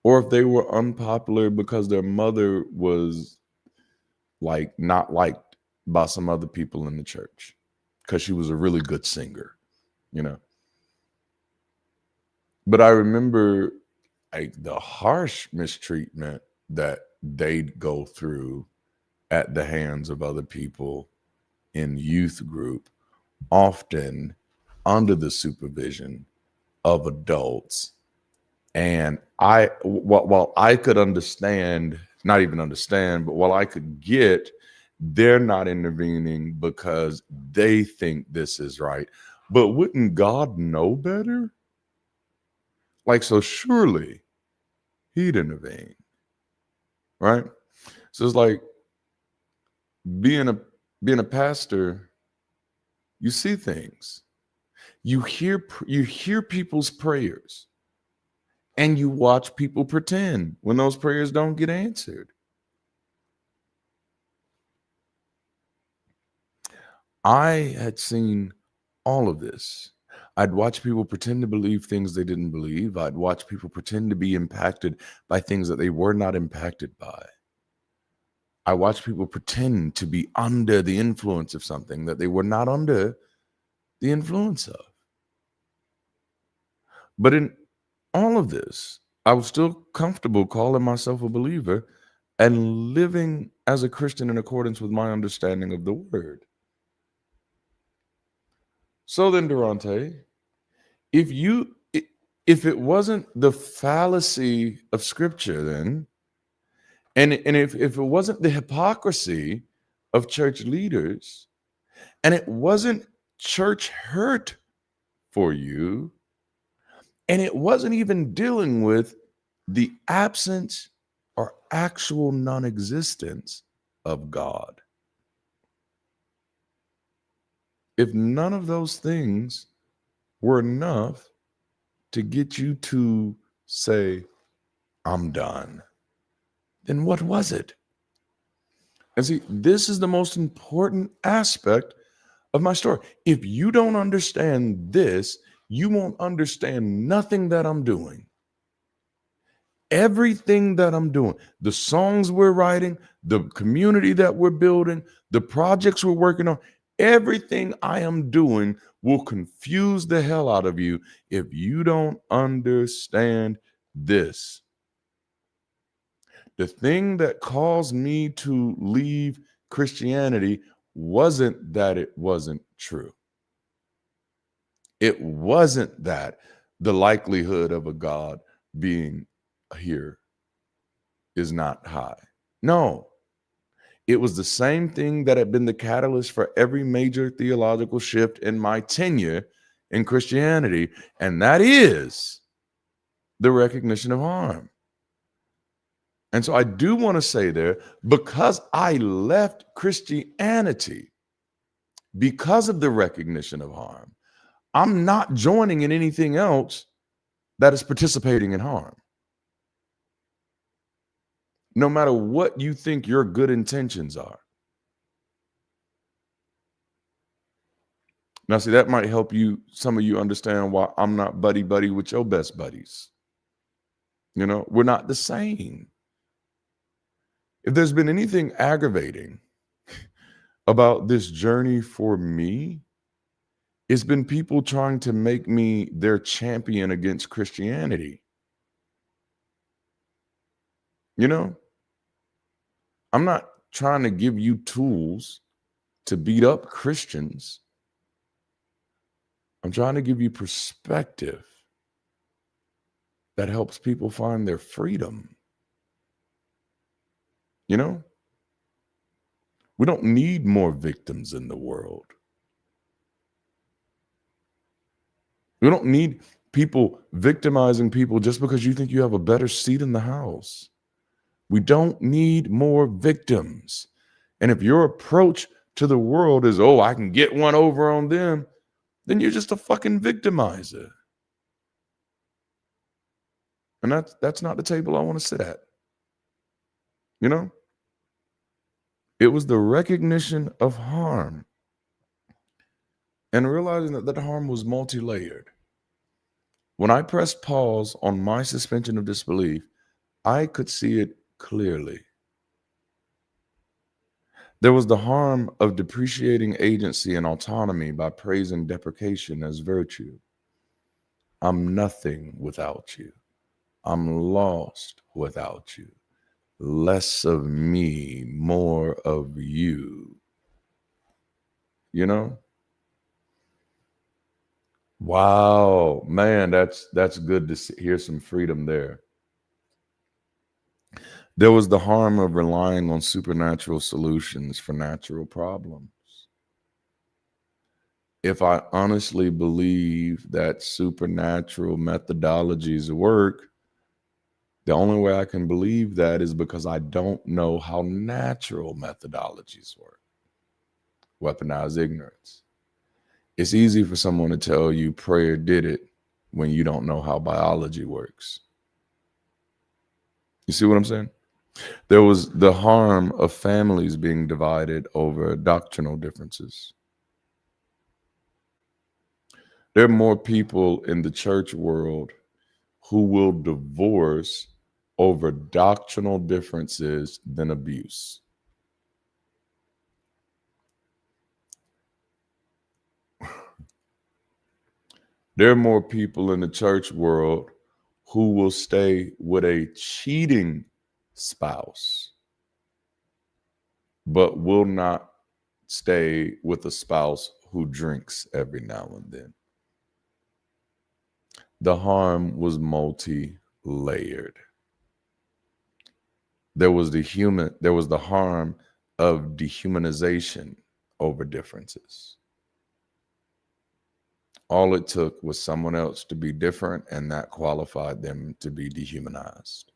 or if they were unpopular because their mother was like not liked by some other people in the church because she was a really good singer, But I remember the harsh mistreatment that they'd go through at the hands of other people in youth group, often under the supervision of adults. And while I could understand, not even understand, but while I could get, they're not intervening because they think this is right. But wouldn't God know better? Like, so surely he'd intervene, right? So it's like being a pastor, you see things, you hear people's prayers, and you watch people pretend when those prayers don't get answered. I had seen all of this. I'd watch people pretend to believe things they didn't believe. I'd watch people pretend to be impacted by things that they were not impacted by. I watched people pretend to be under the influence of something that they were not under the influence of. But in all of this, I was still comfortable calling myself a believer and living as a Christian in accordance with my understanding of the word. So then, Durante, if it wasn't the fallacy of Scripture, then, and if it wasn't the hypocrisy of church leaders, and it wasn't church hurt for you, and it wasn't even dealing with the absence or actual non-existence of God, if none of those things were enough to get you to say, I'm done, then what was it? And see, this is the most important aspect of my story. If you don't understand this, you won't understand nothing that I'm doing. Everything that I'm doing, the songs we're writing, the community that we're building, the projects we're working on, everything I am doing will confuse the hell out of you if you don't understand this. The thing that caused me to leave Christianity wasn't that it wasn't true. It wasn't that the likelihood of a God being here is not high. No, it was the same thing that had been the catalyst for every major theological shift in my tenure in Christianity, and that is the recognition of harm. And so I do want to say there, because I left Christianity because of the recognition of harm, I'm not joining in anything else that is participating in harm. No matter what you think your good intentions are. Now, see, that might help you, some of you understand why I'm not buddy-buddy with your best buddies. You know, we're not the same. If there's been anything aggravating about this journey for me, it's been people trying to make me their champion against Christianity. You know, I'm not trying to give you tools to beat up Christians. I'm trying to give you perspective that helps people find their freedom. You know, we don't need more victims in the world. We don't need people victimizing people just because you think you have a better seat in the house. We don't need more victims. And if your approach to the world is, oh, I can get one over on them, then you're just a fucking victimizer. And that's not the table I want to sit at. You know? It was the recognition of harm and realizing that harm was multi-layered. When I pressed pause on my suspension of disbelief, I could see it clearly. There was the harm of depreciating agency and autonomy by praising deprecation as virtue. I'm nothing without you. I'm lost without you. Less of me, more of you. You know? Wow, man, that's good to hear some freedom there. There was the harm of relying on supernatural solutions for natural problems. If I honestly believe that supernatural methodologies work, the only way I can believe that is because I don't know how natural methodologies work. Weaponized ignorance. It's easy for someone to tell you prayer did it when you don't know how biology works. You see what I'm saying? There was the harm of families being divided over doctrinal differences. There are more people in the church world who will divorce over doctrinal differences than abuse. There are more people in the church world who will stay with a cheating spouse, but will not stay with a spouse who drinks every now and then. The harm was multi-layered. There was the harm of dehumanization over differences. All it took was someone else to be different, and that qualified them to be dehumanized.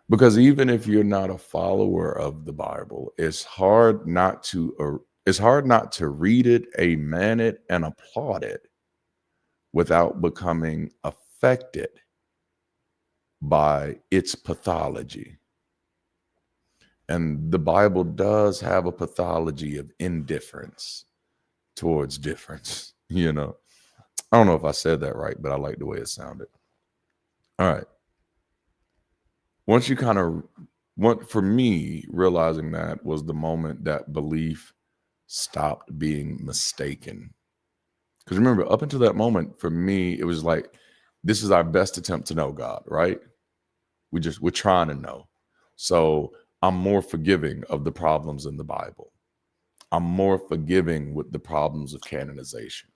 Because even if you're not a follower of the Bible, it's hard not to read it, amen it, and applaud it without becoming affected by its pathology. And the Bible does have a pathology of indifference towards difference. I don't know if I said that right, but I like the way it sounded. All right. Once you for me, realizing that was the moment that belief stopped being mistaken. Because remember, up until that moment, for me, it was like, this is our best attempt to know God, right? We're trying to know. So I'm more forgiving of the problems in the Bible. I'm more forgiving with the problems of canonization,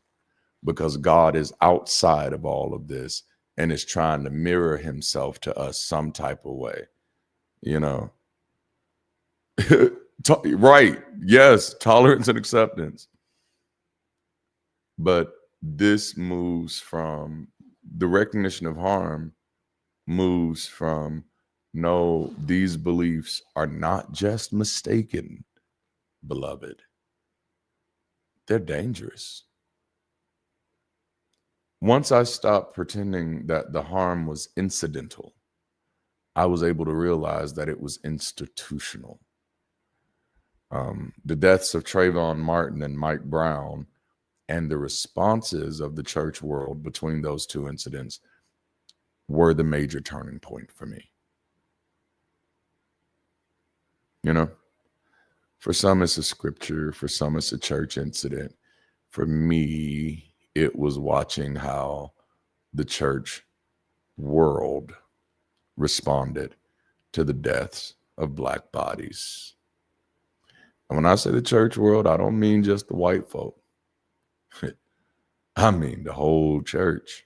because God is outside of all of this and is trying to mirror himself to us some type of way, Right. Yes. Tolerance and acceptance. But this moves from the recognition of harm, moves from, no, these beliefs are not just mistaken, beloved. They're dangerous. Once I stopped pretending that the harm was incidental, I was able to realize that it was institutional. The deaths of Trayvon Martin and Mike Brown and the responses of the church world between those two incidents were the major turning point for me. For some it's a scripture, for some it's a church incident. For me, it was watching how the church world responded to the deaths of Black bodies. And when I say the church world, I don't mean just the white folk. I mean the whole church.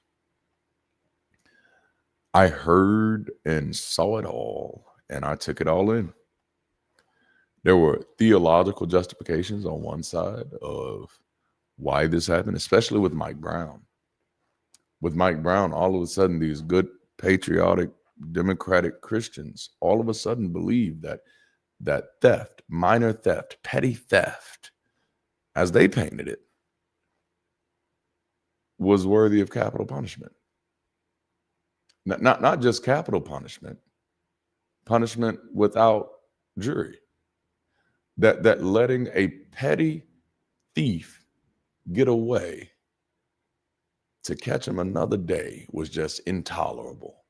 I heard and saw it all, and I took it all in. There were theological justifications on one side of why this happened, especially with Mike Brown. With Mike Brown, all of a sudden, these good, patriotic, democratic Christians all of a sudden believed that theft, minor theft, petty theft, as they painted it, was worthy of capital punishment. Not just capital punishment without jury. That letting a petty thief get away to catch him another day was just intolerable.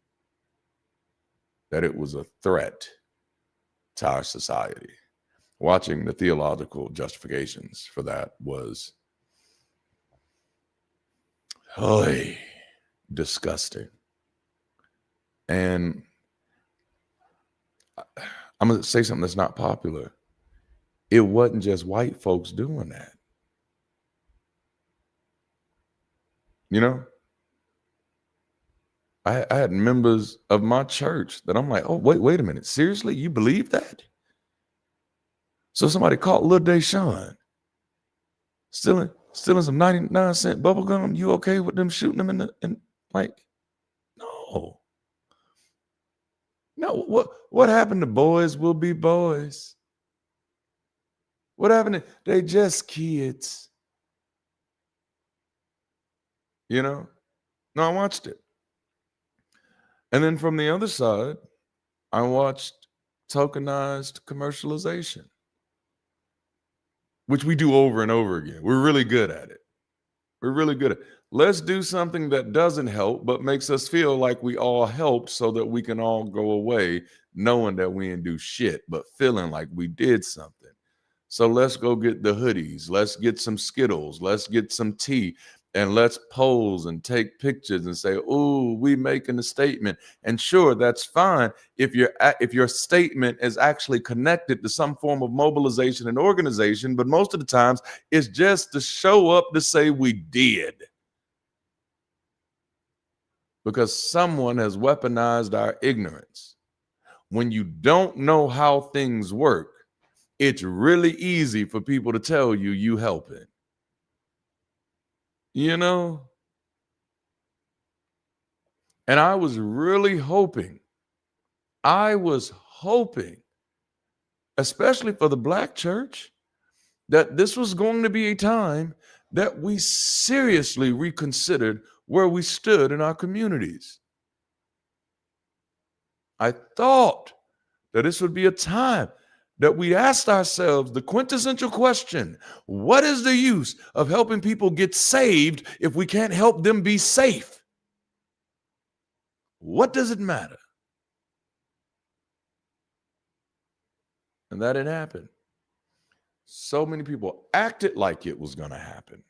That it was a threat to our society. Watching the theological justifications for that was disgusting. And I'm going to say something that's not popular. It wasn't just white folks doing that. I had members of my church that I'm like, oh, wait a minute. Seriously? You believe that? So somebody caught Lil Deshaun stealing some 99-cent bubble gum. You okay with them shooting them in no. No, what happened to boys will be boys? What happened to they just kids? No, I watched it. And then from the other side, I watched tokenized commercialization, which we do over and over again. We're really good at it. Let's do something that doesn't help, but makes us feel like we all helped so that we can all go away knowing that we didn't do shit, but feeling like we did something. So let's go get the hoodies. Let's get some Skittles. Let's get some tea. And let's pose and take pictures and say, "Ooh, we making a statement." And sure, that's fine if your statement is actually connected to some form of mobilization and organization. But most of the times, it's just to show up to say we did, because someone has weaponized our ignorance. When you don't know how things work, it's really easy for people to tell you helping. And I was really hoping, especially for the Black church, that this was going to be a time that we seriously reconsidered where we stood in our communities. I thought that this would be a time that we asked ourselves the quintessential question: what is the use of helping people get saved if we can't help them be safe? What does it matter? And that didn't happen. So many people acted like it was going to happen.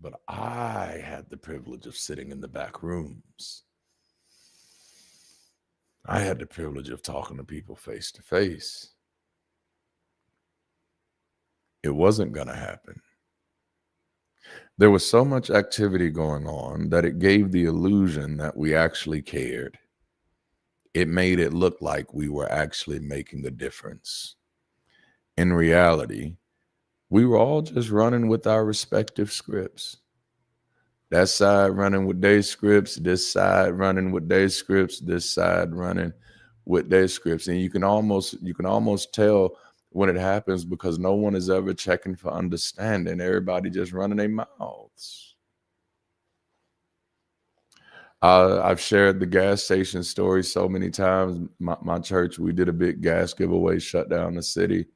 But I had the privilege of sitting in the back rooms. I had the privilege of talking to people face to face. It wasn't going to happen. There was so much activity going on that it gave the illusion that we actually cared. It made it look like we were actually making a difference. In reality, we were all just running with our respective scripts. That side running with their scripts, this side running with their scripts, this side running with their scripts. And you can almost tell when it happens because no one is ever checking for understanding. Everybody just running their mouths. I've shared the gas station story so many times. My church, we did a big gas giveaway, shut down the city.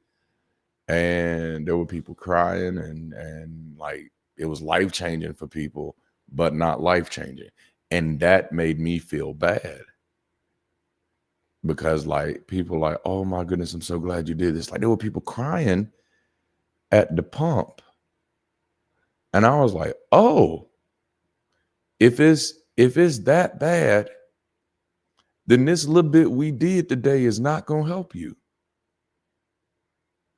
And there were people crying and like it was life-changing for people, but not life-changing. And that made me feel bad. Because like people like, oh my goodness, I'm so glad you did this. Like there were people crying at the pump. And I was like, oh, if it's that bad, then this little bit we did today is not going to help you.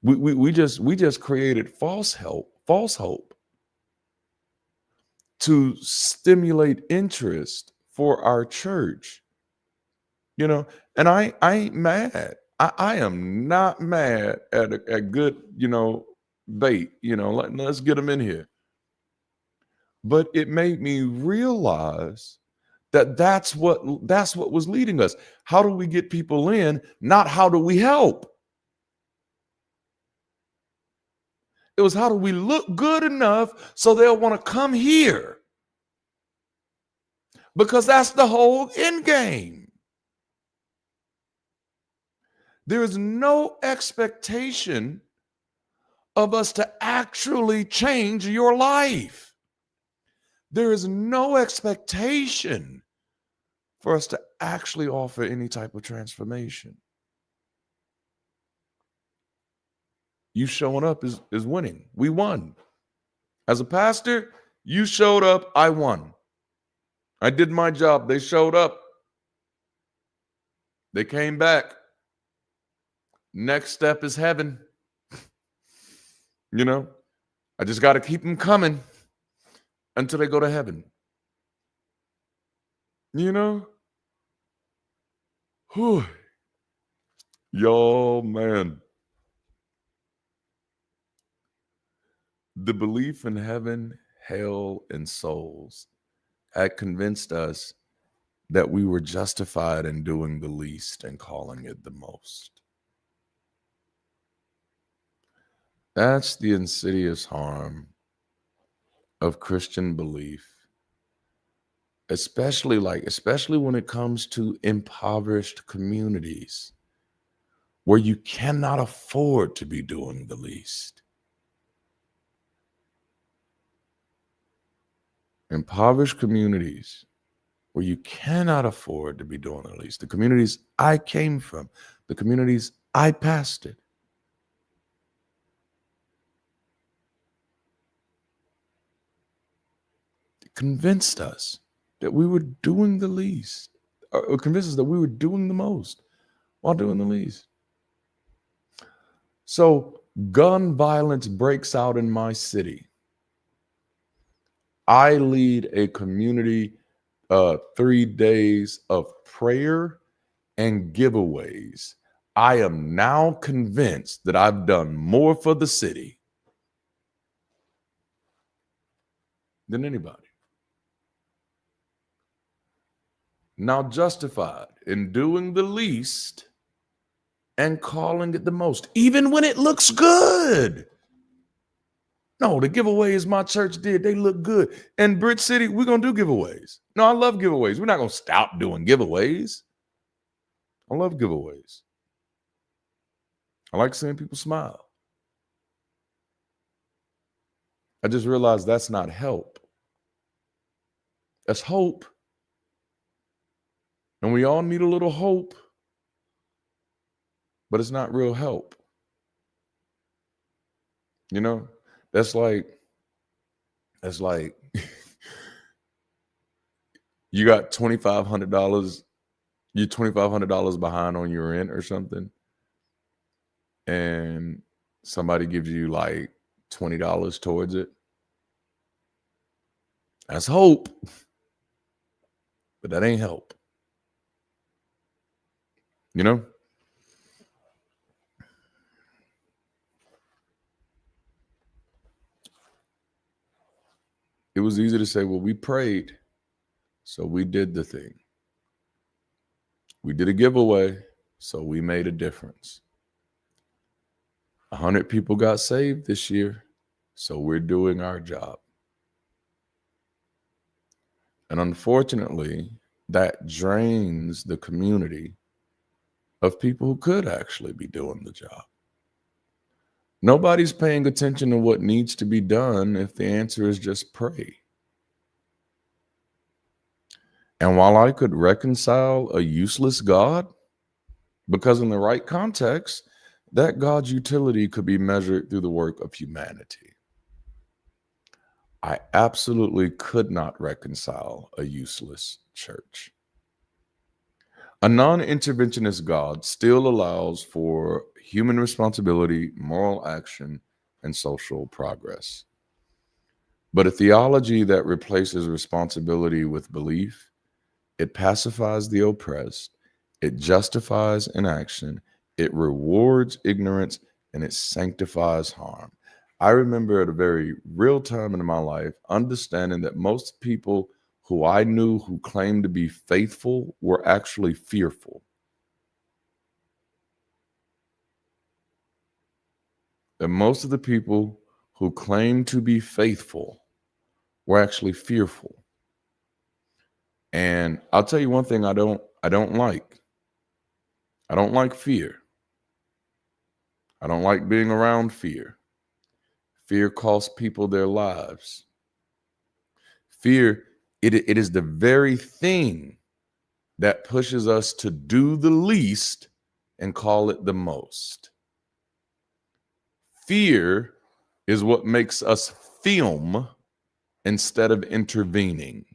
We just created false hope to stimulate interest for our church, you know. And I ain't mad. I am not mad at good, bait. Let's get them in here. But it made me realize that that's what was leading us. How do we get people in? Not how do we help? It was how do we look good enough so they'll want to come here? Because that's the whole end game. There is no expectation of us to actually change your life. There is no expectation for us to actually offer any type of transformation. You showing up is winning. We won. As a pastor, you showed up, I won. I did my job. They showed up. They came back. Next step is heaven. I just got to keep them coming until they go to heaven. Whew. Y'all, man. The belief in heaven, hell, and souls had convinced us that we were justified in doing the least and calling it the most. That's the insidious harm of Christian belief, especially when it comes to impoverished communities where you cannot afford to be doing the least. Impoverished communities where you cannot afford to be doing the least. The communities I came from, the communities I pastored. Convinced us that we were doing the least, or convinced us that we were doing the most while doing the least. So gun violence breaks out in my city. I lead a community 3 days of prayer and giveaways. I am now convinced that I've done more for the city than anybody. Now justified in doing the least and calling it the most, even when it looks good. No, the giveaways my church did, they look good. And Bridge City, we're going to do giveaways. No, I love giveaways. We're not going to stop doing giveaways. I love giveaways. I like seeing people smile. I just realized that's not help. That's hope. And we all need a little hope, but it's not real help. You know, that's like you got $2,500, you're $2,500 behind on your rent or something, and somebody gives you like $20 towards it. That's hope, but that ain't help. You know? It was easy to say, well, we prayed, so we did the thing. We did a giveaway, so we made a difference. 100 people got saved this year, so we're doing our job. And unfortunately, that drains the community of people who could actually be doing the job. Nobody's paying attention to what needs to be done if the answer is just pray. And while I could reconcile a useless God, because in the right context, that God's utility could be measured through the work of humanity, I absolutely could not reconcile a useless church. A non-interventionist God still allows for human responsibility, moral action, and social progress. But a theology that replaces responsibility with belief, it pacifies the oppressed, it justifies inaction, it rewards ignorance, and it sanctifies harm. I remember at a very real time in my life understanding that most people who I knew who claimed to be faithful were actually fearful. That most of the people who claimed to be faithful were actually fearful. And I'll tell you one thing I don't like. I don't like fear. I don't like being around fear. Fear costs people their lives. Fear, it is the very thing that pushes us to do the least and call it the most. Fear is what makes us film instead of intervening.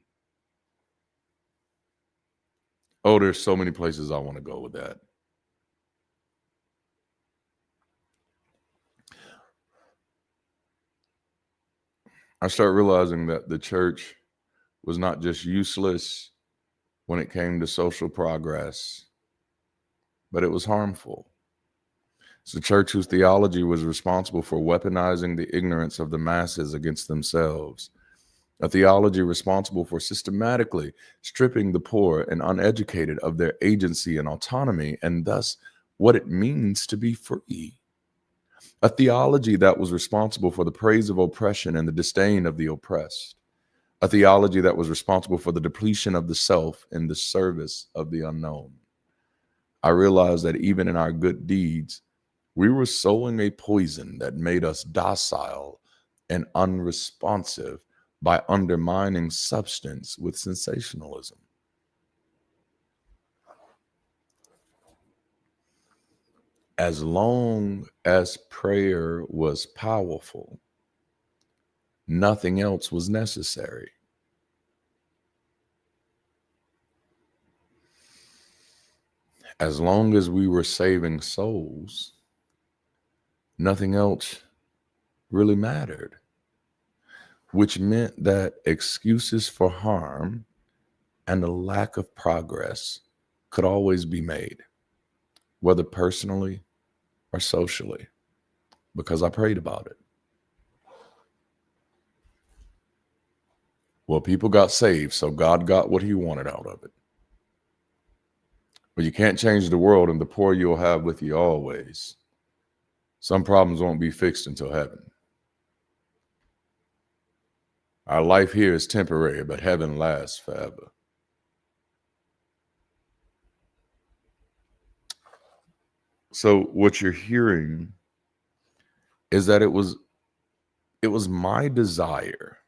Oh, there's so many places I want to go with that. I start realizing that the church was not just useless when it came to social progress, but it was harmful. It's the church whose theology was responsible for weaponizing the ignorance of the masses against themselves. A theology responsible for systematically stripping the poor and uneducated of their agency and autonomy, and thus what it means to be free. A theology that was responsible for the praise of oppression and the disdain of the oppressed. A theology that was responsible for the depletion of the self in the service of the unknown. I realized that even in our good deeds, we were sowing a poison that made us docile and unresponsive by undermining substance with sensationalism. As long as prayer was powerful, nothing else was necessary. As long as we were saving souls, nothing else really mattered, which meant that excuses for harm and a lack of progress could always be made, whether personally or socially, because I prayed about it. Well, people got saved, so God got what he wanted out of it. But you can't change the world, and the poor you'll have with you always. Some problems won't be fixed until heaven. Our life here is temporary, but heaven lasts forever. So what you're hearing is that it was my desire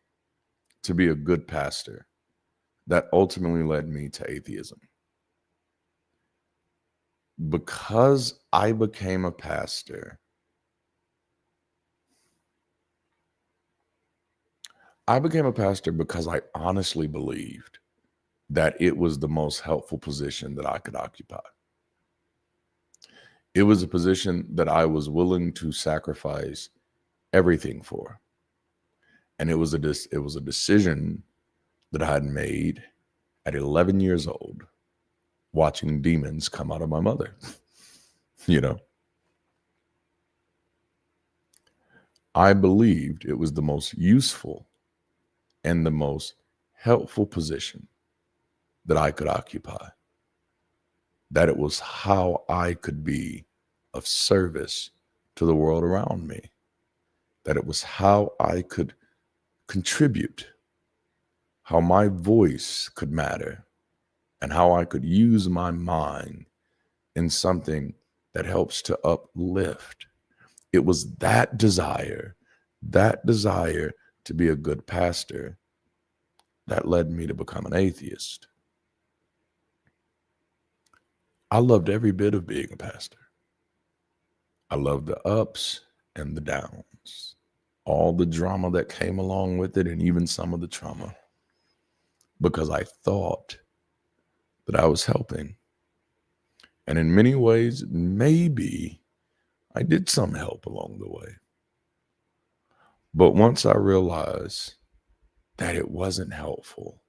to be a good pastor that ultimately led me to atheism. Because I became a pastor, because I honestly believed that it was the most helpful position that I could occupy. It was a position that I was willing to sacrifice everything for. And it was a decision that I had made at 11 years old, watching demons come out of my mother. You know, I believed it was the most useful and the most helpful position that I could occupy, that it was how I could be of service to the world around me, that it was how I could contribute, how my voice could matter, and how I could use my mind in something that helps to uplift. It was that desire to be a good pastor that led me to become an atheist. I loved every bit of being a pastor. I loved the ups and the downs, all the drama that came along with it, and even some of the trauma, because I thought that I was helping. And in many ways, maybe I did some help along the way. But once I realized that it wasn't helpful,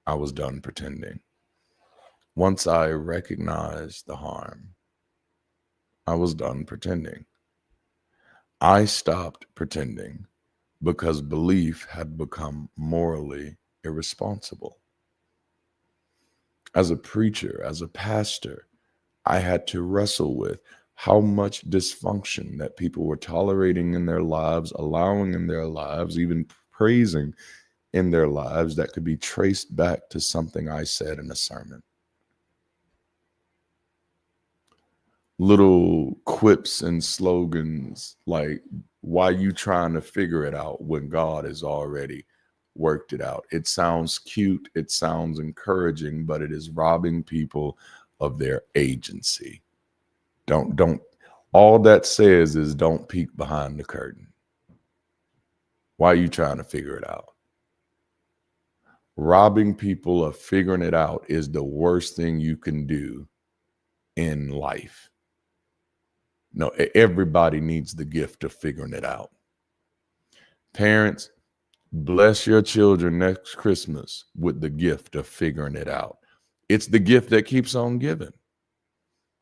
I was done pretending. Once I recognized the harm, I was done pretending. I stopped pretending because belief had become morally irresponsible. As a preacher, as a pastor, I had to wrestle with how much dysfunction that people were tolerating in their lives, allowing in their lives, even praising in their lives, that could be traced back to something I said in a sermon. Little quips and slogans like, why you trying to figure it out when God has already worked it out? It sounds cute, it sounds encouraging, but it is robbing people of their agency. Don't all that says is don't peek behind the curtain. Why are you trying to figure it out? Robbing people of figuring it out is the worst thing you can do in life. No, everybody needs the gift of figuring it out. Parents, bless your children next Christmas with the gift of figuring it out. It's the gift that keeps on giving.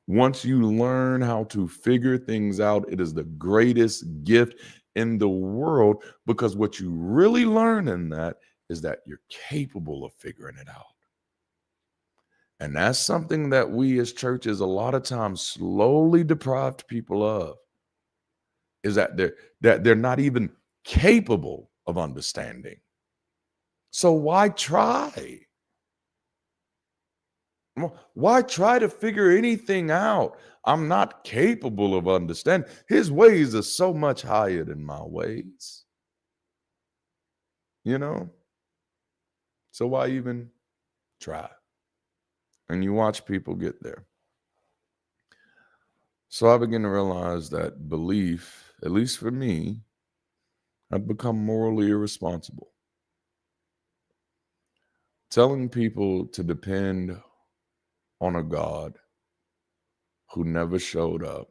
Once you learn how to figure things out, it is the greatest gift in the world, because what you really learn in that is that you're capable of figuring it out. And that's something that we as churches a lot of times slowly deprived people of, is that they're not even capable of understanding. So why try? Why try to figure anything out? I'm not capable of understanding. His ways are so much higher than my ways. You know? So why even try? And you watch people get there. So I begin to realize that belief, at least for me, had become morally irresponsible. Telling people to depend on a God who never showed up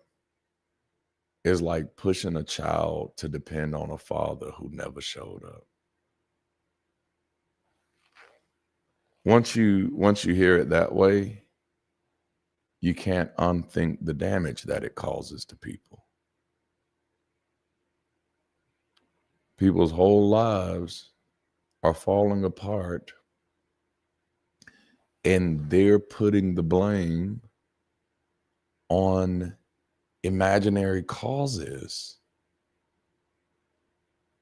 is like pushing a child to depend on a father who never showed up. Once you hear it that way, you can't unthink the damage that it causes to people. People's whole lives are falling apart, and they're putting the blame on imaginary causes.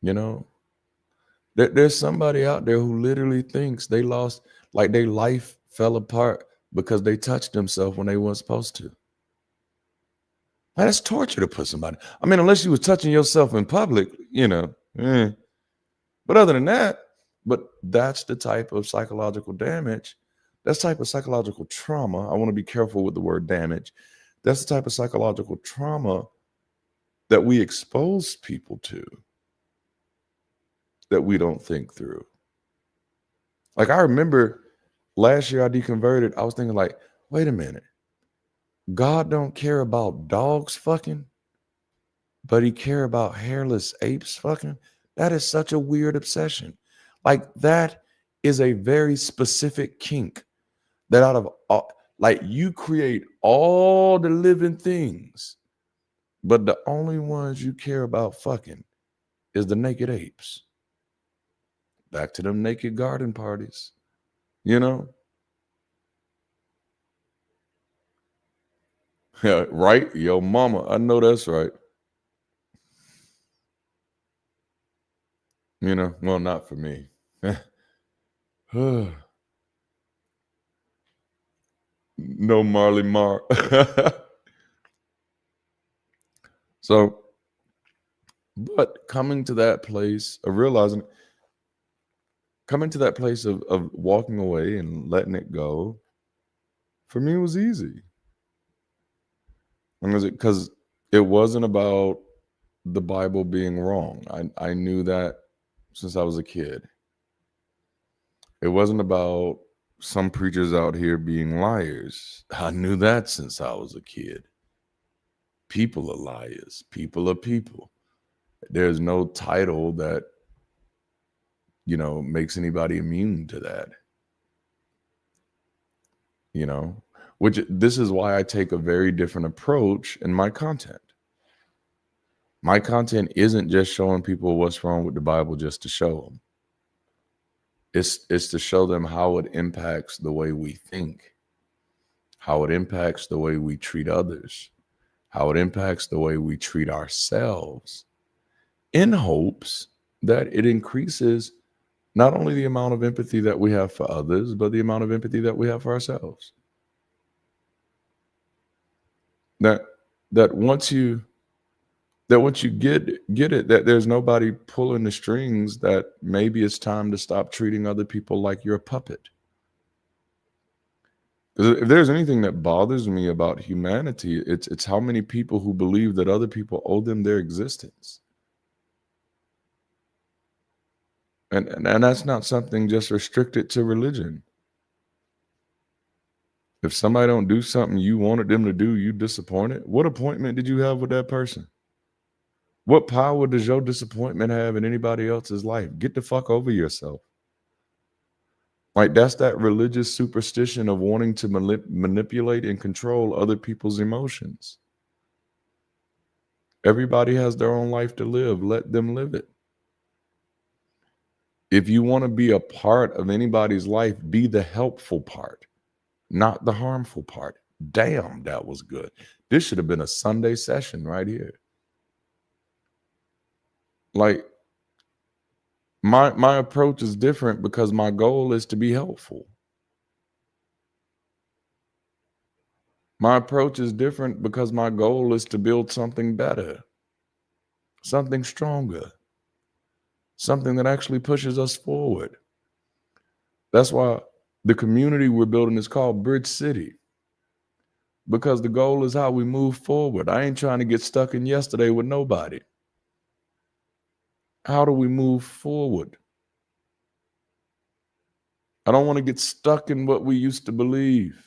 You know, There's somebody out there who literally thinks they lost, like their life fell apart because they touched themselves when they weren't supposed to. Now, that's torture to put somebody. I mean, unless you was touching yourself in public, But other than that, that's the type of psychological damage. That's type of psychological trauma. I want to be careful with the word damage. That's the type of psychological trauma that we expose people to that we don't think through. Like, I remember last year I deconverted. I was thinking like, wait a minute. God don't care about dogs fucking, but he care about hairless apes fucking. That is such a weird obsession. Like, that is a very specific kink that out of all, like, you create all the living things, but the only ones you care about fucking is the naked apes. Back to them naked garden parties, Yeah, right? Yo, mama, I know that's right. Well, not for me. No Marley Marl. So, but coming to that place of realizing, coming to that place of walking away and letting it go, for me was easy. Because it wasn't about the Bible being wrong. I knew that since I was a kid. It wasn't about some preachers out here being liars. I knew that since I was a kid. People are liars. People are people. There's no title that, makes anybody immune to that. Which this is why I take a very different approach in my content. My content isn't just showing people what's wrong with the Bible just to show them. It's to show them how it impacts the way we think, how it impacts the way we treat others, how it impacts the way we treat ourselves, in hopes that it increases not only the amount of empathy that we have for others, but the amount of empathy that we have for ourselves. That once you get it, that there's nobody pulling the strings, that maybe it's time to stop treating other people like you're a puppet. Because if there's anything that bothers me about humanity, it's how many people who believe that other people owe them their existence. And that's not something just restricted to religion. If somebody don't do something you wanted them to do, you disappointed. What appointment did you have with that person? What power does your disappointment have in anybody else's life? Get the fuck over yourself. Like, that's that religious superstition of wanting to manipulate and control other people's emotions. Everybody has their own life to live. Let them live it. If you want to be a part of anybody's life, be the helpful part, not the harmful part. Damn, that was good. This should have been a Sunday session right here. Like, my approach is different because my goal is to be helpful. My approach is different because my goal is to build something better, something stronger, something that actually pushes us forward. That's why the community we're building is called Bridge City, because the goal is how we move forward. I ain't trying to get stuck in yesterday with nobody. How do we move forward? I don't want to get stuck in what we used to believe.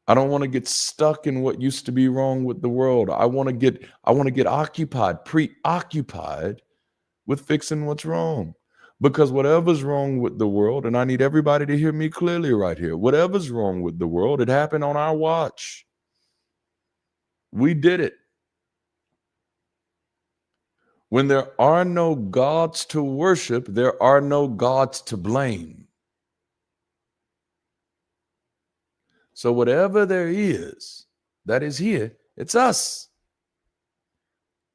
I don't want to get stuck in what used to be wrong with the world. I want to get preoccupied with fixing what's wrong. Because whatever's wrong with the world, and I need everybody to hear me clearly right here, whatever's wrong with the world, it happened on our watch. We did it. When there are no gods to worship, there are no gods to blame. So whatever there is that is here, it's us.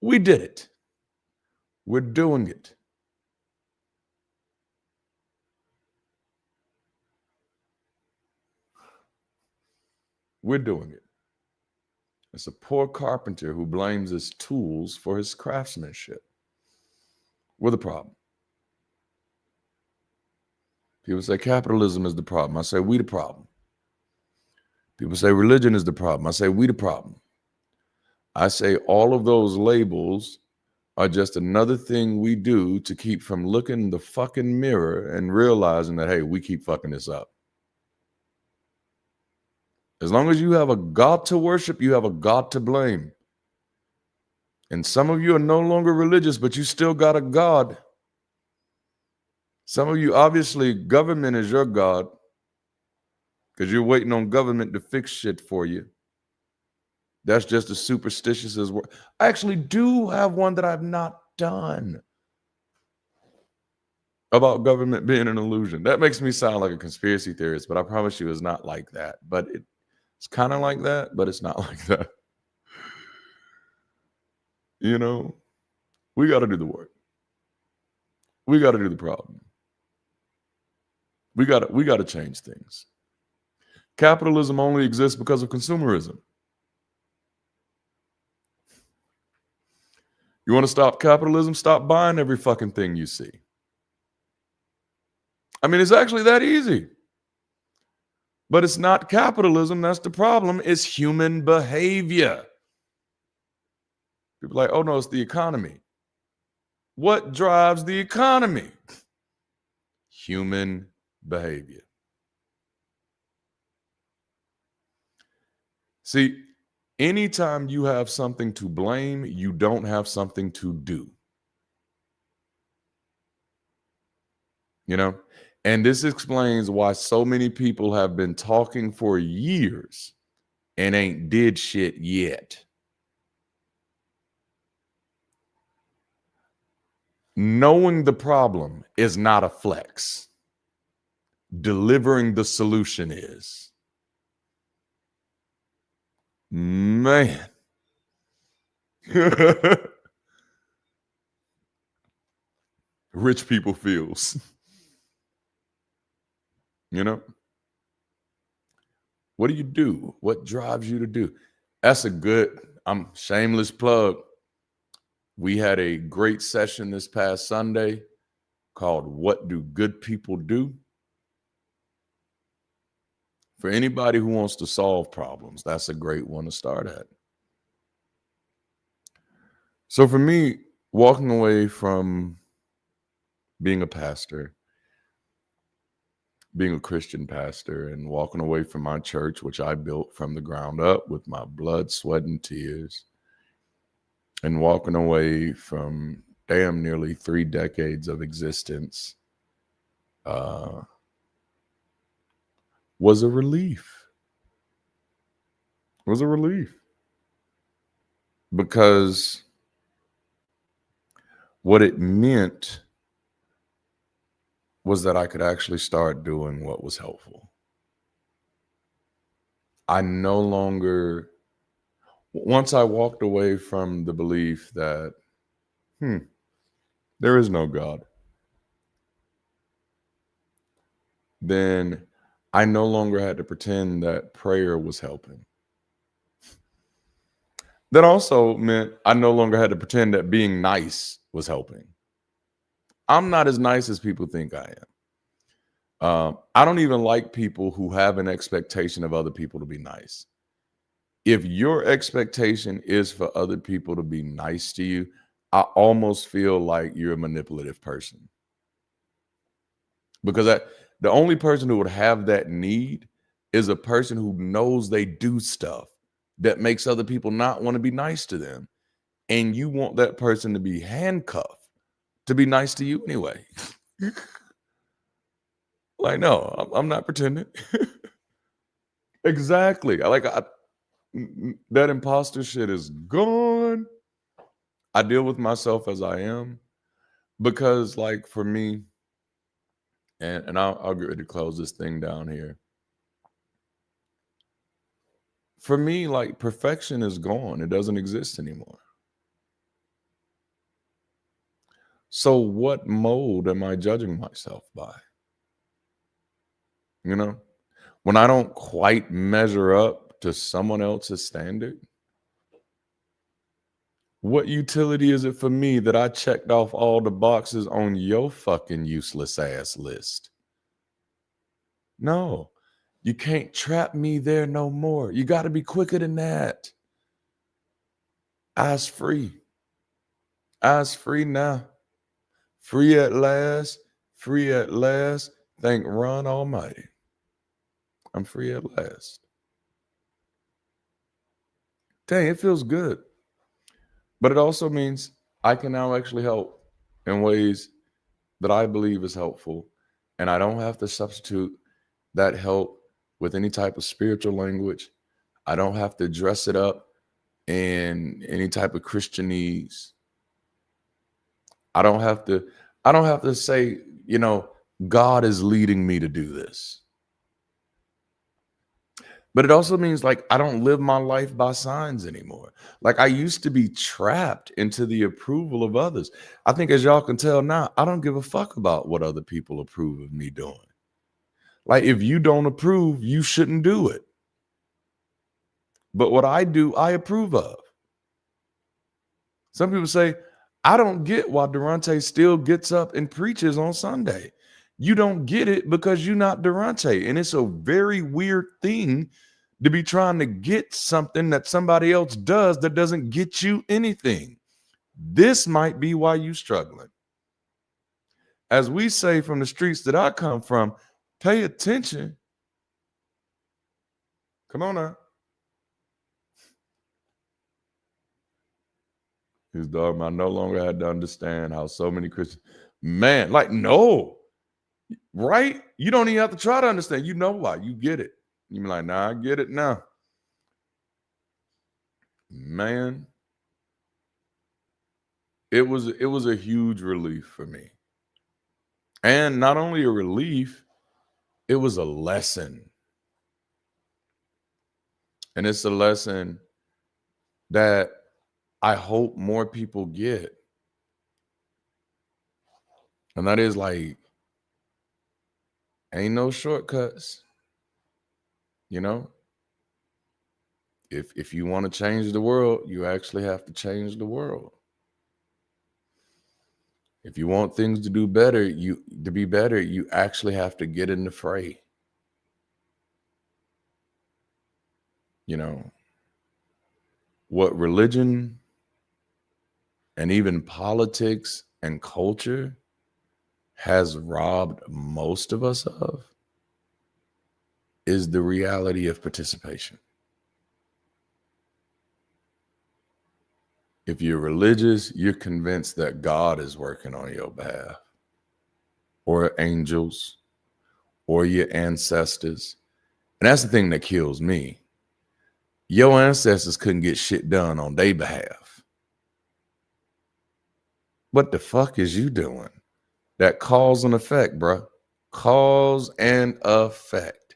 We did it. We're doing it. We're doing it. It's a poor carpenter who blames his tools for his craftsmanship. We're the problem. People say capitalism is the problem. I say we the problem. People say religion is the problem. I say we the problem. I say all of those labels are just another thing we do to keep from looking in the fucking mirror and realizing that, hey, we keep fucking this up. As long as you have a God to worship, you have a God to blame. And some of you are no longer religious, but you still got a God. Some of you, obviously, government is your God because you're waiting on government to fix shit for you. That's just as superstitious as word. I actually do have one that I've not done about government being an illusion. That makes me sound like a conspiracy theorist, but I promise you it's not like that. But it's kind of like that, but it's not like that. You know, we got to do the work. We got to do the problem. We got to change things. Capitalism only exists because of consumerism. You want to stop capitalism? Stop buying every fucking thing you see. I mean, it's actually that easy. But it's not capitalism that's the problem. It's human behavior. People are like, oh no, it's the economy. What drives the economy? Human behavior. See, anytime you have something to blame, you don't have something to do. You know? And this explains why so many people have been talking for years and ain't did shit yet. Knowing the problem is not a flex. Delivering the solution is. Man. Rich people feels. You know? What do you do? What drives you to do? That's a good, shameless plug. We had a great session this past Sunday called What Do Good People Do? For anybody who wants to solve problems, that's a great one to start at. So for me, walking away from being a pastor, being a Christian pastor, and walking away from my church, which I built from the ground up with my blood, sweat, and tears, and walking away from damn nearly 3 decades of existence was a relief. It was a relief. Because what it meant was that I could actually start doing what was helpful. I no longer, once I walked away from the belief that, there is no God, then I no longer had to pretend that prayer was helping. That also meant I no longer had to pretend that being nice was helping. I'm not as nice as people think I am. I don't even like people who have an expectation of other people to be nice. If your expectation is for other people to be nice to you, I almost feel like you're a manipulative person. Because the only person who would have that need is a person who knows they do stuff that makes other people not want to be nice to them. And you want that person to be handcuffed to be nice to you anyway. Like, no, I'm not pretending. Exactly. That imposter shit is gone. I deal with myself as I am because, like, for me, and I'll get ready to close this thing down here. For me, like, perfection is gone. It doesn't exist anymore. So what mold am I judging myself by? You know, when I don't quite measure up to someone else's standard? What utility is it for me that I checked off all the boxes on your fucking useless ass list? No, you can't trap me there no more. You got to be quicker than that. Eyes free. Eyes free now. Free at last. Free at last. Thank Ron Almighty. I'm free at last. Dang, it feels good. But it also means I can now actually help in ways that I believe is helpful. And I don't have to substitute that help with any type of spiritual language. I don't have to dress it up in any type of Christianese. I don't have to say, God is leading me to do this. But it also means like I don't live my life by signs anymore. Like I used to be trapped into the approval of others. I think as y'all can tell now, I don't give a fuck about what other people approve of me doing. Like if you don't approve, you shouldn't do it. But what I do, I approve of. Some people say, I don't get why Durante still gets up and preaches on Sunday. You don't get it because you're not Durante. And it's a very weird thing to be trying to get something that somebody else does that doesn't get you anything. This might be why you're struggling. As we say from the streets that I come from, pay attention. Come on now. His dog, I no longer had to understand how so many Christians, man, like, no, right? You don't even have to try to understand. You know why. You get it. You be like, nah, I get it now. Man, it was a huge relief for me. And not only a relief, it was a lesson. And it's a lesson that I hope more people get. And that is like, ain't no shortcuts. If you want to change the world, you actually have to change the world. If you want things to be better, you actually have to get in the fray. What religion and even politics and culture has robbed most of us of is the reality of participation. If you're religious, you're convinced that God is working on your behalf, or angels, or your ancestors. And that's the thing that kills me. Your ancestors couldn't get shit done on their behalf. What the fuck is you doing? That cause and effect, bro. Cause and effect.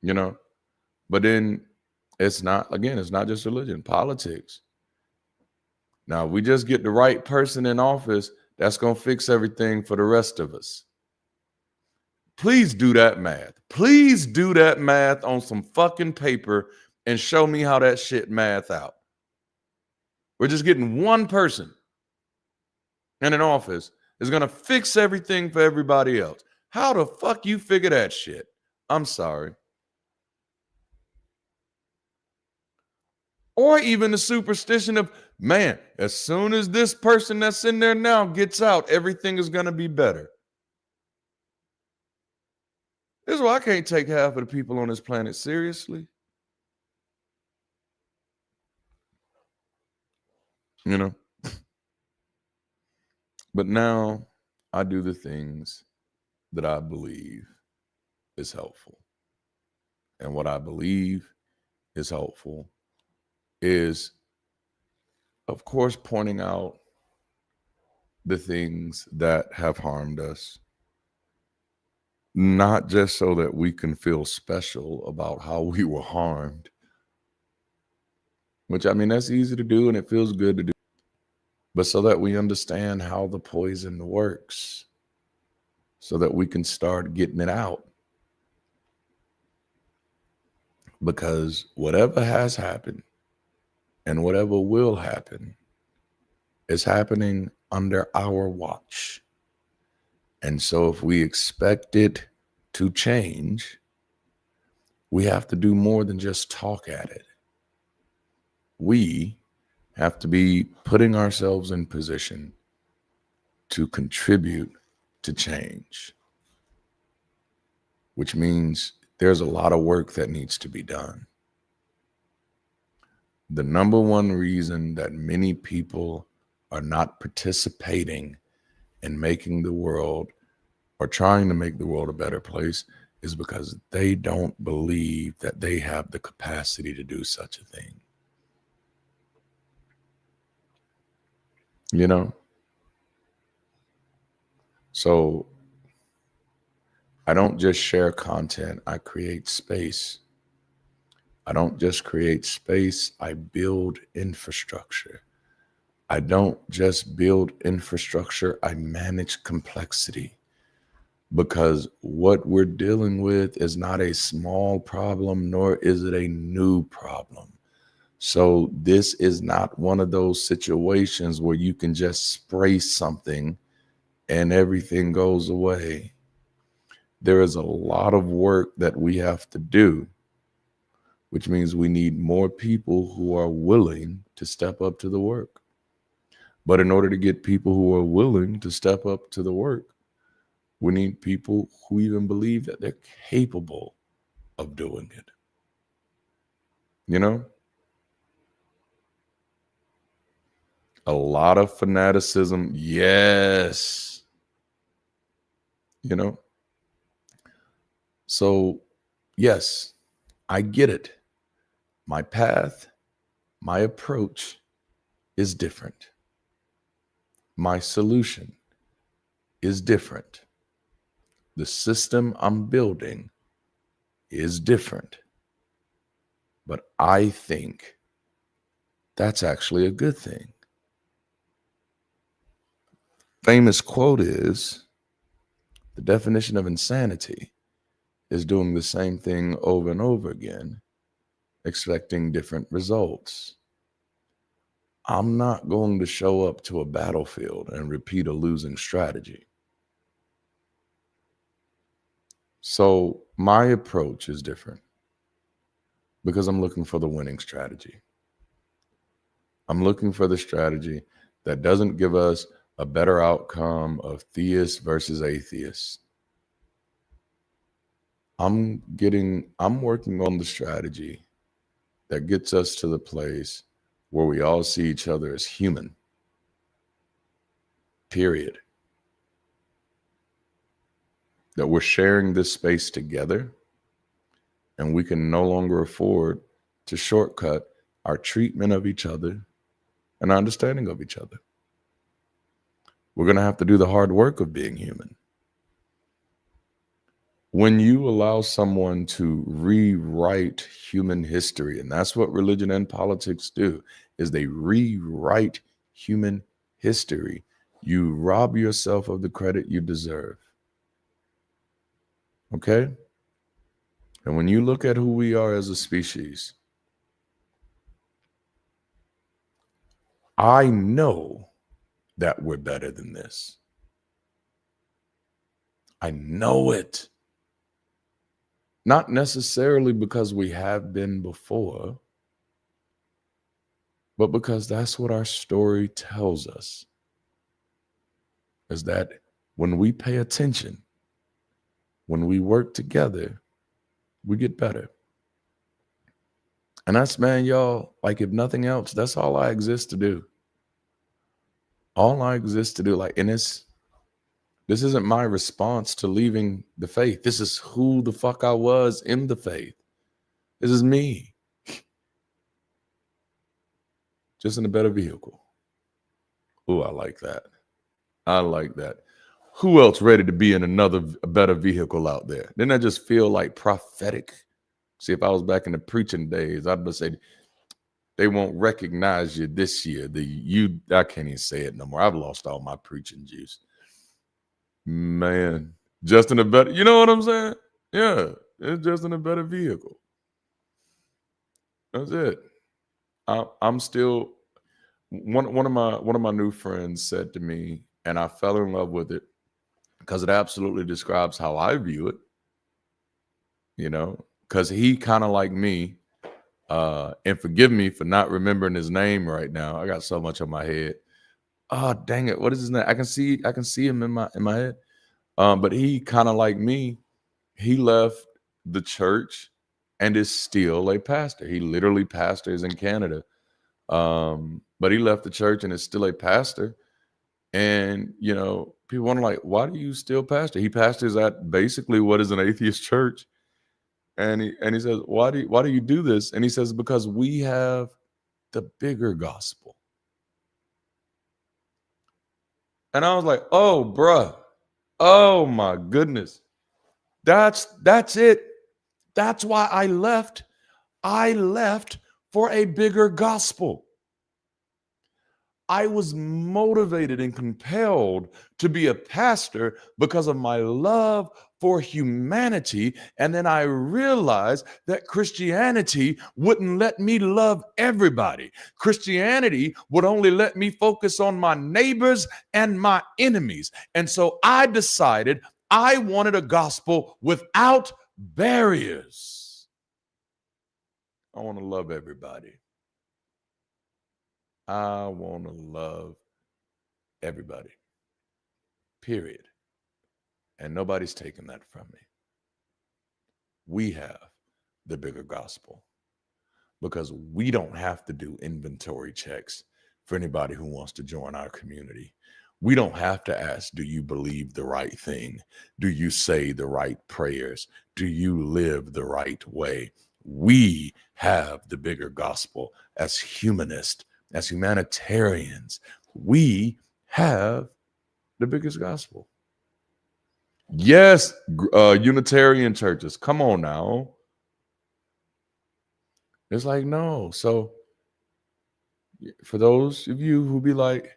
But then it's not just religion, politics. Now, we just get the right person in office, that's going to fix everything for the rest of us. Please do that math. Please do that math on some fucking paper and show me how that shit math out. We're just getting one person in an office is going to fix everything for everybody else. How the fuck you figure that shit? I'm sorry. Or even the superstition of, man, as soon as this person that's in there now gets out, everything is going to be better. This is why I can't take half of the people on this planet seriously. But now I do the things that I believe is helpful. And what I believe is helpful is, of course, pointing out the things that have harmed us, not just so that we can feel special about how we were harmed, which, that's easy to do and it feels good to do, but so that we understand how the poison works, so that we can start getting it out. Because whatever has happened and whatever will happen is happening under our watch. And so if we expect it to change, we have to do more than just talk at it. We have to be putting ourselves in position to contribute to change, which means there's a lot of work that needs to be done. The number one reason that many people are not participating in making the world or trying to make the world a better place is because they don't believe that they have the capacity to do such a thing. You know? So I don't just share content, I create space. I don't just create space, I build infrastructure. I don't just build infrastructure, I manage complexity. Because what we're dealing with is not a small problem, nor is it a new problem. So this is not one of those situations where you can just spray something and everything goes away. There is a lot of work that we have to do, which means we need more people who are willing to step up to the work. But in order to get people who are willing to step up to the work, we need people who even believe that they're capable of doing it. You know? A lot of fanaticism, yes. You know? So, yes, I get it. My path, my approach is different. My solution is different. The system I'm building is different. But I think that's actually a good thing. Famous quote is, the definition of insanity is doing the same thing over and over again, expecting different results. I'm not going to show up to a battlefield and repeat a losing strategy. So my approach is different because I'm looking for the winning strategy. I'm looking for the strategy that doesn't give us a better outcome of theists versus atheists. I'm working on the strategy that gets us to the place where we all see each other as human. Period. That we're sharing this space together and we can no longer afford to shortcut our treatment of each other and our understanding of each other. We're going to have to do the hard work of being human. When you allow someone to rewrite human history, and that's what religion and politics do, is they rewrite human history, you rob yourself of the credit you deserve. Okay? And when you look at who we are as a species, I know that we're better than this. I know it. Not necessarily because we have been before, but because that's what our story tells us. Is that when we pay attention, when we work together, we get better. And that's, man, y'all, like if nothing else, that's all I exist to do. All I exist to do, like, and this isn't my response to leaving the faith. This is who the fuck I was in the faith. This is me. Just in a better vehicle. Ooh, I like that. I like that. Who else ready to be in a better vehicle out there? Didn't that just feel like prophetic? See, if I was back in the preaching days, I'd say they won't recognize you this year. I can't even say it no more. I've lost all my preaching juice. Man, just in a better, you know what I'm saying? Yeah, it's just in a better vehicle. That's it. I'm still one of my new friends said to me, and I fell in love with it because it absolutely describes how I view it. Because he kind of like me, and forgive me for not remembering his name right now. I got so much on my head. Oh, dang it! What is his name? I can see him in my head. But he kind of like me. He left the church and is still a pastor. He literally pastors in Canada. But he left the church and is still a pastor. And people wonder, like, why do you still pastor? He pastors at basically what is an atheist church. And he says, why do you do this? And he says, because we have the bigger gospel. And I was like, oh, bruh. Oh my goodness. That's it. That's why I left. I left for a bigger gospel. I was motivated and compelled to be a pastor because of my love for humanity. And then I realized that Christianity wouldn't let me love everybody. Christianity would only let me focus on my neighbors and my enemies. And so I decided I wanted a gospel without barriers. I want to love everybody. I want to love everybody, period. And nobody's taking that from me. We have the bigger gospel because we don't have to do inventory checks for anybody who wants to join our community. We don't have to ask, do you believe the right thing? Do you say the right prayers? Do you live the right way? We have the bigger gospel as humanists. As humanitarians, we have the biggest gospel. Yes, Unitarian churches, come on now. It's like, no. So for those of you who be like,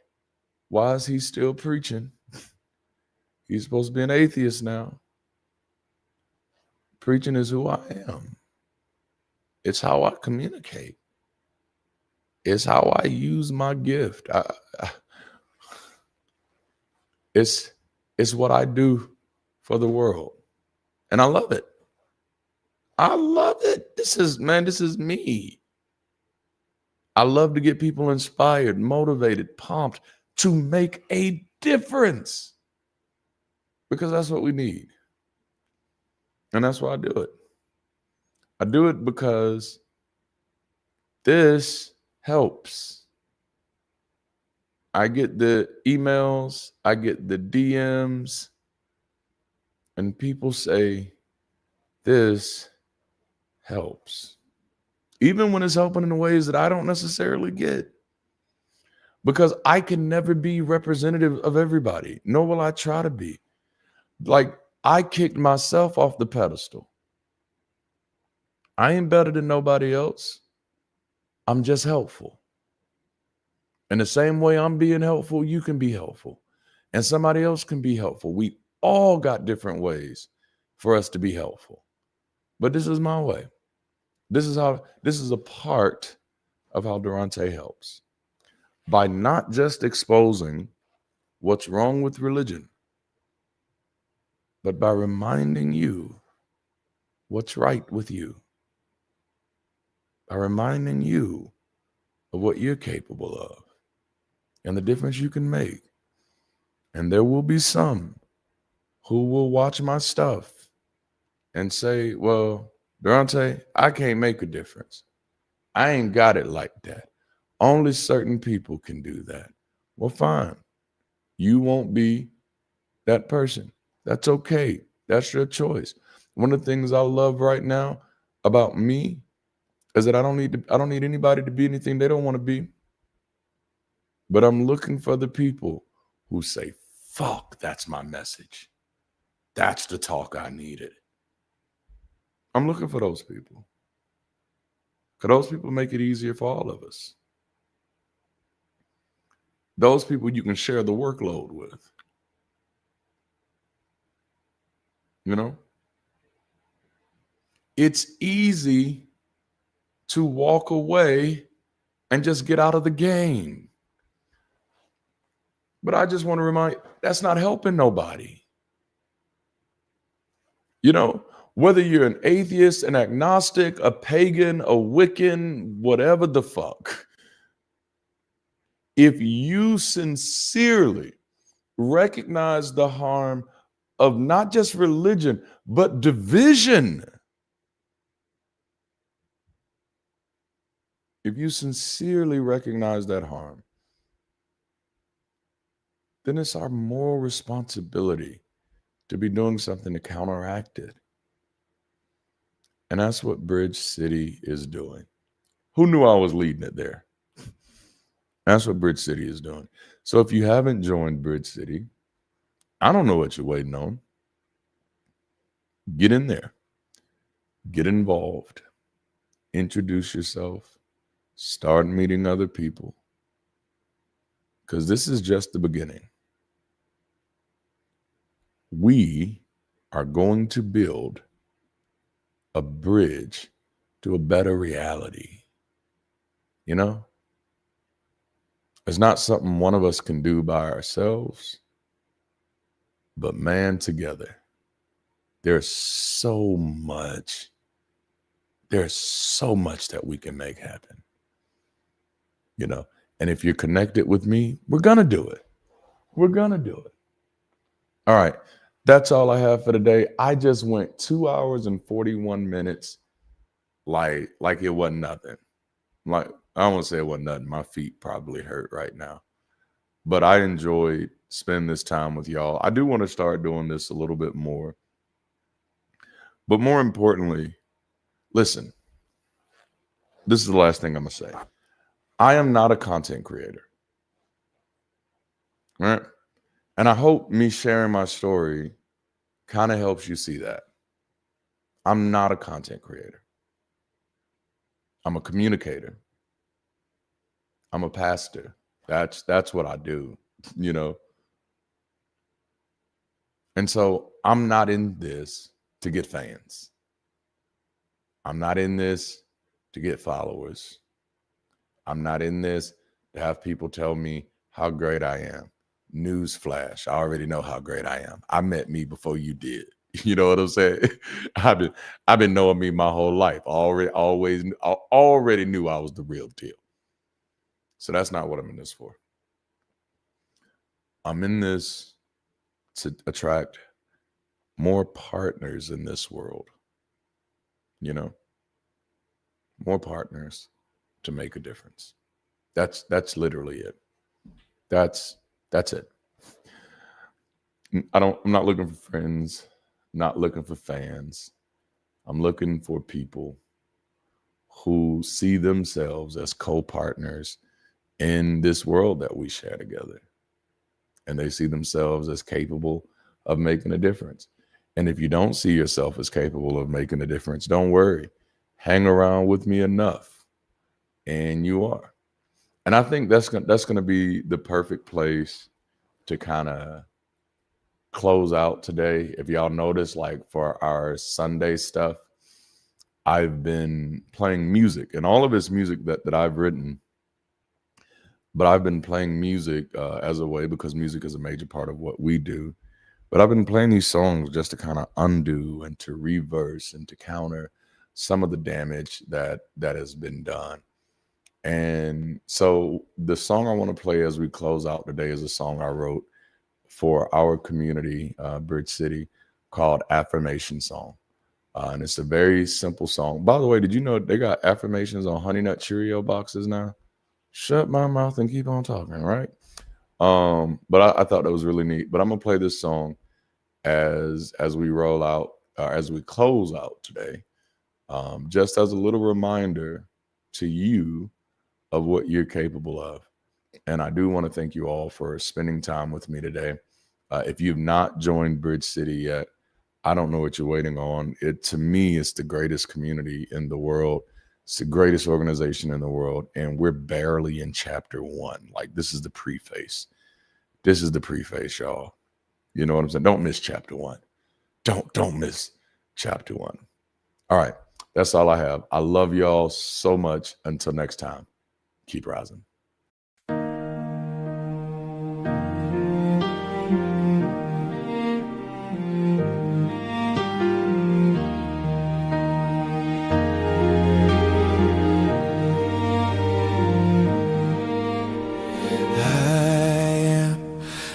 why is he still preaching? He's supposed to be an atheist now. Preaching is who I am. It's how I communicate. It's how I use my gift. It's what I do for the world. And I love it. I love it. This is me. I love to get people inspired, motivated, pumped to make a difference. Because that's what we need. And that's why I do it. I do it because this helps. I get the emails, I get the DMs, and people say, this helps. Even when it's helping in ways that I don't necessarily get. Because I can never be representative of everybody, nor will I try to be. Like, I kicked myself off the pedestal. I ain't better than nobody else. I'm just helpful. In the same way I'm being helpful, you can be helpful. And somebody else can be helpful. We all got different ways for us to be helpful. But this is my way. This is a part of how Durante helps. By not just exposing what's wrong with religion, but by reminding you what's right with you. By reminding you of what you're capable of and the difference you can make. And there will be some who will watch my stuff and say, well, Durante, I can't make a difference. I ain't got it like that. Only certain people can do that. Well, fine. You won't be that person. That's okay. That's your choice. One of the things I love right now about me is that I don't need anybody to be anything they don't want to be. But I'm looking for the people who say, fuck, that's my message. That's the talk I needed. I'm looking for those people. Because those people make it easier for all of us. Those people you can share the workload with. You know? It's easy to walk away and just get out of the game. But I just want to remind you, that's not helping nobody. You know, whether you're an atheist, an agnostic, a pagan, a Wiccan, whatever the fuck, if you sincerely recognize the harm of not just religion, but division, if you sincerely recognize that harm, then it's our moral responsibility to be doing something to counteract it. And that's what Bridge City is doing. Who knew I was leading it there? That's what Bridge City is doing. So if you haven't joined Bridge City, I don't know what you're waiting on. Get in there. Get involved. Introduce yourself. Start meeting other people. Because this is just the beginning. We are going to build a bridge to a better reality. You know? It's not something one of us can do by ourselves, but man, together. There's so much that we can make happen. You know? And if you're connected with me, we're going to do it. We're going to do it. All right. That's all I have for today. I just went 2 hours and 41 minutes like it wasn't nothing. Like, I don't want to say it wasn't nothing. My feet probably hurt right now. But I enjoyed spending this time with y'all. I do want to start doing this a little bit more. But more importantly, listen, this is the last thing I'm going to say. I am not a content creator. All right? And I hope me sharing my story kind of helps you see that. I'm not a content creator. I'm a communicator. I'm a pastor. That's what I do, you know. And so I'm not in this to get fans. I'm not in this to get followers. I'm not in this to have people tell me how great I am. Newsflash, I already know how great I am. I met me before you did. You know what I'm saying? I've been knowing me my whole life. I already knew I was the real deal. So that's not what I'm in this for. I'm in this to attract more partners in this world. You know? More partners to make a difference. That's literally it. That's it. I'm not looking for friends, not looking for fans. I'm looking for people who see themselves as co-partners in this world that we share together. And they see themselves as capable of making a difference. And if you don't see yourself as capable of making a difference, don't worry. Hang around with me enough, and you are. And I think that's going to be the perfect place to kind of close out today. If y'all notice, like for our Sunday stuff, I've been playing music, and all of it's music that I've written. But I've been playing music as a way, because music is a major part of what we do. But I've been playing these songs just to kind of undo and to reverse and to counter some of the damage that has been done. And so the song I want to play as we close out today is a song I wrote for our community, Bridge City, called Affirmation Song. And it's a very simple song. By the way, did you know they got affirmations on Honey Nut Cheerio boxes now? Shut my mouth and keep on talking, right? But I thought that was really neat. But I'm gonna play this song as we roll out, as we close out today, just as a little reminder to you of what you're capable of. And I do want to thank you all for spending time with me today. If you've not joined Bridge City yet, I don't know what you're waiting on. To me, it's the greatest community in the world. It's the greatest organization in the world. And we're barely in chapter 1. Like, this is the preface. This is the preface, y'all. You know what I'm saying? Don't miss chapter 1. Don't miss chapter 1. All right. That's all I have. I love y'all so much. Until next time, keep rising.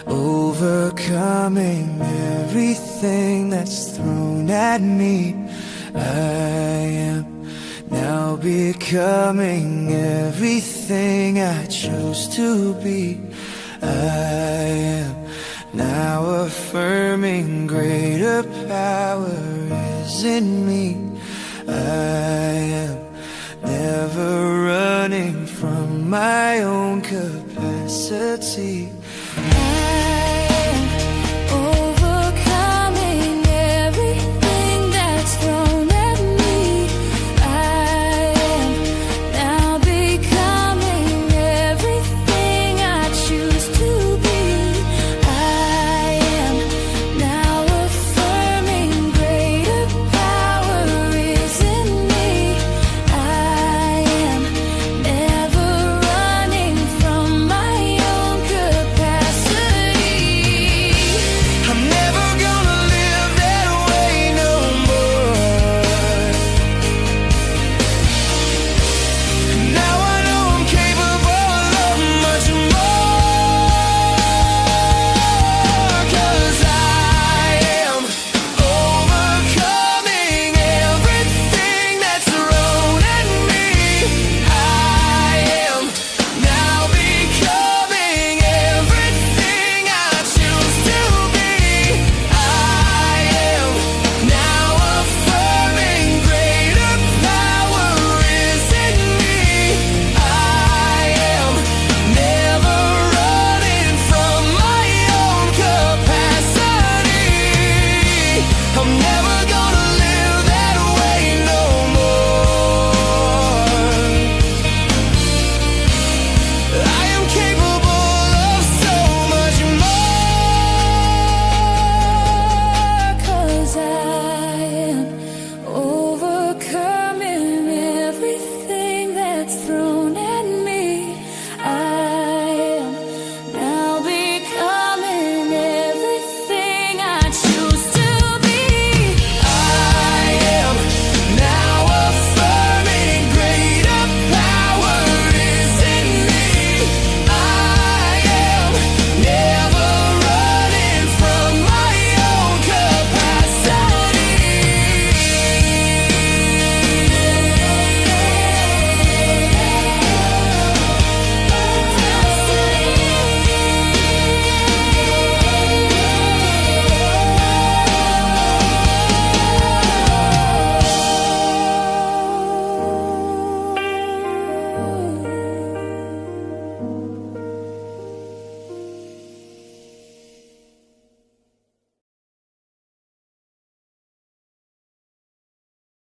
Overcoming everything that's thrown at me. I am now becoming everything I chose to be. I am now affirming greater power is in me. I am never running from my own capacity.